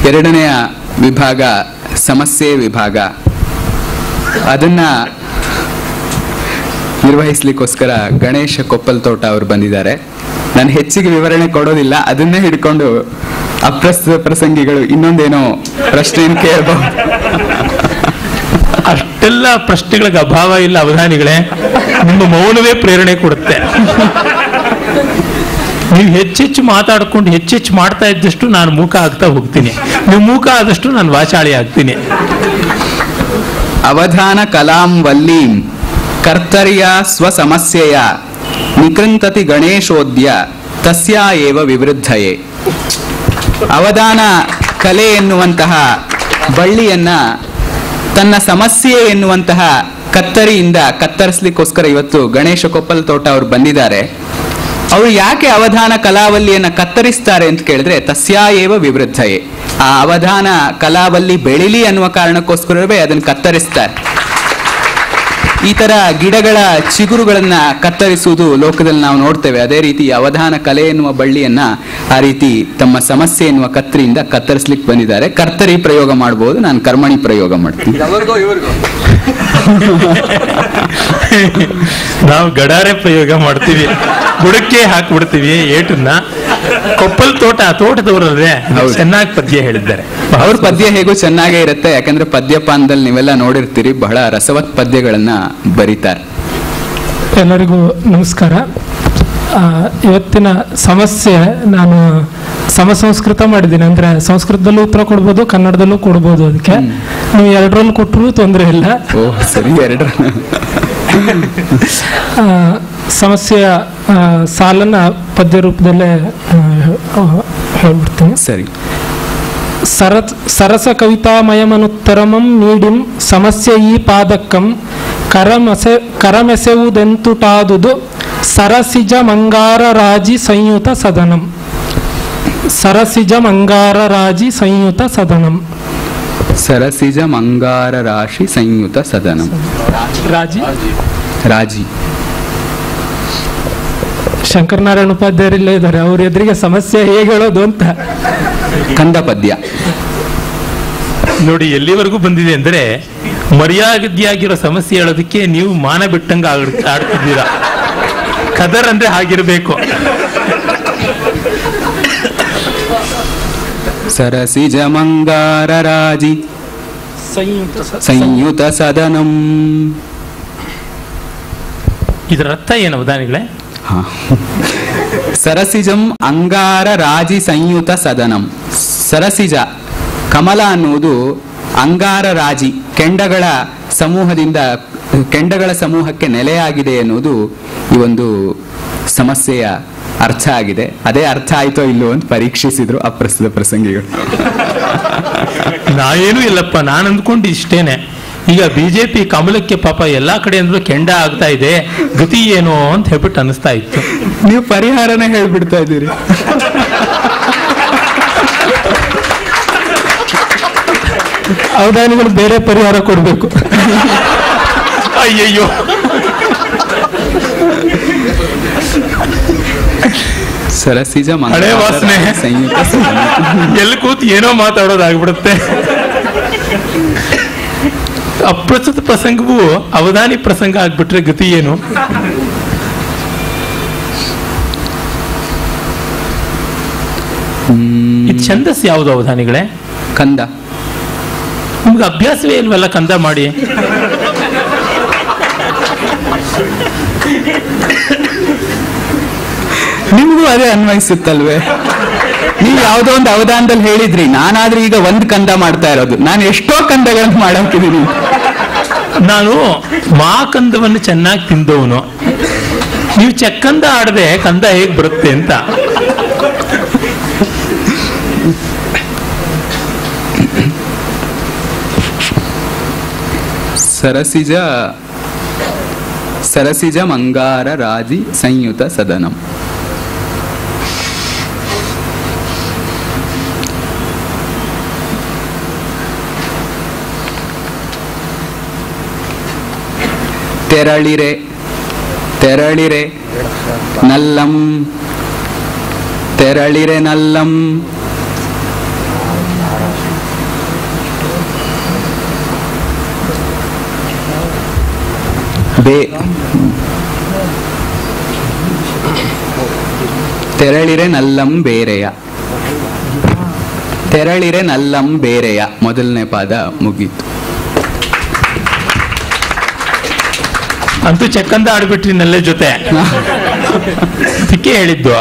ಎರಡನೆಯ ವಿಭಾಗ ಸಮಸ್ಯೆ ವಿಭಾಗ. ಅದನ್ನ ನಿರ್ವಹಿಸ್ಲಿಕ್ಕೋಸ್ಕರ ಗಣೇಶ ಕೊಪ್ಪಲ್ ತೋಟ ಅವರು ಬಂದಿದ್ದಾರೆ. ನಾನು ಹೆಚ್ಚಿಗೆ ವಿವರಣೆ ಕೊಡೋದಿಲ್ಲ, ಅದನ್ನೇ ಹಿಡ್ಕೊಂಡು ಅಪ್ರಸ್ತುತ ಪ್ರಸಂಗಿಗಳು ಇನ್ನೊಂದೇನೋ ಪ್ರಶ್ನೆಯನ್ನು ಕೇಳಬಹುದು. ಅಷ್ಟೆಲ್ಲ ಪ್ರಶ್ನೆಗಳಿಗೆ ಅಭಾವ ಇಲ್ಲ ಅವಧಾನಿಗಳೇ, ನಿಮ್ಮ ಮೌನವೇ ಪ್ರೇರಣೆ ಕೊಡುತ್ತೆ. ನೀವು ಹೆಚ್ಚೆಚ್ಚು ಮಾತಾಡ್ಕೊಂಡು ಹೆಚ್ಚೆಚ್ಚು ಮಾಡ್ತಾ ಇದ್ದಷ್ಟು ನಾನು ಮೂಕ ಆಗ್ತಾ ಹೋಗ್ತೀನಿ, ನೀವು ಮೂಕ ಆದಷ್ಟು ನಾನು ವಾಚಾಳಿ ಆಗ್ತೀನಿ. ಅವಧಾನ ಕಲಾಂ ವಲ್ಲೀಂ ಕರ್ತರ್ಯ ಸ್ವಸಮಸ್ಯೆಯ ನಿಕೃಂತತಿ ಗಣೇಶೋದ್ಯ ತಸ್ಯಾ ಏವ ವಿವೃದ್ಧಯೇ. ಅವಧಾನ ಕಲೆ ಎನ್ನುವಂತಹ ಬಳ್ಳಿಯನ್ನ ತನ್ನ ಸಮಸ್ಯೆ ಎನ್ನುವಂತಹ ಕತ್ತರಿಯಿಂದ ಕತ್ತರಿಸ್ಲಿಕ್ಕೋಸ್ಕರ ಇವತ್ತು ಗಣೇಶ ಕೊಪ್ಪಲ್ ತೋಟ ಅವರು ಬಂದಿದ್ದಾರೆ. ಅವರು ಯಾಕೆ ಅವಧಾನ ಕಲಾವಲ್ಲಿಯನ್ನ ಕತ್ತರಿಸ್ತಾರೆ ಅಂತ ಕೇಳಿದ್ರೆ ತಸ್ಯಾಯೇವ ವಿವೃದ್ಧಯೇ, ಆ ಅವಧಾನ ಕಲಾವಲ್ಲಿ ಬೆಳಿಲಿ ಅನ್ನುವ ಕಾರಣಕ್ಕೋಸ್ಕರವೇ ಅದನ್ನು ಕತ್ತರಿಸ್ತಾರೆ. ಈ ತರ ಗಿಡಗಳ ಚಿಗುರುಗಳನ್ನ ಕತ್ತರಿಸುವುದು ಲೋಕದಲ್ಲಿ ನಾವು ನೋಡ್ತೇವೆ. ಅದೇ ರೀತಿ ಅವಧಾನ ಕಲೆ ಎನ್ನುವ ಬಳ್ಳಿಯನ್ನ ಆ ರೀತಿ ತಮ್ಮ ಸಮಸ್ಯೆ ಎನ್ನುವ ಕತ್ತರಿಯಿಂದ ಕತ್ತರಿಸ್ಲಿಕ್ಕೆ ಬಂದಿದ್ದಾರೆ. ಕರ್ತರಿ ಪ್ರಯೋಗ ಮಾಡಬಹುದು, ನಾನು ಕರ್ಮಣಿ ಪ್ರಯೋಗ ಮಾಡ್ತೀನಿ. ನಾವು ಗಡಾರೆ ಪ್ರಯೋಗ ಮಾಡ್ತೀವಿ, ಬುಡಕ್ಕೆ ಹಾಕ್ಬಿಡ್ತೀವಿ ಏಟನ್ನ. ಕೊಪ್ಪಲ್ ತೋಟದವರಲ್ವೇ ಚೆನ್ನಾಗಿ ಪದ್ಯ ಹೇಳಿದ್ದಾರೆ. ಅವ್ರ ಪದ್ಯ ಹೇಗೂ ಚೆನ್ನಾಗೇ ಇರುತ್ತೆ, ಯಾಕಂದ್ರೆ ಪದ್ಯಪಾನದಲ್ಲಿ ನೀವೆಲ್ಲ ನೋಡಿರ್ತೀರಿ, ಬಹಳ ರಸವತ್ ಪದ್ಯಗಳನ್ನ ಬರೀತಾರೆ. ಎಲ್ಲರಿಗೂ ನಮಸ್ಕಾರ. ಇವತ್ತಿನ ಸಮಸ್ಯೆ ನಾನು ಸಮಸಂಸ್ಕೃತ ಮಾಡಿದ್ದೀನಿ, ಅಂದ್ರೆ ಸಂಸ್ಕೃತದಲ್ಲೂ ಉತ್ತರ ಕೊಡ್ಬೋದು, ಕನ್ನಡದಲ್ಲೂ ಕೊಡ್ಬೋದು. ಅದಕ್ಕೆ ನೀವು ಎರಡರಲ್ಲೂ ಕೊಟ್ಟರು ತೊಂದರೆ ಇಲ್ಲ. ಸರಿ, ಎರಡರ ಸಮಸ್ಯೆಯ ಸಾಲನ್ನ ಪದ್ಯ ರೂಪದಲ್ಲೇ ಹೇಳ್ಬಿಡ್ತೀನಿ. ಸರಿ. ಸರಸ ಕವಿತಾಮಯಮನುತ್ತರಮಂ ನೀಡಿಂ ಸಮಸ್ಯೆ ಈ ಪಾದಕ್ಕಂ ಕರಮೆಸೆವುದೆಂತುಟಾದುದು ಸರಸಿಜ ಮಂಗಾರ ರಾಜಿ ಸಂಯುತ ಸದನಂ. ಸರಸಿಜ ಮಂಗಾರ ರಾಜಿ ಸಂಯುತ ಸದನಂ. ಸರಸಿಜ ಮಂಗಾರ ರಾಶಿ ಸಂಯುತ ಸದನಂ. ರಾಜಿ ರಾಜಿ. ಶಂಕರನಾರಾಯಣ ಉಪಾಧ್ಯಾಯರಿಲ್ಲೇ ಇದ್ದಾರೆ, ಅವ್ರ ಎದುರಿಗೆ ಸಮಸ್ಯೆ ಹೇಗೆ ಹೇಳೋದು ಅಂತ. ಕಂದ ಪದ್ಯ ನೋಡಿ ಎಲ್ಲಿವರೆಗೂ ಬಂದಿದೆ ಅಂದ್ರೆ, ಮರ್ಯಾದೆಯಾಗಿರೋ ಸಮಸ್ಯೆ ಹೇಳೋದಕ್ಕೆ ನೀವು ಮಾನ ಬಿಟ್ಟಂಗ ಆಡ್ತಿದ್ದೀರಾ. ಕದರ್ ಅಂದ್ರೆ ಹಾಗಿರ್ಬೇಕು. ಸರಸಿಜ ಮಂಗಾರ ರಾಜಿ ಸಂಯುತ ಸದನಂ. ಇದರ ಅರ್ಥ ಏನು ಅವಧಾನಿಗಳೇ? ಸರಸಿಜಂ ಅಂಗಾರ ರಾಜಿ ಸಂಯುತ ಸದನಂ. ಸರಸಿಜ ಕಮಲ ಅನ್ನುವುದು ಅಂಗಾರ ರಾಜಿ ಕೆಂಡಗಳ ಸಮೂಹಕ್ಕೆ ನೆಲೆಯಾಗಿದೆ ಎನ್ನುವುದು ಈ ಒಂದು ಸಮಸ್ಯೆಯ ಅರ್ಥ ಆಗಿದೆ. ಅದೇ ಅರ್ಥ ಆಯ್ತೋ ಇಲ್ಲೋ ಅಂತ ಪರೀಕ್ಷಿಸಿದ್ರು ಅಪ್ರಸ್ತುತ ಪ್ರಸಂಗಿಗಳು. ನಾವೇನೂ ಇಲ್ಲಪ್ಪ, ನಾನು ಅಂದ್ಕೊಂಡು ಇಷ್ಟೇನೆ. ಈಗ ಬಿಜೆಪಿ ಕಮಲಕ್ಕೆ ಪಾಪ ಎಲ್ಲಾ ಕಡೆ ಅಂದ್ರೂ ಕೆಂಡ ಆಗ್ತಾ ಇದೆ, ಗತಿ ಏನು ಅಂತ ಹೇಳ್ಬಿಟ್ಟು ಅನಿಸ್ತಾ ಇತ್ತು. ನೀವು ಪರಿಹಾರನೇ ಹೇಳ್ಬಿಡ್ತಾ ಇದ್ದೀರಿ. ಅವಧಾನಿಗಳು ಬೇರೆ ಪರಿಹಾರ ಕೊಡ್ಬೇಕು. ಅಯ್ಯಯ್ಯೋ, ಸರಸಿಜ ಹಳೆ ವಾಸನೆ ಸಂಯುತ ಎಲ್ಲಿ ಕೂತ್ ಏನೋ ಮಾತಾಡೋದಾಗ್ಬಿಡುತ್ತೆ. ಅಪ್ರಸ್ತುತ ಪ್ರಸಂಗವು ಅವಧಾನಿ ಪ್ರಸಂಗ ಆಗ್ಬಿಟ್ರೆ ಗತಿ ಏನು? ಇದು ಛಂದಸ್ ಯಾವುದು ಅವಧಾನಿಗಳೇ? ಕಂದ. ನಿಮ್ಗೆ ಅಭ್ಯಾಸವೇ ಇಲ್ವಲ್ಲ ಕಂದ ಮಾಡಿ? ನಿಮ್ಗೂ ಅದೇ ಅನ್ವಯಿಸುತ್ತಲ್ವೇ? ನೀವು ಯಾವುದೋ ಒಂದು ಅವಧಾನದಲ್ಲಿ ಹೇಳಿದ್ರಿ, ನಾನಾದ್ರೂ ಈಗ ಒಂದ್ ಕಂದ ಮಾಡ್ತಾ ಇರೋದು, ನಾನು ಎಷ್ಟೋ ಕಂದಗಳನ್ನು ಮಾಡಾಕಿದ್ದೀನಿ. ನಾನು ಕಂದವನ್ನು ಚೆನ್ನಾಗಿ ತಿಂದವನು, ನೀವು ಚೆಕ್ಕಂದ ಆಡದೆ ಕಂದ ಹೇಗ್ ಬರುತ್ತೆ ಅಂತ. ಸರಸಿಜ ಮಂಗಾರ ರಾಜಿ ಸಂಯುತ ಸದನಂ. ತೆರಳಿರೆ ತೆರಳಿರೆ ನಲ್ಲಂ ತೆರಳಿರೆ ನಲ್ಲಂ ತೆರಳಿರೆ ನಲ್ಲಂ ಬೇರೆಯ. ತೆರಳಿರೆ ನಲ್ಲಂ ಬೇರೆಯ ಮೊದಲನೇ ಪಾದ ಮುಗೀತು. ಅಂತೂ ಚೆಕ್ಕಂದ ಆಡ್ಬಿಟ್ರಿ ನಲ್ಲೆ ಜೊತೆ. ಅದಕ್ಕೆ ಹೇಳಿದ್ದು,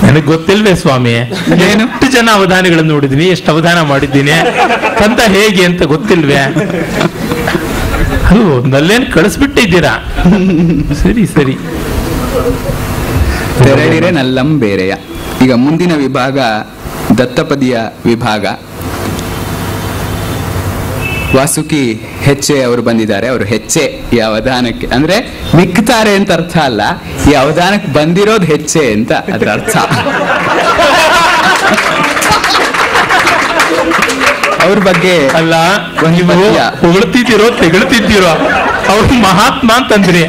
ನನಗೆ ಗೊತ್ತಿಲ್ವೇ ಸ್ವಾಮಿ, ಎಷ್ಟು ಜನ ಅವಧಾನಗಳನ್ನು ನೋಡಿದೀನಿ, ಎಷ್ಟು ಅವಧಾನ ಮಾಡಿದ್ದೀನಿ, ಕಂದ ಹೇಗೆ ಅಂತ ಗೊತ್ತಿಲ್ವೇ? ಅದು ನಲ್ಲೇನು ಕಳಿಸ್ಬಿಟ್ಟಿದ್ದೀರಾ? ಸರಿ ಸರಿ. ತೆರಳಿರೆ ನಲ್ಲಂ ಬೇರೆಯ. ಈಗ ಮುಂದಿನ ವಿಭಾಗ ದತ್ತಪದಿಯ ವಿಭಾಗ. ವಾಸುಕಿ ಹೆಚ್ಚೆ ಅವರು ಬಂದಿದ್ದಾರೆ. ಅವರು ಹೆಚ್ಚೆ ಈ ಅವಧಾನಕ್ಕೆ ಅಂದ್ರೆ ಮಿಕ್ತಾರೆ ಅಂತ ಅರ್ಥ ಅಲ್ಲ, ಈ ಅವಧಾನಕ್ಕೆ ಬಂದಿರೋದು ಹೆಚ್ಚೆ ಅಂತ ಅದ್ರ ಅರ್ಥ. ಅವ್ರ ಬಗ್ಗೆ ಅಲ್ಲ, ಒಂದು ನೀವು ಪದ್ಯ. ಹೊಗಳ್ತಿದ್ದೀರೋ ತೆಗಳ್ತಿದ್ದೀರೋ, ಅವ್ರು ಮಹಾತ್ಮ ಅಂತಂದ್ರಿ.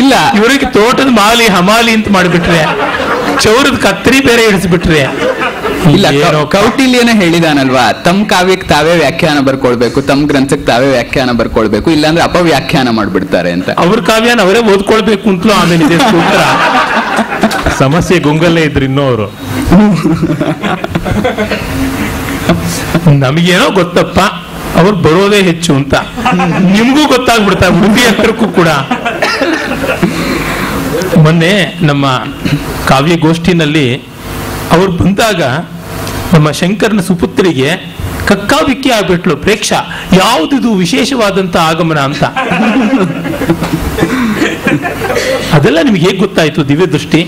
ಇಲ್ಲ, ಇವರಿಗೆ ತೋಟದ ಮಾಲಿ ಹಮಾಲಿ ಅಂತ ಮಾಡಿಬಿಟ್ರೆ, ಚೌರದ ಕತ್ತರಿ ಬೇರೆ ಇಳಿಸ್ಬಿಟ್ರೆ. ಇಲ್ಲ, ಏನೋ ಕೌಟಿಲ್ಯನೇ ಹೇಳಿದಾನಲ್ವಾ, ತಮ್ಮ ಕಾವ್ಯಕ್ಕೆ ತಾವೇ ವ್ಯಾಖ್ಯಾನ ಬರ್ಕೊಳ್ಬೇಕು, ತಮ್ಮ ಗ್ರಂಥಕ್ಕೆ ತಾವೇ ವ್ಯಾಖ್ಯಾನ ಬರ್ಕೊಳ್ಬೇಕು, ಇಲ್ಲಾಂದ್ರೆ ಅಪವ್ಯಾಖ್ಯಾನ ಮಾಡ್ಬಿಡ್ತಾರೆ ಅಂತ. ಅವ್ರ ಕಾವ್ಯನ ಅವರೇ ಓದ್ಕೊಳ್ಬೇಕು ಅಂತಲೂ ಆಮೇಲೆ ಇದೆ ಸೂತ್ರ. ಸಮಸ್ಯೆ ಗುಂಗಲ್ಲೇ ಇದ್ರು ಇನ್ನೂ ಅವರು. ನಮಗೇನೋ ಗೊತ್ತಪ್ಪ, ಅವ್ರು ಬರೋದೇ ಹೆಚ್ಚು ಅಂತ ನಿಮ್ಗೂ ಗೊತ್ತಾಗ್ಬಿಡ್ತಾರೆ, ಹುಡುಗಿ ಹತ್ರಕ್ಕೂ ಕೂಡ. ಮೊನ್ನೆ ನಮ್ಮ ಕಾವ್ಯಗೋಷ್ಠಿನಲ್ಲಿ ಅವ್ರು ಬಂದಾಗ ನಮ್ಮ ಶಂಕರನ ಸುಪುತ್ರಿಗೆ ಕಕ್ಕಾಬಿಕ್ಕಿ ಆಗ್ಬಿಟ್ಲು ಪ್ರೇಕ್ಷ, ಯಾವುದಿದು ವಿಶೇಷವಾದಂತ ಆಗಮನ ಅಂತ. ಅದೆಲ್ಲ ನಿಮ್ಗೆ ಹೇಗೆ ಗೊತ್ತಾಯ್ತು ದಿವ್ಯ ದೃಷ್ಟಿ?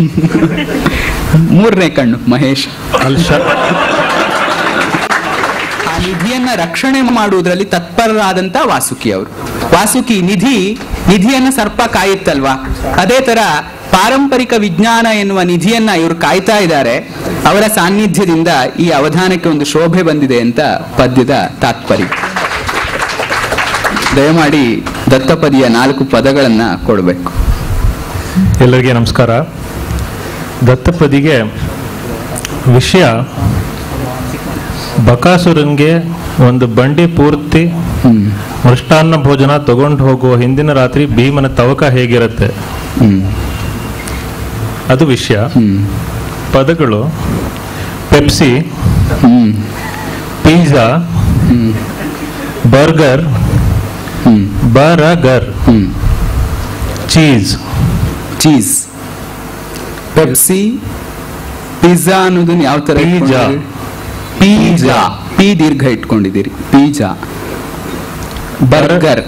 ಮೂರನೇ ಕಣ್ಣು ಮಹೇಶ್. ಆ ನಿಧಿಯನ್ನ ರಕ್ಷಣೆ ಮಾಡುವುದರಲ್ಲಿ ತತ್ಪರರಾದಂತ ವಾಸುಕಿ ಅವರು. ವಾಸುಕಿ ನಿಧಿಯನ್ನ ಸರ್ಪ ಕಾಯುತ್ತಲ್ವಾ, ಅದೇ ತರ ಪಾರಂಪರಿಕ ವಿಜ್ಞಾನ ಎನ್ನುವ ನಿಧಿಯನ್ನ ಇವರು ಕಾಯ್ತಾ ಇದ್ದಾರೆ. ಅವರ ಸಾನ್ನಿಧ್ಯದಿಂದ ಈ ಅವಧಾನಕ್ಕೆ ಒಂದು ಶೋಭೆ ಬಂದಿದೆ ಅಂತ ಪದ್ಯದ ತಾತ್ಪರ್ಯ. ದಯಮಾಡಿ ದತ್ತಪದಿಯ 4 ಪದಗಳನ್ನ ಕೊಡಬೇಕು. ಎಲ್ಲರಿಗೆ ನಮಸ್ಕಾರ. ದತ್ತಪದಿಗೆ ವಿಷಯ ಬಕಾಸುರನ್ಗೆ ಒಂದು ಬಂಡಿ ಪೂರ್ತಿ ಮೃಷ್ಟಾನ್ನ ಭೋಜನ ತಗೊಂಡು ಹೋಗುವ ಹಿಂದಿನ ರಾತ್ರಿ ಭೀಮನ ತವಕ ಹೇಗಿರುತ್ತೆ ಅದು ವಿಷಯ. ಪದಗಳು Pepsi, pizza, burger, burger, cheese. Pepsi, pizza ಅನ್ನೋದನ್ನ ಯಾವ ತರ? ಪಿಜ್ಜಾ, ಪಿ ದೀರ್ಘ ಇಟ್ಕೊಂಡಿದ್ದೀರಿ. ಪಿಜ್ಜಾ. ಬರ್ಗರ್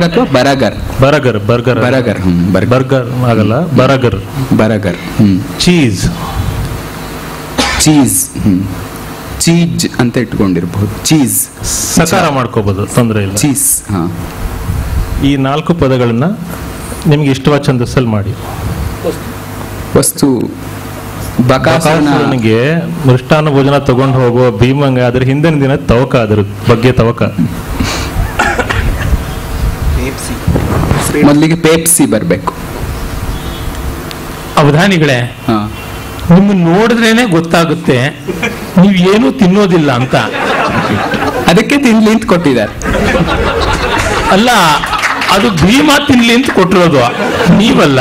ಅಥವಾ ಬರಗರ್? ಬರಗರ್. ಬರ್ಗರ್ ಆಗಲ್ಲ, ಬರಗರ್. ಚೀಸ್ ಚೀಜ್ ಅಂತ ಇಟ್ಕೊಂಡಿರ್ಬಹುದು. ಚೀಸ್ ಸಕಾರ ಮಾಡ್ಕೋಬಹುದು, ತೊಂದರೆ ಇಲ್ಲ. ಚೀಸ್. ಈ 4 ಪದಗಳನ್ನ ನಿಮ್ಗೆ ಇಷ್ಟವಾದ ಛಂದಸ್ಸಲ್ಲಿ ಮಾಡಿ. ವಸ್ತು ಬಕಾಸುರನಿಗೆ ಮೃಷ್ಟಾನ್ನ ಭೋಜನ ತಗೊಂಡು ಹೋಗುವ ಭೀಮಂಗೆ ಅದ್ರ ಹಿಂದಿನ ದಿನ ತವಕ, ಅದ್ರ ಬಗ್ಗೆ ತವಕ. ಮೊದಲಿಗೆ ಪೇಪ್ಸಿ ಬರ್ಬೇಕು. ಅವಧಾನಿಗಳೇ, ನಿಮ್ಮನ್ನ ನೋಡಿದ್ರೇನೆ ಗೊತ್ತಾಗುತ್ತೆ ನೀವು ಏನೂ ತಿನ್ನೋದಿಲ್ಲ ಅಂತ. ಅದಕ್ಕೆ ತಿನ್ಲಿ ಅಂತ ಕೊಟ್ಟಿದ್ದಾರೆ. ಅಲ್ಲ, ಅದು ಭೀಮ ತಿನ್ಲಿ ಅಂತ ಕೊಟ್ಟಿರೋದು, ನೀವಲ್ಲ.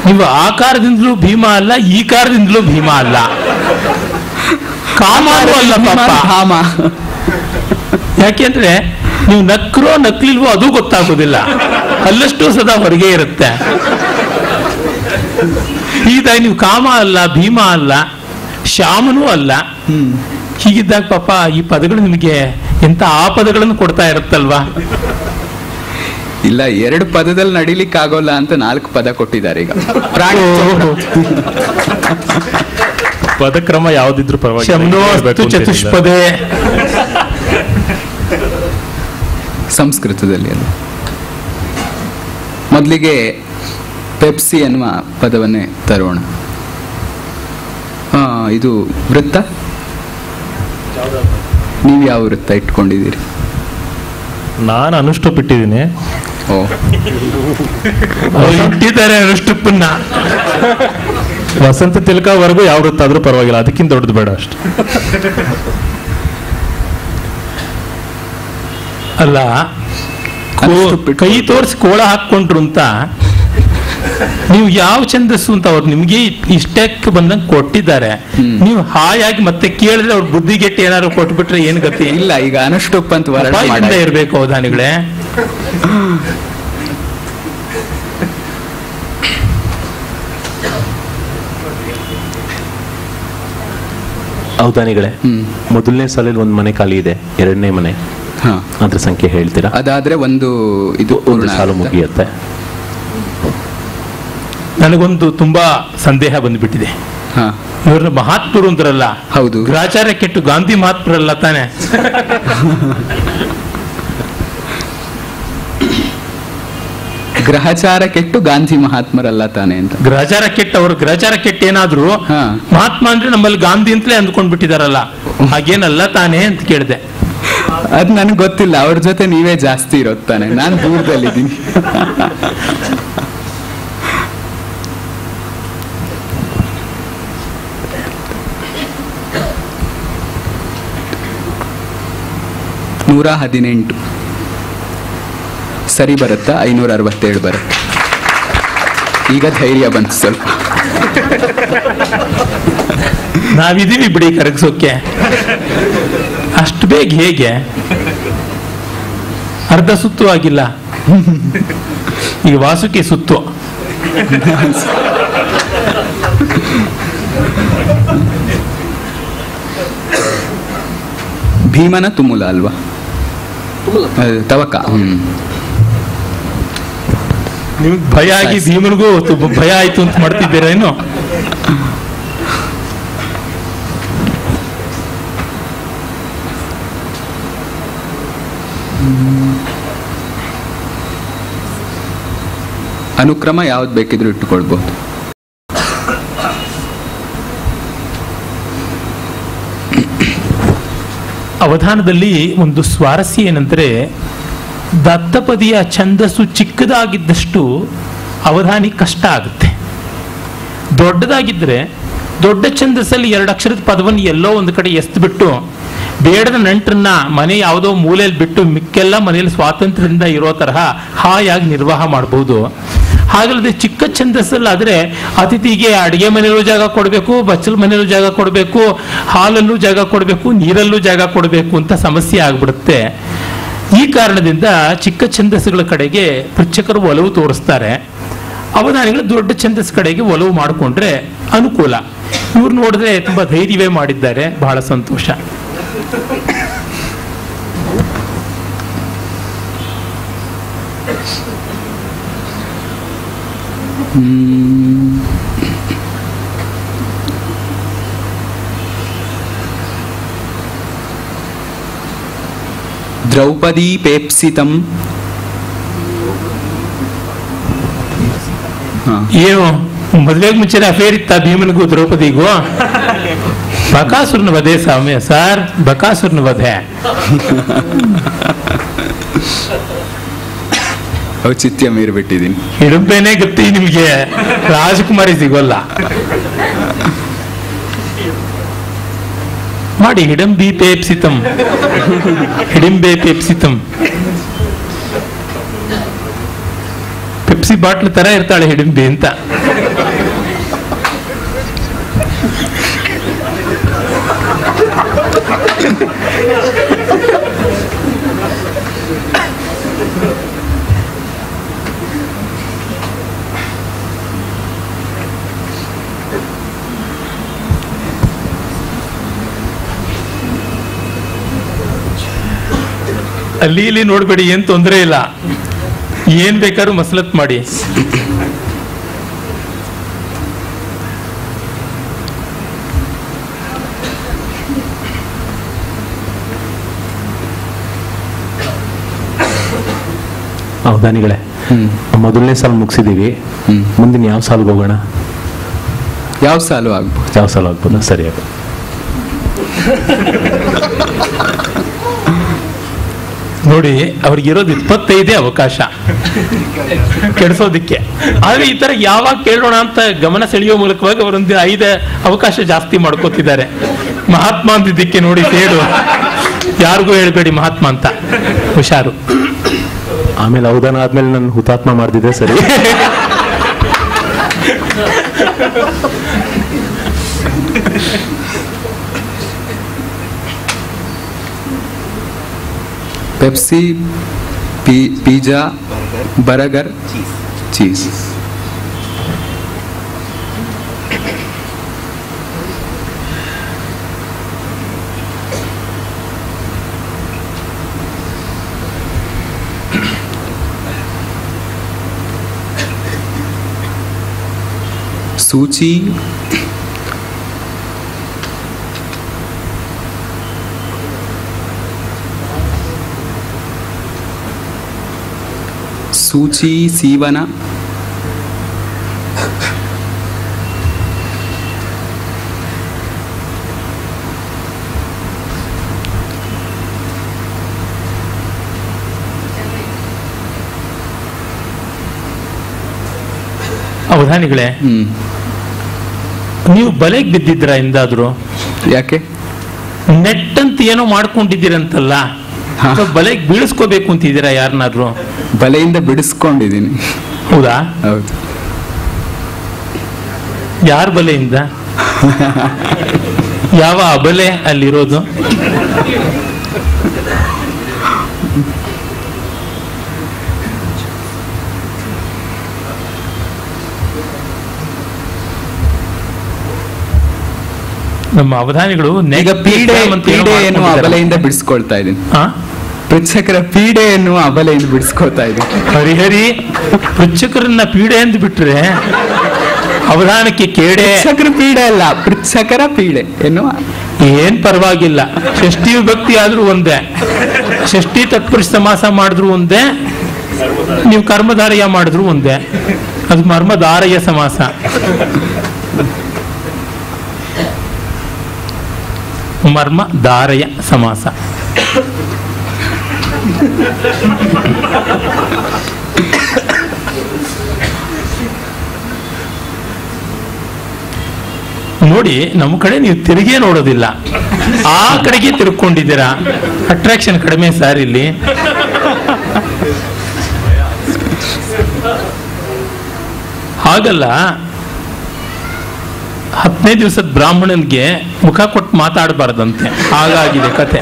ನೀವು ಆಕಾರದಿಂದಲೂ ಭೀಮ ಅಲ್ಲ, ಈ ಕಾರದಿಂದಲೂ ಭೀಮ ಅಲ್ಲ, ಕಾಮಾನು ಅಲ್ಲ ಪಾಪ. ಯಾಕೆಂದ್ರೆ ನೀವು ನಕ್ರೋ ನಕ್ಲಿಲ್ವೋ ಅದು ಗೊತ್ತಾಗೋದಿಲ್ಲ, ಅಲ್ಲಷ್ಟು ಸದಾ ಹೊರಗೆ ಇರುತ್ತೆ. ಈಗ ನೀವು ಕಾಮ ಅಲ್ಲ, ಭೀಮ ಅಲ್ಲ, ಶ್ಯಾಮನೂ ಅಲ್ಲ. ಹೀಗಿದ್ದಾಗ ಪಾಪ ಈ ಪದಗಳು ನಿಮಗೆ ಎಂತ ಆ ಪದಗಳನ್ನು ಕೊಡ್ತಾ ಇರುತ್ತಲ್ವಾ? ಇಲ್ಲ, 2 ಪದದಲ್ಲಿ ನಡಿಲಿಕ್ಕೆ ಆಗೋಲ್ಲ ಅಂತ 4 ಪದ ಕೊಟ್ಟಿದ್ದಾರೆ. ಈಗ ಪದಕ್ರಮ ಯಾವ್ದಿದ್ರು ಪರವಾಗಿಲ್ಲ. ಚತುಷ್ಪದೇ ಸಂಸ್ಕೃತದಲ್ಲಿ ಅದು. ಮೊದಲಿಗೆ ಪೆಪ್ಸಿ ಎನ್ನುವ ಪದವನ್ನೇ ತರೋಣ. ಇದು ವೃತ್ತ. ನೀವು ಯಾವ ವೃತ್ತ ಇಟ್ಕೊಂಡಿದ್ದೀರಿ? ನಾನು ಅನುಷ್ಠುಪ್ ಇಟ್ಟಿದ್ದೀನಿ. ಇಟ್ಟಿದ್ದಾರೆ ಅನುಷ್ಠುಪ್ಪನ್ನ. ವಸಂತ ತಿಲಕವರೆಗೂ ಯಾವ ವೃತ್ತ ಆದ್ರೂ ಪರವಾಗಿಲ್ಲ, ಅದಕ್ಕಿಂತ ದೊಡ್ಡದು ಬೇಡ ಅಷ್ಟು. ಅಲ್ಲ, ಕೈ ತೋರಿಸಿ ಕೋಳ ಹಾಕೊಂಡ್ರು ಅಂತ ನೀವು ಯಾವ ಛಂದಸ್ಸು ಅಂತ ಅವ್ರು ನಿಮ್ಗೆ ಇಷ್ಟಕ್ಕೆ ಬಂದಂಗೆ ಕೊಟ್ಟಿದ್ದಾರೆ. ನೀವು ಹಾಯಾಗಿ ಮತ್ತೆ ಕೇಳಿದ್ರೆ ಅವ್ರ ಬುದ್ಧಿಗೆಟ್ಟು ಏನಾದ್ರು ಕೊಟ್ಬಿಟ್ರೆ ಏನ್ ಗತಿ? ಇಲ್ಲ, ಈಗ ಅನುಷ್ಠುಪ್ ಅಂತ ಇರ್ಬೇಕು ಅವಧಾನಿಗಳೇ. ಅವಧಾನಿಗಳೇ, ಮೊದಲನೇ ಸಾಲಲ್ಲಿ ಒಂದು ಮನೆ ಖಾಲಿ ಇದೆ, 2ನೇ ಮನೆ, ಅದ್ರ ಸಂಖ್ಯೆ ಹೇಳ್ತೀರಾ? ಅದಾದ್ರೆ ಒಂದು ಸಾಲು ಮುಗಿಯುತ್ತೆ. ನನಗೊಂದು ತುಂಬಾ ಸಂದೇಹ ಬಂದ್ಬಿಟ್ಟಿದೆ. ಹಾ ಇವ್ರನ್ನ ಮಹಾತ್ಮರು ಅಂದ್ರಲ್ಲ, ಹೌದು. ಗ್ರಾಚಾರ ಕೆಟ್ಟು ಗಾಂಧಿ ಮಹಾತ್ಮರಲ್ಲ ತಾನೆ? ಗ್ರಹಚಾರ ಕೆಟ್ಟು ಗಾಂಧಿ ಮಹಾತ್ಮರಲ್ಲ ತಾನೆ ಅಂತ. ಗ್ರಹಚಾರ ಕೆಟ್ಟ ಅವರು ಗ್ರಹಚಾರ ಕೆಟ್ಟ ಏನಾದ್ರು ಹಾ. ಮಹಾತ್ಮ ಅಂದ್ರೆ ನಮ್ಮಲ್ಲಿ ಗಾಂಧಿ ಅಂತಲೇ ಅಂದ್ಕೊಂಡ್ಬಿಟ್ಟಿದಾರಲ್ಲ, ಹಾಗೇನಲ್ಲ ತಾನೆ ಅಂತ ಕೇಳಿದೆ. ಅದ್ ನನಗೆ ಗೊತ್ತಿಲ್ಲ, ಅವ್ರ ಜೊತೆ ನೀವೇ ಜಾಸ್ತಿ ಇರೋದ್ ತಾನೆ, ನಾನು ದೂರದಲ್ಲಿದ್ದೀನಿ. ನೂರ 18 ಸರಿ ಬರುತ್ತಾ? 567 ಬರುತ್ತೆ. ಈಗ ಧೈರ್ಯ ಬಂತು ಸ್ವಲ್ಪ. ನಾವಿದೀವಿ ಬಿಡಿ ಕರಗಿಸೋಕೆ. ಅಷ್ಟು ಬೇಗ ಹೇಗೆ? ಅರ್ಧ ಸುತ್ತು ಆಗಿಲ್ಲ, ಈಗ ವಾಸುಕಿ ಸುತ್ತು. ಭೀಮನ ತುಮುಲ ಅಲ್ವಾ? ತವಕ. ನಿಮ್ಗೆ ಭಯ ಆಗಿ ಭೀಮನಿಗೂ ಭಯ ಆಯ್ತು ಅಂತ ಮಾಡ್ತಿದ್ದೀರೇನು? ಅನುಕ್ರಮ ಯಾವ್ದು ಬೇಕಿದ್ರು ಇಟ್ಟುಕೊಳ್ಬಹುದು. ಅವಧಾನದಲ್ಲಿ ಒಂದು ಸ್ವಾರಸ್ಯ ಏನಂದ್ರೆ, ದತ್ತಪದಿಯ ಛಂದಸ್ಸು ಚಿಕ್ಕದಾಗಿದ್ದಷ್ಟು ಅವಧಾನಿ ಕಷ್ಟ ಆಗುತ್ತೆ. ದೊಡ್ಡದಾಗಿದ್ದರೆ ದೊಡ್ಡ ಛಂದಸ್ಸಲ್ಲಿ 2 ಅಕ್ಷರದ ಪದವನ್ನು ಎಲ್ಲೋ ಒಂದು ಕಡೆ ಎಸ್ಬಿಟ್ಟು ಬೇಡದ ನಂಟರನ್ನ ಮನೆ ಯಾವುದೋ ಮೂಲೆಯಲ್ಲಿ ಬಿಟ್ಟು ಮಿಕ್ಕೆಲ್ಲ ಮನೆಯಲ್ಲಿ ಸ್ವಾತಂತ್ರ್ಯದಿಂದ ಇರೋ ತರಹ ಹಾಯಾಗಿ ನಿರ್ವಾಹ ಮಾಡಬಹುದು. ಹಾಗಲ್ಲದೆ ಚಿಕ್ಕ ಛಂದಸ್ಸಲ್ಲಾದರೆ ಅತಿಥಿಗೆ ಅಡುಗೆ ಮನೆಯಲ್ಲೂ ಜಾಗ ಕೊಡಬೇಕು, ಬಚ್ಚಲ ಮನೆಯಲ್ಲೂ ಜಾಗ ಕೊಡಬೇಕು, ಹಾಲಲ್ಲೂ ಜಾಗ ಕೊಡಬೇಕು, ನೀರಲ್ಲೂ ಜಾಗ ಕೊಡಬೇಕು ಅಂತ ಸಮಸ್ಯೆ ಆಗ್ಬಿಡುತ್ತೆ. ಈ ಕಾರಣದಿಂದ ಚಿಕ್ಕ ಛಂದಸ್ಸುಗಳ ಕಡೆಗೆ ಪೃಚ್ಛಕರು ಒಲವು ತೋರಿಸ್ತಾರೆ. ಅವಧಾನಿಗಳು ದೊಡ್ಡ ಛಂದಸ್ ಕಡೆಗೆ ಒಲವು ಮಾಡಿಕೊಂಡ್ರೆ ಅನುಕೂಲ. ಇವ್ರು ನೋಡಿದ್ರೆ ತುಂಬಾ ಧೈರ್ಯವೇ ಮಾಡಿದ್ದಾರೆ, ಬಹಳ ಸಂತೋಷ. ದ್ರೌಪದಿ ಪೇಪ್ಸಿತಂ. ಏನು ಮದುವೆಗೆ ಮುಂಚೆನೆ ಅಫೇರ್ ಇತ್ತ ಭೀಮನಿಗೂ ದ್ರೌಪದಿಗೂ? ಬಕಾಸುರನ ವಧೆ ಸ್ವಾಮಿ ಸರ್, ಬಕಾಸುರನ ವಧೆ. ಔಚಿತ್ಯ ಮೀರ್ಬಿಟ್ಟಿದ್ದೀನಿ. ಹಿಡುಂಬೆನೇ ಗತಿ ನಿಮ್ಗೆ, ರಾಜಕುಮಾರಿ ಸಿಗೋಲ್ಲ. ಮಾಡಿ ಹಿಡಂಬಿ ಪೇಪ್ಸಿತಂ, ಹಿಡಿಂಬೆ ಪೇಪ್ಸಿತಂ. ಪೆಪ್ಸಿ ಬಾಟ್ಲ್ ತರ ಇರ್ತಾಳೆ ಹಿಡಿಂಬಿ ಅಂತ. ಅಲ್ಲಿ ಇಲ್ಲಿ ನೋಡ್ಬೇಡಿ, ಏನ್ ತೊಂದರೆ ಇಲ್ಲ, ಏನ್ ಬೇಕಾದ್ರೂ ಮಸಲತ್ ಮಾಡಿ. ಅವಧಾನಿಗಳೇ, ಮೊದಲನೇ ಸಾಲು ಮುಗಿಸಿದೀವಿ. ಮುಂದಿನ ಯಾವ ಸಾಲ್ಗೆ ಹೋಗೋಣ? ಯಾವ ಸಾಲು ಆಗ್ಬೋದು? ಯಾವ ಸಾಲು ಆಗ್ಬೋದಾ? ಸರಿ ಆಗ ನೋಡಿ, ಅವ್ರಿಗಿರೋದು 25 ಅವಕಾಶ ಕೆಡಿಸೋದಿಕ್ಕೆ. ಆದ್ರೆ ಈ ತರ ಯಾವಾಗ ಕೇಳೋಣ ಅಂತ ಗಮನ ಸೆಳೆಯೋ ಮೂಲಕವಾಗಿ ಅವರೊಂದು 5 ಅವಕಾಶ ಜಾಸ್ತಿ ಮಾಡ್ಕೋತಿದ್ದಾರೆ. ಮಹಾತ್ಮ ಅಂದಿದ್ದಕ್ಕೆ ನೋಡಿ ಸೇಡು, ಯಾರಿಗೂ ಹೇಳ್ಬೇಡಿ ಮಹಾತ್ಮ ಅಂತ, ಹುಷಾರು. ಆಮೇಲೆ ಅವಧಾನ ಆದ್ಮೇಲೆ ನಾನು ಹುತಾತ್ಮ ಮಾಡ್ದಿದ್ದೆ ಸರಿ. Pepsi, pizza, burger, cheese. ಸೂಚಿ ಸೂಚಿ ಸೀವನ ಅವಧಾನಿಗಳೇ, ನೀವು ಬಲೆಗೆ ಬಿದ್ದಿದ್ರ ಎಂದಾದ್ರು? ಯಾಕೆ? ನೆಟ್ ಅಂತ ಏನೋ ಮಾಡ್ಕೊಂಡಿದ್ದೀರಂತಲ್ಲ, ಬಲೆಗೆ ಬೀಳಿಸ್ಕೋಬೇಕು ಅಂತಿದ್ದೀರಾ ಯಾರನ್ನಾದ್ರು? ಬಲೆಯಿಂದ ಬಿಡಿಸ್ಕೊಂಡಿದ್ದೀನಿ. ಹೌದಾ? ಹೌದು. ಯಾರ ಬಲೆಯಿಂದ? ಯಾವ ಅಬಲೆ ಅಲ್ಲಿರೋದು? ನಮ್ಮ ಅವಧಾನಿಗಳು ಈಗ ಪೀಡೆ ಎನ್ನುವ ಅಬಲೆಯಿಂದ ಬಿಡಿಸ್ಕೊಳ್ತಾ ಇದ್ದೀನಿ. ಪೃಚ್ಛಕರ ಪೀಡೆ ಎನ್ನುವ ಅಬಲೆಯಿಂದ ಬಿಡಿಸ್ಕೊಳ್ತಾ ಇದ್ದೀನಿ. ಹರಿಹರಿ, ಪೃಚ್ಛಕರನ್ನ ಪೀಡೆ ಎಂದು ಬಿಟ್ರೆ ಅವಧಾನಕ್ಕೆ ಕೇಡೆ. ಪೃಚ್ಛಕರ ಪೀಡೆ ಅಲ್ಲ, ಪೃಚ್ಛಕರ ಪೀಡೆ ಎನ್ನುವ. ಏನ್ ಪರವಾಗಿಲ್ಲ, ಷಷ್ಠಿ ವಿಭಕ್ತಿ ಆದ್ರೂ ಒಂದೇ, ಷಷ್ಠಿ ತತ್ಪುರುಷ ಸಮಾಸ ಮಾಡಿದ್ರು ಒಂದೇ, ನೀವು ಕರ್ಮಧಾರಯ ಮಾಡಿದ್ರು ಒಂದೇ. ಅದು ಮರ್ಮಧಾರಯ ಸಮಾಸ. ಮರ್ಮಧಾರಯ ಸಮಾಸ. ನೋಡಿ, ನಮ್ಮ ಕಡೆ ನೀವು ತಿರುಗೇ ನೋಡೋದಿಲ್ಲ, ಆ ಕಡೆಗೆ ತಿರುಗಿಕೊಂಡಿದ್ದೀರಾ. ಅಟ್ರಾಕ್ಷನ್ ಕಡಿಮೆ ಸರ್ ಇಲ್ಲಿ. ಹಾಗಲ್ಲ, 10ನೇ ದಿವಸದ ಬ್ರಾಹ್ಮಣನ್ಗೆ ಮುಖ ಕೊಟ್ಟು ಮಾತಾಡಬಾರ್ದಂತೆ, ಹಾಗಾಗಿದೆ ಕತೆ.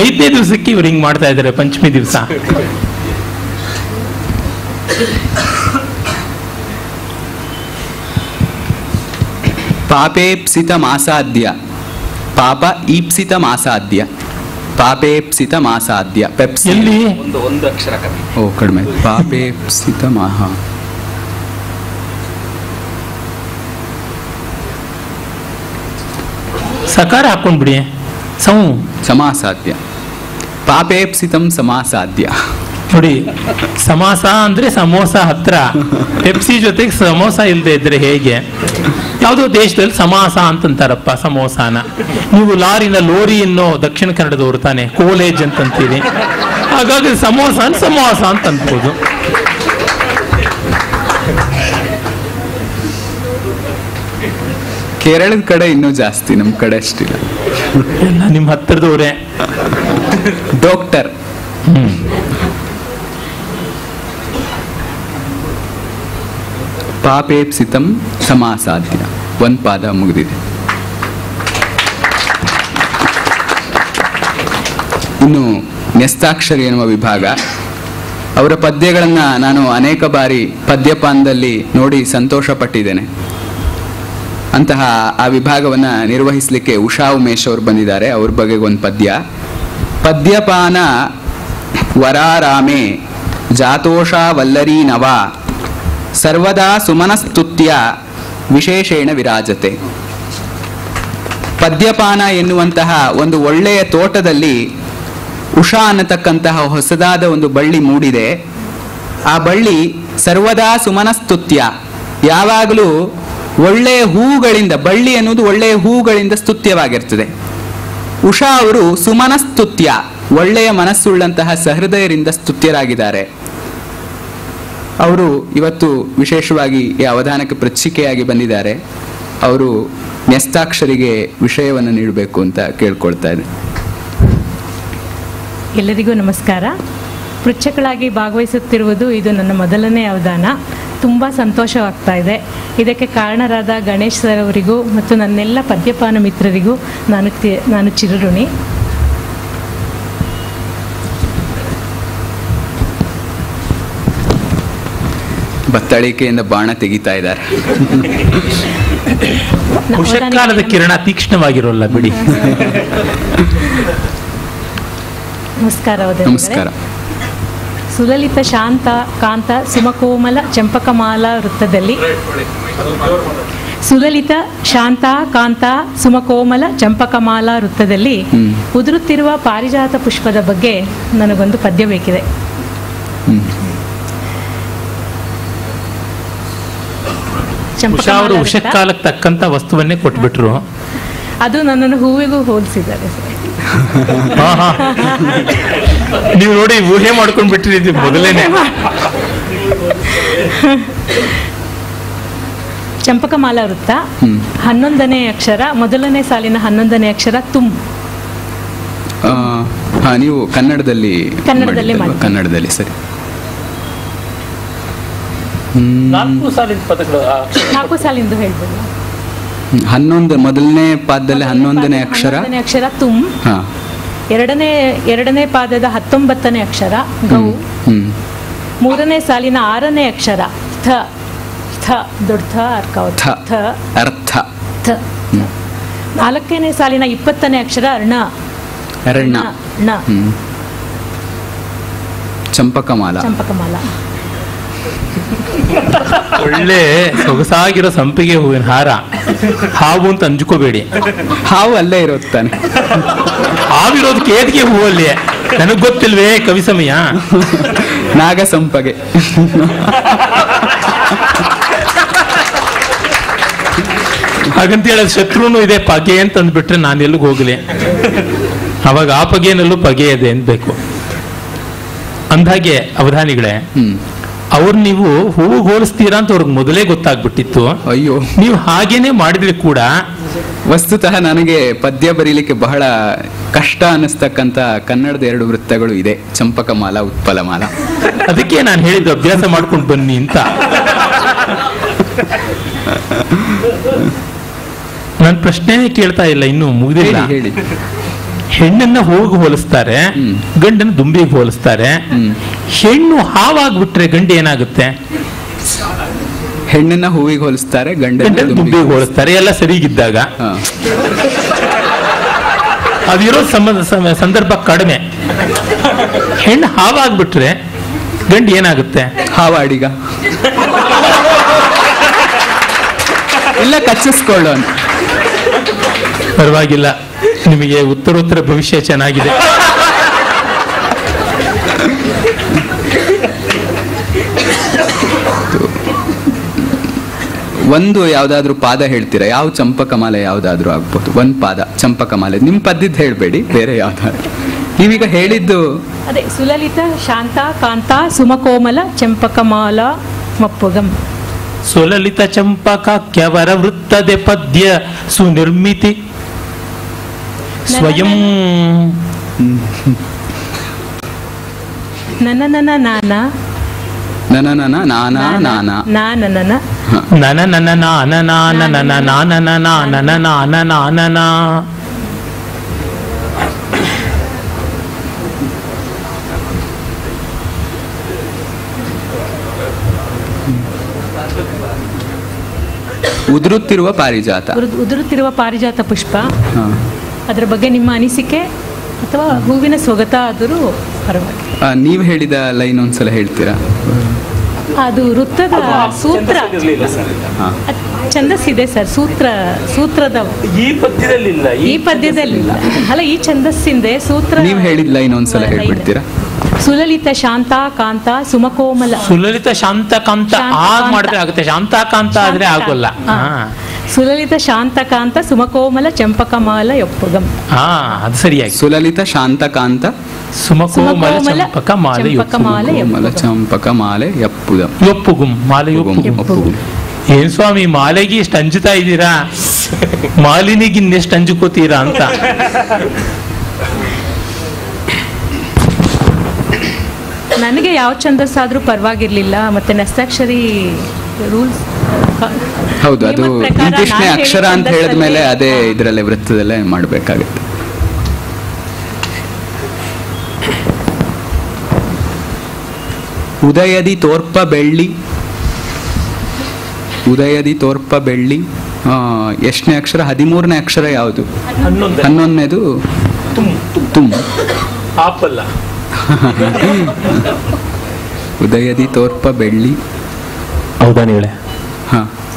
5ನೇ ದಿವಸಕ್ಕೆ ಇವ್ರು ಹಿಂಗ್ ಮಾಡ್ತಾ ಇದ್ದಾರೆ. ಪಂಚಮಿ ದಿವಸ ಪಾಪೇಪ್ಸಿತ ಮಾಸಾದ್ಯ, ಪಾಪ ಈಪ್ಸಿತ ಮಾಸಾದ್ಯ, ಪಾಪೇಪ್ಸಿತ ಮಾಸಾದ್ಯ. ಪೆಪ್ಸಿ ಎಲ್ಲಿ? ಒಂದು ಅಕ್ಷರ ಕಮ್ಮಿ. ಓ, ಕಡಿಮೆ. ಪಾಪೇಪ್ಸಿತ ಮಹಾ ಸಕಾರ ಹಾಕೊಂಡ್ಬಿಡಿ. ಸಮಾಸಾದ್ಯ. ಪಾಪೇಪ್ಸಿತಂ ಸಮಾಸಾದ್ಯ. ನೋಡಿ, ಸಮಾಸ ಅಂದ್ರೆ ಸಮೋಸ ಹತ್ರ, ಪೆಪ್ಸಿ ಜೊತೆಗೆ ಸಮೋಸ ಇಲ್ಲದೆ ಇದ್ರೆ ಹೇಗೆ? ಯಾವುದೋ ದೇಶದಲ್ಲಿ ಸಮಾಸ ಅಂತಂತಾರಪ್ಪ ಸಮೋಸಾನ. ನೀವು ಲಾರಿನ ಲೋರಿ ಅನ್ನೋ ದಕ್ಷಿಣ ಕನ್ನಡದವರು ತಾನೆ, ಕೋಲೇಜ್ ಅಂತಂತೀರಿ. ಹಾಗಾಗಿ ಸಮೋಸ ಅಂತ ಅನ್ಬೋದು. ಕೇರಳದ ಕಡೆ ಇನ್ನೂ ಜಾಸ್ತಿ, ನಮ್ಮ ಕಡೆ ಅಷ್ಟಿಲ್ಲ. ಎಲ್ಲ ನಿಮ್ಮ ಹತ್ತಿರದವ್ರೆ. ಡಾಕ್ಟರ್. ಪಾಪೇಪ್ಸಿತಂ ಸಮಾಸಾದ್ಯ. ಒಂದ್ ಪಾದ ಮುಗಿದಿದೆ. ಇನ್ನು ನ್ಯಸ್ತಾಕ್ಷರಿ ಎನ್ನುವ ವಿಭಾಗ. ಅವರ ಪದ್ಯಗಳನ್ನು ನಾನು ಅನೇಕ ಬಾರಿ ಪದ್ಯಪಾನದಲ್ಲಿ ನೋಡಿ ಸಂತೋಷ ಪಟ್ಟಿದ್ದೇನೆ. ಅಂತಹ ಆ ವಿಭಾಗವನ್ನು ನಿರ್ವಹಿಸಲಿಕ್ಕೆ ಉಷಾ ಉಮೇಶ್ ಅವರು ಬಂದಿದ್ದಾರೆ. ಅವ್ರ ಬಗ್ಗೆ ಒಂದು ಪದ್ಯ. ಪದ್ಯಪಾನ ವರಾರಾಮೆ ಜಾತೋಷ ವಲ್ಲರಿ ನವ ಸರ್ವದಾ ಸುಮನಸ್ತುತ್ಯ ವಿಶೇಷೇಣ ವಿರಾಜತೆ. ಪದ್ಯಪಾನ ಎನ್ನುವಂತಹ ಒಂದು ಒಳ್ಳೆಯ ತೋಟದಲ್ಲಿ ಉಷಾ ಅನ್ನತಕ್ಕಂತಹ ಹೊಸದಾದ ಒಂದು ಬಳ್ಳಿ ಮೂಡಿದೆ. ಆ ಬಳ್ಳಿ ಸರ್ವದಾ ಸುಮನಸ್ತುತ್ಯ, ಯಾವಾಗಲೂ ಒಳ್ಳೆಯ ಹೂಗಳಿಂದ, ಬಳ್ಳಿ ಅನ್ನೋದು ಒಳ್ಳೆಯ ಹೂಗಳಿಂದ ಸ್ತುತ್ಯವಾಗಿರ್ತದೆ. ಉಷಾ ಅವರು ಸುಮನಸ್ತುತ್ಯ, ಒಳ್ಳೆಯ ಮನಸ್ಸುಳ್ಳಂತಹ ಸಹೃದಯರಿಂದ ಸ್ತುತ್ಯರಾಗಿದ್ದಾರೆ. ಅವರು ಇವತ್ತು ವಿಶೇಷವಾಗಿ ಈ ಅವಧಾನಕ್ಕೆ ಪ್ರಚಿಕೆಯಾಗಿ ಬಂದಿದ್ದಾರೆ. ಅವರು ನ್ಯಸ್ತಾಕ್ಷರಿಗೆ ವಿಷಯವನ್ನು ನೀಡಬೇಕು ಅಂತ ಕೇಳ್ಕೊಳ್ತಾ ಇದ್ದೆ. ಎಲ್ಲರಿಗೂ ನಮಸ್ಕಾರ. ಪೃಚ್ಛಕಳಾಗಿ ಭಾಗವಹಿಸುತ್ತಿರುವುದು ಇದು ನನ್ನ ಮೊದಲನೇ ಅವಧಾನ. ತುಂಬ ಸಂತೋಷವಾಗ್ತಾ ಇದೆ. ಇದಕ್ಕೆ ಕಾರಣರಾದ ಗಣೇಶ್ ಸರ್ ಅವರಿಗೂ ಮತ್ತು ನನ್ನೆಲ್ಲ ಪದ್ಯಪಾನ ಮಿತ್ರರಿಗೂ ನಾನು ಚಿರಋಣಿ. ಬತ್ತಳಿಕೆಯಿಂದ ಬಾಣ ತೆಗಿತಾ ಇದ್ದಾರೆ. ಉಷಕಾಲದ ಕಿರಣ ತೀಕ್ಷ್ಣವಾಗಿರೋಲ್ಲ ಬಿಡಿ. ನಮಸ್ಕಾರ. ನಮಸ್ಕಾರ. ಸುಲಲಿತ ಶಾಂತ ಕಾಂತ ಸುಮಕೋಮಲ ಚಂಪಕಮಾಲಾ ವೃತ್ತದಲ್ಲಿ, ಸುಲಲಿತ ಶಾಂತ ಕಾಂತ ಸುಮಕೋಮಲ ಚಂಪಕಮಾಲಾ ವೃತ್ತದಲ್ಲಿ ಉದುರುತ್ತಿರುವ ಪಾರಿಜಾತ ಪುಷ್ಪದ ಬಗ್ಗೆ ನನಗೊಂದು ಪದ್ಯ ಬೇಕಿದೆ. ಉಷಾ ಅವರು ಉಷಕಾಲಕ್ಕೆ ತಕ್ಕಂತ ವಸ್ತುವನ್ನೇ ಕೊಟ್ಬಿಟ್ರು. ಅದು ನನ್ನನ್ನು ಹೂವಿಗೂ ಹೋಲಿಸಿದ್ದಾರೆ ಸರ್. ನೀವು ನೋಡಿ ಊಹೆ ಮಾಡ್ಕೊಂಡ್ ಬಿಟ್ಟಿದ್ದೀವಿ ಮೊದಲೇನೆ. ಚಂಪಕಮಾಲ ವೃತ್ತ 11ನೇ ಅಕ್ಷರ, ಮೊದಲನೇ ಸಾಲಿನ 11ನೇ ಅಕ್ಷರ ತುಮ್. ನೀವು ಕನ್ನಡದಲ್ಲಿ ಮಾಡಿ. ಕನ್ನಡದಲ್ಲಿ ಸರಿ. 4 ಸಾಲಿನ ಪದಗಳು 4 ಸಾಲಿಂದು ಹೇಳ್ಬೋದು. 11 ಮೊದಲನೇ ಪಾದದಲ್ಲಿ 11ನೇ ಅಕ್ಷರ ತುಮ್. ಎರಡನೇ ಪಾದದ 19ನೇ ಅಕ್ಷರ ಗೌ. 3ನೇ ಸಾಲಿನ 6ನೇ ಅಕ್ಷರ ಥ. ಥ ದೊಡ್ಡ ಥ ಅರ್ಥ. 4ನೇ ಸಾಲಿನ 20ನೇ ಅಕ್ಷರ ಣ. ಚಂಪಕಮಾಲ. ಒಳ್ಳೆ ಸೊಗಸಾಗಿರೋ ಸಂಪಿಗೆ ಹೂವಿನ ಹಾರ. ಹಾವು ಅಂತ ಅಂಜ್ಕೋಬೇಡಿ, ಹಾವು ಅಲ್ಲೇ ಇರೋದು ತಾನೆ. ಹಾವಿರೋದು ಕೇದಿಗೆ ಹೂವಲ್ಲಿ. ನನಗ್ ಗೊತ್ತಿಲ್ವೇ ಕವಿ ಸಮಯ. ನಾಗಸಂಪಗೆ. ಹಾಗಂತ ಹೇಳೋದು ಶತ್ರುನು ಇದೆ ಪಗೆ ಅಂತ ಅಂದ್ಬಿಟ್ರೆ ನಾನು ಎಲ್ಲಿಗೆ ಹೋಗ್ಲಿ. ಅವಾಗ ಆ ಪಗೆನಲ್ಲೂ ಪಗೆ ಇದೆ ಅನ್ಬೇಕು. ಅಂದಾಗೆ ಅವಧಾನಿಗಳೇ, ಅವ್ರು ನೀವು ಹೂವು ಹೋಲಿಸ್ತೀರಾ ಅಂತ ಅವ್ರಿಗೆ ಮೊದಲೇ ಗೊತ್ತಾಗ್ಬಿಟ್ಟಿತ್ತು. ಅಯ್ಯೋ, ನೀವು ಹಾಗೇನೆ ಮಾಡಿದ್ರೆ ಕೂಡ ವಸ್ತುತಃ ನನಗೆ ಪದ್ಯ ಬರೀಲಿಕ್ಕೆ ಬಹಳ ಕಷ್ಟ ಅನ್ನಿಸ್ತಕ್ಕಂಥ ಕನ್ನಡದ 2 ವೃತ್ತಗಳು ಇದೆ, ಚಂಪಕಮಾಲ, ಉತ್ಪಲಮಾಲ. ಅದಕ್ಕೆ ನಾನು ಹೇಳಿದ್ದು ಅಭ್ಯಾಸ ಮಾಡ್ಕೊಂಡು ಬನ್ನಿ ಅಂತ. ನನ್ನ ಪ್ರಶ್ನೆ ಕೇಳ್ತಾ ಇಲ್ಲ, ಇನ್ನು ಮುಗಿದಿಲ್ಲ. ಹೇಳಿ. ಹೆಣ್ಣನ್ನ ಹೂವಿಗೆ ಹೋಲಿಸ್ತಾರೆ, ಗಂಡನ ದುಂಬಿಗೆ ಹೋಲಿಸ್ತಾರೆ. ಹೆಣ್ಣು ಹಾವಾಗ್ಬಿಟ್ರೆ ಗಂಡು ಏನಾಗುತ್ತೆ? ಹೆಣ್ಣನ್ನ ಹೂವಿಗೆ ಹೋಲಿಸ್ತಾರೆ, ಗಂಡನ ದುಂಬಿಗೆ ಹೋಲಿಸ್ತಾರೆ. ಎಲ್ಲ ಸರಿಗಿದ್ದಾಗ ಅದಿರೋ ಸಂದರ್ಭ ಕಡಿಮೆ. ಹೆಣ್ಣು ಹಾವಾಗ್ಬಿಟ್ರೆ ಗಂಡು ಏನಾಗುತ್ತೆ? ಹಾವಾಡಿಗ ಇಲ್ಲ ಕಚ್ಚಿಸ್ಕೊಳ್ಳೋ. ಪರವಾಗಿಲ್ಲ, ನಿಮಗೆ ಉತ್ತರೋತ್ತರ ಭವಿಷ್ಯ ಚೆನ್ನಾಗಿದೆ. ಒಂದು ಯಾವ್ದಾದ್ರು ಪಾದ ಹೇಳ್ತೀರಾ? ಯಾವ ಚಂಪಕಮಾಲೆ ಯಾವ್ದಾದ್ರು ಆಗ್ಬೋದು. ಒಂದ್ ಪಾದ ಚಂಪಕಮಾಲೆ ನಿಮ್ ಪದ್ಯದ ಹೇಳ್ಬೇಡಿ, ಬೇರೆ ಯಾವ್ದಾದ್ರು. ನೀವೀಗ ಹೇಳಿದ್ದು ಅದೇ ಸುಲಲಿತ ಶಾಂತ ಕಾಂತ ಸುಮಕೋಮಲ ಚಂಪಕಮಾಲ ಮಪ್ಪುಗಂ. ಸುಲಲಿತ ಚಂಪಕಾಕ್ಯವರ ವೃತ್ತದೆ ಪದ್ಯ ಸುನಿರ್ಮಿತಿ ಸ್ವಯಂ ನನ ನನ ನಾನ ನನ ನನ ನಾನಾ ನಾನಾ ನಾನನ ನನ ನನ ನಾನ ನಾನ ನನ ನಾನನ ನಾನನ ನಾನ ನಾನನ. ಉದುರುತ್ತಿರುವ ಪಾರಿಜಾತ. ಉದುರುತ್ತಿರುವ ಪಾರಿಜಾತ ಪುಷ್ಪ. ಅದರ ಬಗ್ಗೆ ನಿಮ್ಮ ಅನಿಸಿಕೆ ಅಥವಾ ಹೂವಿನ ಸೊಗತ ಆದರೂ ಪರವಾಗಿಲ್ಲ. ನೀವು ಹೇಳಿದ ಲೈನ್ ಒಂದ್ಸಲ ಹೇಳ್ತೀರಾ? ಅದು ವೃತ್ತದ ಸೂತ್ರ ಛಂದಸ್ಸಿದೆ ಸರ್. ಸೂತ್ರದ ಈ ಪದ್ಯದಲ್ಲಿ ಅಲ್ಲ, ಈ ಛಂದಸ್ಸಿಂದೆ ಸೂತ್ರ. ನೀವು ಹೇಳಿದ ಲೈನ್ ಒಂದ್ಸಲ ಹೇಳ್ಬಿಡ್ತೀರಾ? ಸುಲಲಿತ ಶಾಂತ ಕಾಂತ ಸುಮಕೋಮಲ. ಸುಲಲಿತ ಶಾಂತ ಕಾಂತ ಮಾಡಿದ್ರೆ ಆಗುತ್ತೆ, ಶಾಂತಾಕಾಂತ ಆದ್ರೆ ಆಗೋಲ್ಲ. ಸುಲಲಿತ ಶಾಂತಕಾಂತ ಸುಮಕೋಮಲ ಚಂಪಕಮಾಲ ಯೊಪ್ಪುಗಂ. ಅದು ಸರಿಯಾಗಿ. ಸುಲಲಿತ ಶಾಂತಕಾಂತ ಸುಮಕೋಮಲ ಚಂಪಕಮಾಲೆ ಚಂಪಕಮಾಲೆ ಯಪ್ಪುಗಂ. ಯೊಪ್ಪುಗುಂ ಮಾಲೆ ಯೊಪ್ಪುಗುಂ. ಏನ್ ಸ್ವಾಮಿ ಮಾಲೆಗೆ ಎಷ್ಟು ಅಂಜುತ್ತಾ ಇದ್ದೀರಾ? ಮಾಲಿನಿಗೆ ಇನ್ನೆಷ್ಟು ಅಂಜುಕೋತೀರಾ ಅಂತ. ನನಗೆ ಯಾವ ಛಂದಸ್ಸಾದ್ರೂ ಪರವಾಗಿರ್ಲಿಲ್ಲ. ಮತ್ತೆ ನಸ್ತಾಕ್ಷರಿ ರೂಲ್ಸ್ ಹೌದು, ಅದು ಇಂತಿಷ್ಟನೇ ಅಕ್ಷರ ಅಂತ ಹೇಳಿದ್ಮೇಲೆ ಅದೇ ಇದರಲ್ಲೇ ವೃತ್ತದಲ್ಲೇ ಮಾಡಬೇಕಾಗುತ್ತೆ. ಉದಯದಿ ತೋರ್ಪ ಬೆಳ್ಳಿ. ಉದಯದಿ ತೋರ್ಪ ಬೆಳ್ಳಿ ಎಷ್ಟನೇ ಅಕ್ಷರ? 13ನೇ ಅಕ್ಷರ ಯಾವುದು? 11ನೇದು ತುಮ್. ಉದಯದಿ ತೋರ್ಪ ಬೆಳ್ಳಿ. ಹೌದಾ ನೀಳೆ?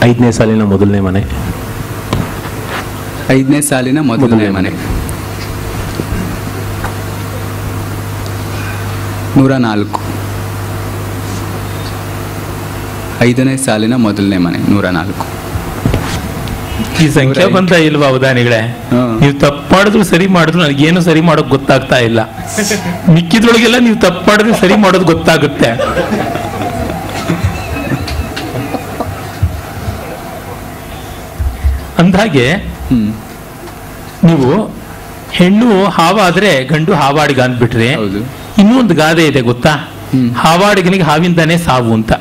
5ನೇ ಸಾಲಿನ ಮೊದಲನೇ ಮನೆ. 5ನೇ ಸಾಲಿನ ಮೊದಲನೇ ಮನೆ. 104. 5ನೇ ಸಾಲಿನ ಮೊದಲನೇ ಮನೆ 104. ಈ ಸಂಖ್ಯಾ ಬಂದ ಇಲ್ವಾ ಅವಧಾನಿಗಳೇ? ನೀವು ತಪ್ಪು ಮಾಡಿದ್ರು ಸರಿ ಮಾಡಿದ್ರು ನನಗೇನು ಸರಿ ಮಾಡೋಕ್ ಗೊತ್ತಾಗ್ತಾ ಇಲ್ಲ. ಮಿಕ್ಕಿದ್ರೊಳಗೆಲ್ಲ ನೀವು ತಪ್ಪು ಮಾಡಿದ್ರೆ ಸರಿ ಮಾಡೋದು ಗೊತ್ತಾಗುತ್ತೆ. ಅಂದಾಗೆ ನೀವು ಹೆಣ್ಣು ಹಾವಾದ್ರೆ ಗಂಡು ಹಾವಾಡಿಗ ಅಂದ್ಬಿಟ್ರೆ ಇನ್ನೂ ಒಂದು ಗಾದೆ ಇದೆ ಗೊತ್ತಾ? ಹಾವಾಡಿಗನಿಗೆ ಹಾವಿಂದಾನೇ ಸಾವು ಅಂತ.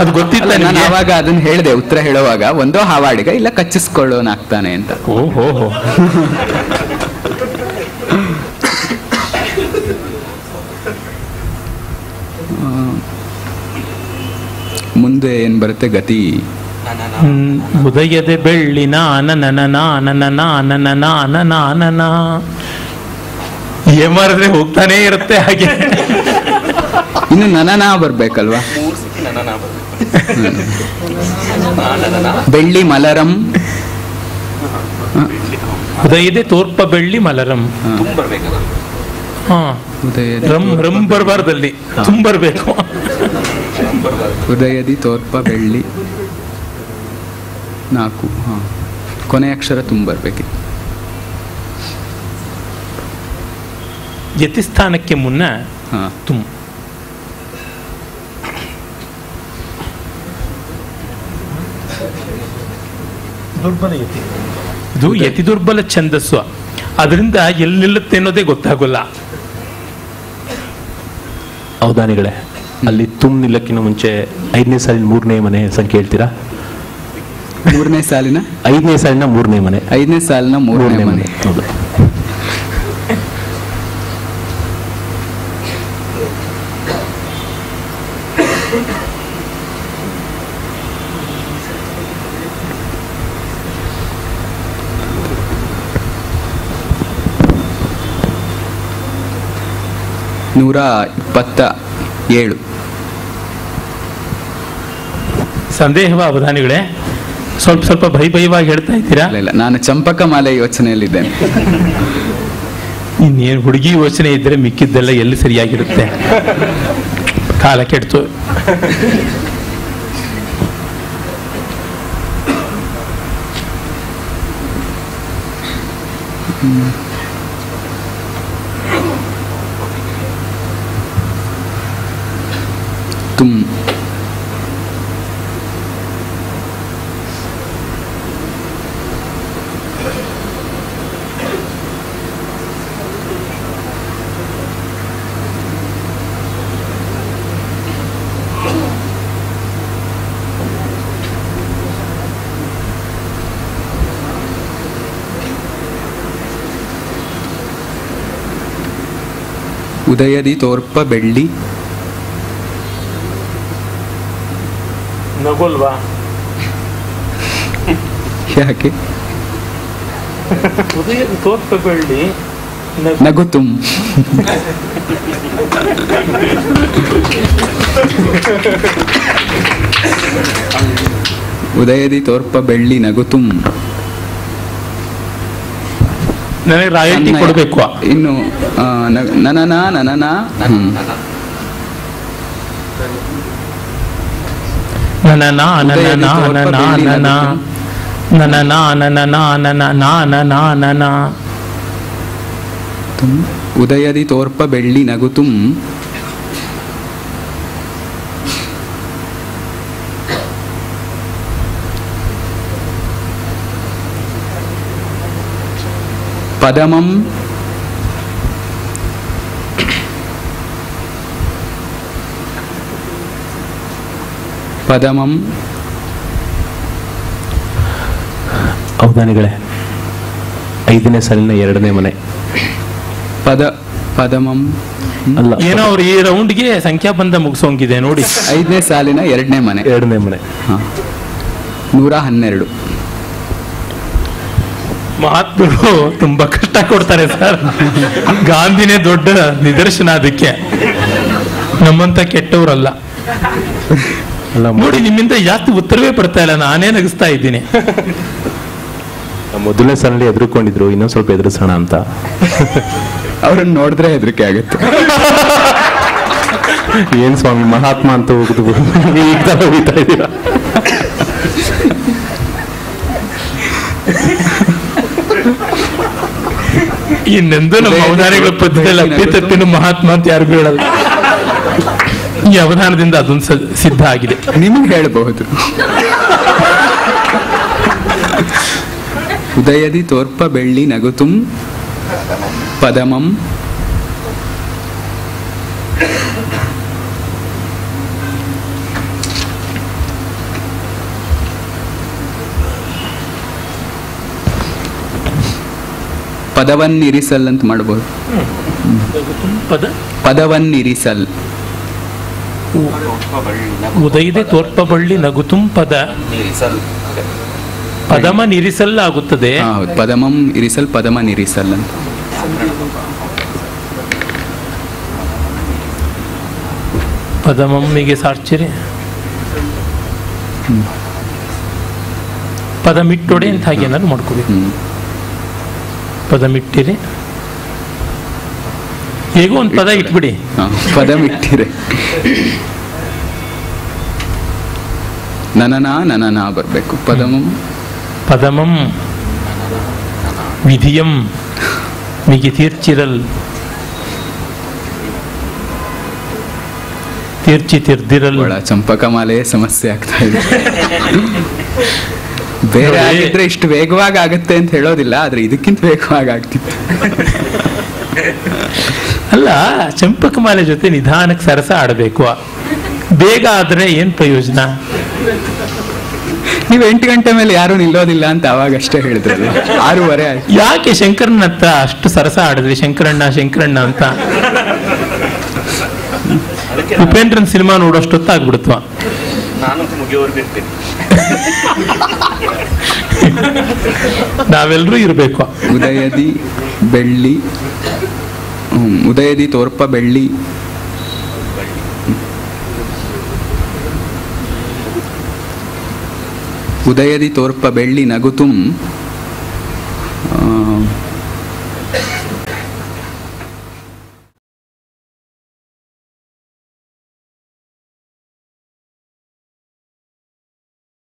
ಅದು ಗೊತ್ತಿಲ್ಲ. ನಾನು ಆವಾಗ ಅದನ್ನ ಹೇಳಿದೆ ಉತ್ತರ ಹೇಳುವಾಗ, ಒಂದೋ ಹಾವಾಡಿಗ ಇಲ್ಲ ಕಚ್ಚಿಸ್ಕೊಳ್ಳೋನಾಗ್ತಾನೆ ಅಂತ. ಓಹೋ ಮುಂದೆ ಏನ್ ಬರುತ್ತೆ ಗತಿ? ಉದಯದೆ ಬೆಳ್ಳಿನ ಅನನ ಏನ್ ಮಾಡಿದ್ರೆ ಹೋಗ್ತಾನೆ ಇರುತ್ತೆ ಹಾಗೆ. ಇನ್ನು ನನನಾ ಬರ್ಬೇಕಲ್ವಾ? ಬೆಳ್ಳಿ ಮಲರಂ, ಉದಯದೆ ತೋರ್ಪ ಬೆಳ್ಳಿ ಮಲರಂ. ರಂ ಬರಬಾರ್ದಲ್ಲಿ ತುಂಬ ಬರ್ಬೇಕು. ಉದಯದಿ ತೋರ್ಪ ಬೆಳ್ಳಿ 4. ಕೊನೆ ಅಕ್ಷರ ತುಂಬ ಬರ್ಬೇಕಿತ್ತು. ಯತಿಸ್ಥಾನಕ್ಕೆ ಮುನ್ನ ತುಮ್. ದುರ್ಬಲ ಯತಿ, ಇದು ಯತಿ ದುರ್ಬಲ ಛಂದಸ್ಸು. ಅದರಿಂದ ಎಲ್ಲಿ ನಿಲ್ಲುತ್ತೆ ಅನ್ನೋದೇ ಗೊತ್ತಾಗಲ್ಲ. ಅವಧಾನಿಗಳೇ, ಅಲ್ಲಿ ತುಮ್ ನಿಲ್ಲಕ್ಕಿಂತ ಮುಂಚೆ 5ನೇ ಸಾಲಿನ 3ನೇ ಮನೆ ಸಂಖ್ಯೆ ಹೇಳ್ತೀರಾ? 3ನೇ ಸಾಲಿನ 5ನೇ ಸಾಲಿನ 3ನೇ ಮನೆ. 5ನೇ ಸಾಲಿನ 3ನೇ ಮನೆ. ಹೌದು. ನೂರ 27. ಸಂದೇಹವ ಅವಧಾನಿಗಳೇ? ಸ್ವಲ್ಪ ಭಯವಾಗಿ ಹೇಳ್ತಾ ಇದ್ದೀರಾ? ಇಲ್ಲ, ನಾನು ಚಂಪಕ ಮಾಲೆ ಯೋಚನೆಯಲ್ಲಿದ್ದೇನೆ. ಇನ್ನೇನು ಹುಡುಗಿ ಯೋಚನೆ ಇದ್ರೆ ಮಿಕ್ಕಿದ್ದೆಲ್ಲ ಎಲ್ಲಿ ಸರಿಯಾಗಿರುತ್ತೆ. ಕಾಲ ಕೆಡ್ತು. ತುಮ್ ಉದಯದಿ ತೋರ್ಪ ಬೆಳ್ಳಿ ನಗೋಲ್ವಾ? ಯಾಕೆ? ಉದಯದ ತೋರ್ಪ ಬೆಳ್ಳಿ ನಗುತುಂ. ಉದಯದಿ ತೋರ್ಪ ಬೆಳ್ಳಿ ನಗುತುಂ. ನನಗೆ ರಾಯಲ್ಟಿ ಕೊಡಬೇಕು. ಇನ್ನು ನನನ ನನನ ಉದಯದಿ ತೋರ್ಪ ಬೆಳ್ಳಿ ನಗುತುಂ. ಪದಮಂ ಪದಮಂ. ಅವಧಾನಿಗಳೇ, 5ನೇ ಸಾಲಿನ 2ನೇ ಮನೆ. ಪದಮಂ ಅಲ್ಲ, ಏನೋ ಅವ್ರು ಈ ರೌಂಡ್ಗೆ ಸಂಖ್ಯಾ ಬಂದ ಮುಗಿಸೋಂಗಿದೆ ನೋಡಿ. 5ನೇ ಸಾಲಿನ 2ನೇ ಮನೆ. 2ನೇ ಮನೆ. 112. ಮಹಾತ್ಮರು ತುಂಬಾ ಕಷ್ಟ ಕೊಡ್ತಾರೆ ಸರ್. ಗಾಂಧಿನೇ ದೊಡ್ಡ ನಿದರ್ಶನ ಅದಕ್ಕೆ. ನಮ್ಮಂತ ಕೆಟ್ಟವರಲ್ಲ ನೋಡಿ. ನಿಮ್ಮಿಂದ ಜಾಸ್ತಿ ಉತ್ತರವೇ ಬರ್ತಾ ಇಲ್ಲ, ನಾನೇ ನಗಿಸ್ತಾ ಇದ್ದೀನಿ. ಮೊದಲನೇ ಸಾಲಿನಲ್ಲಿ ಎದುರುಕೊಂಡಿದ್ರು, ಇನ್ನೊಂದು ಸ್ವಲ್ಪ ಎದುರಿಸೋಣ ಅಂತ. ಅವ್ರನ್ನ ನೋಡಿದ್ರೆ ಹೆದರಿಕೆ ಆಗುತ್ತೆ. ಏನ್ ಸ್ವಾಮಿ ಮಹಾತ್ಮ ಅಂತ ಹೋಗುದು ಈಗ ತರ ಹೋಗ್ತಾ ಇದೀರ. ಇನ್ನೆಂದು ನಮ್ಮ ಅವಧಾನಿಗಳ ಪದ್ಯದಲ್ಲಿ ಅಪ್ಪಿ ತಪ್ಪಿನ ಮಹಾತ್ಮ ಅಂತ ಯಾರಿಗೂ ಹೇಳಲ್ಲ. ಈ ಅವಧಾನದಿಂದ ಅದೊಂದು ಸಿದ್ಧ ಆಗಿದೆ. ನಿಮ್ಗೆ ಹೇಳಬಹುದು. ಉದಯದಿ ತೋರ್ಪ ಬೆಳ್ಳಿ ನಗುತುಂ ಪದಮಂ ಪದವನ್ನಿರಿಸಲ್ ಅಂತ ಮಾಡ್ಬೋದು. ಪದವನ್ನಿರಿಸಲ್. ಉದಯದೆ ತೋರ್ಪ ಬಳ್ಳಿ ನಗುತುಂ ಪದ ಪದಮ ನಿರಿಸಲ್ ಆಗುತ್ತದೆ. ಹೌದು, ಪದಮಂ ಇರಿಸಲ್ ಪದಮ ನಿರಿಸಲ್ ಅಂತ. ಪದಮಮ್ಮಿಗೆ ಸಾರ್ಚಿರಿ ಪದ ಮಿಟ್ಟೊಡೆ ಅಂತ ಹಾಗೆ ಏನಾದ್ರು ಮಾಡ್ಕೋಬೇಕು. ಪದ ಮಿಟ್ಟಿರಿ ಹೇಗೋ ಒಂದು ಪದ ಇಟ್ಬಿಡಿ. ಪದ ಮಿಟ್ಟಿರೆ ನನನಾ ಬರ್ಬೇಕು. ಪದಮಂ ಪದಮಂ ವಿಧಿಯಂ ಮಿಗಿ ತೀರ್ಚಿರಲ್ ತೀರ್ಚಿ ತಿರ್ದಿರಲ್. ಚಂಪಕಮಾಲೆ ಸಮಸ್ಯೆ ಆಗ್ತಾ ಇದೆ. ಬೇರೆ ಆಗಿದ್ರೆ ಇಷ್ಟು ವೇಗವಾಗಿ ಆಗತ್ತೆ ಅಂತ ಹೇಳೋದಿಲ್ಲ, ಆದ್ರೆ ಇದಕ್ಕಿಂತ ವೇಗವಾಗಿ ಆಗ್ತಿತ್ತು. ಅಲ್ಲ, ಚಂಪಕಮಾಲೆ ಜೊತೆ ನಿಧಾನಕ್ಕೆ ಸರಸ ಆಡಬೇಕು. ಬೇಗ ಆದ್ರೆ ಏನ್ ಪ್ರಯೋಜನ? ನೀವು 8 ಗಂಟೆ ಮೇಲೆ ಯಾರು ನಿಲ್ಲೋದಿಲ್ಲ ಅಂತ ಅವಾಗಷ್ಟೇ ಹೇಳಿದ್ರಲ್ಲ, 6:30 ಆಯ್ತು. ಯಾಕೆ ಶಂಕರನ ಹತ್ರ ಅಷ್ಟು ಸರಸ ಆಡಿದ್ರಿ? ಶಂಕರಣ್ಣ ಅಂತ ಉಪೇಂದ್ರನ್ ಸಿನಿಮಾ ನೋಡೋಷ್ಟೊತ್ತಾಗ್ಬಿಡುತ್ತವ. ನಾವೆಲ್ಲರೂ ಇರಬೇಕು. ಉದಯದಿ ತೋರ್ಪ ಬೆಳ್ಳಿ ಉದಯದಿ ತೋರ್ಪ ಬೆಳ್ಳಿ ನಗುತುಂ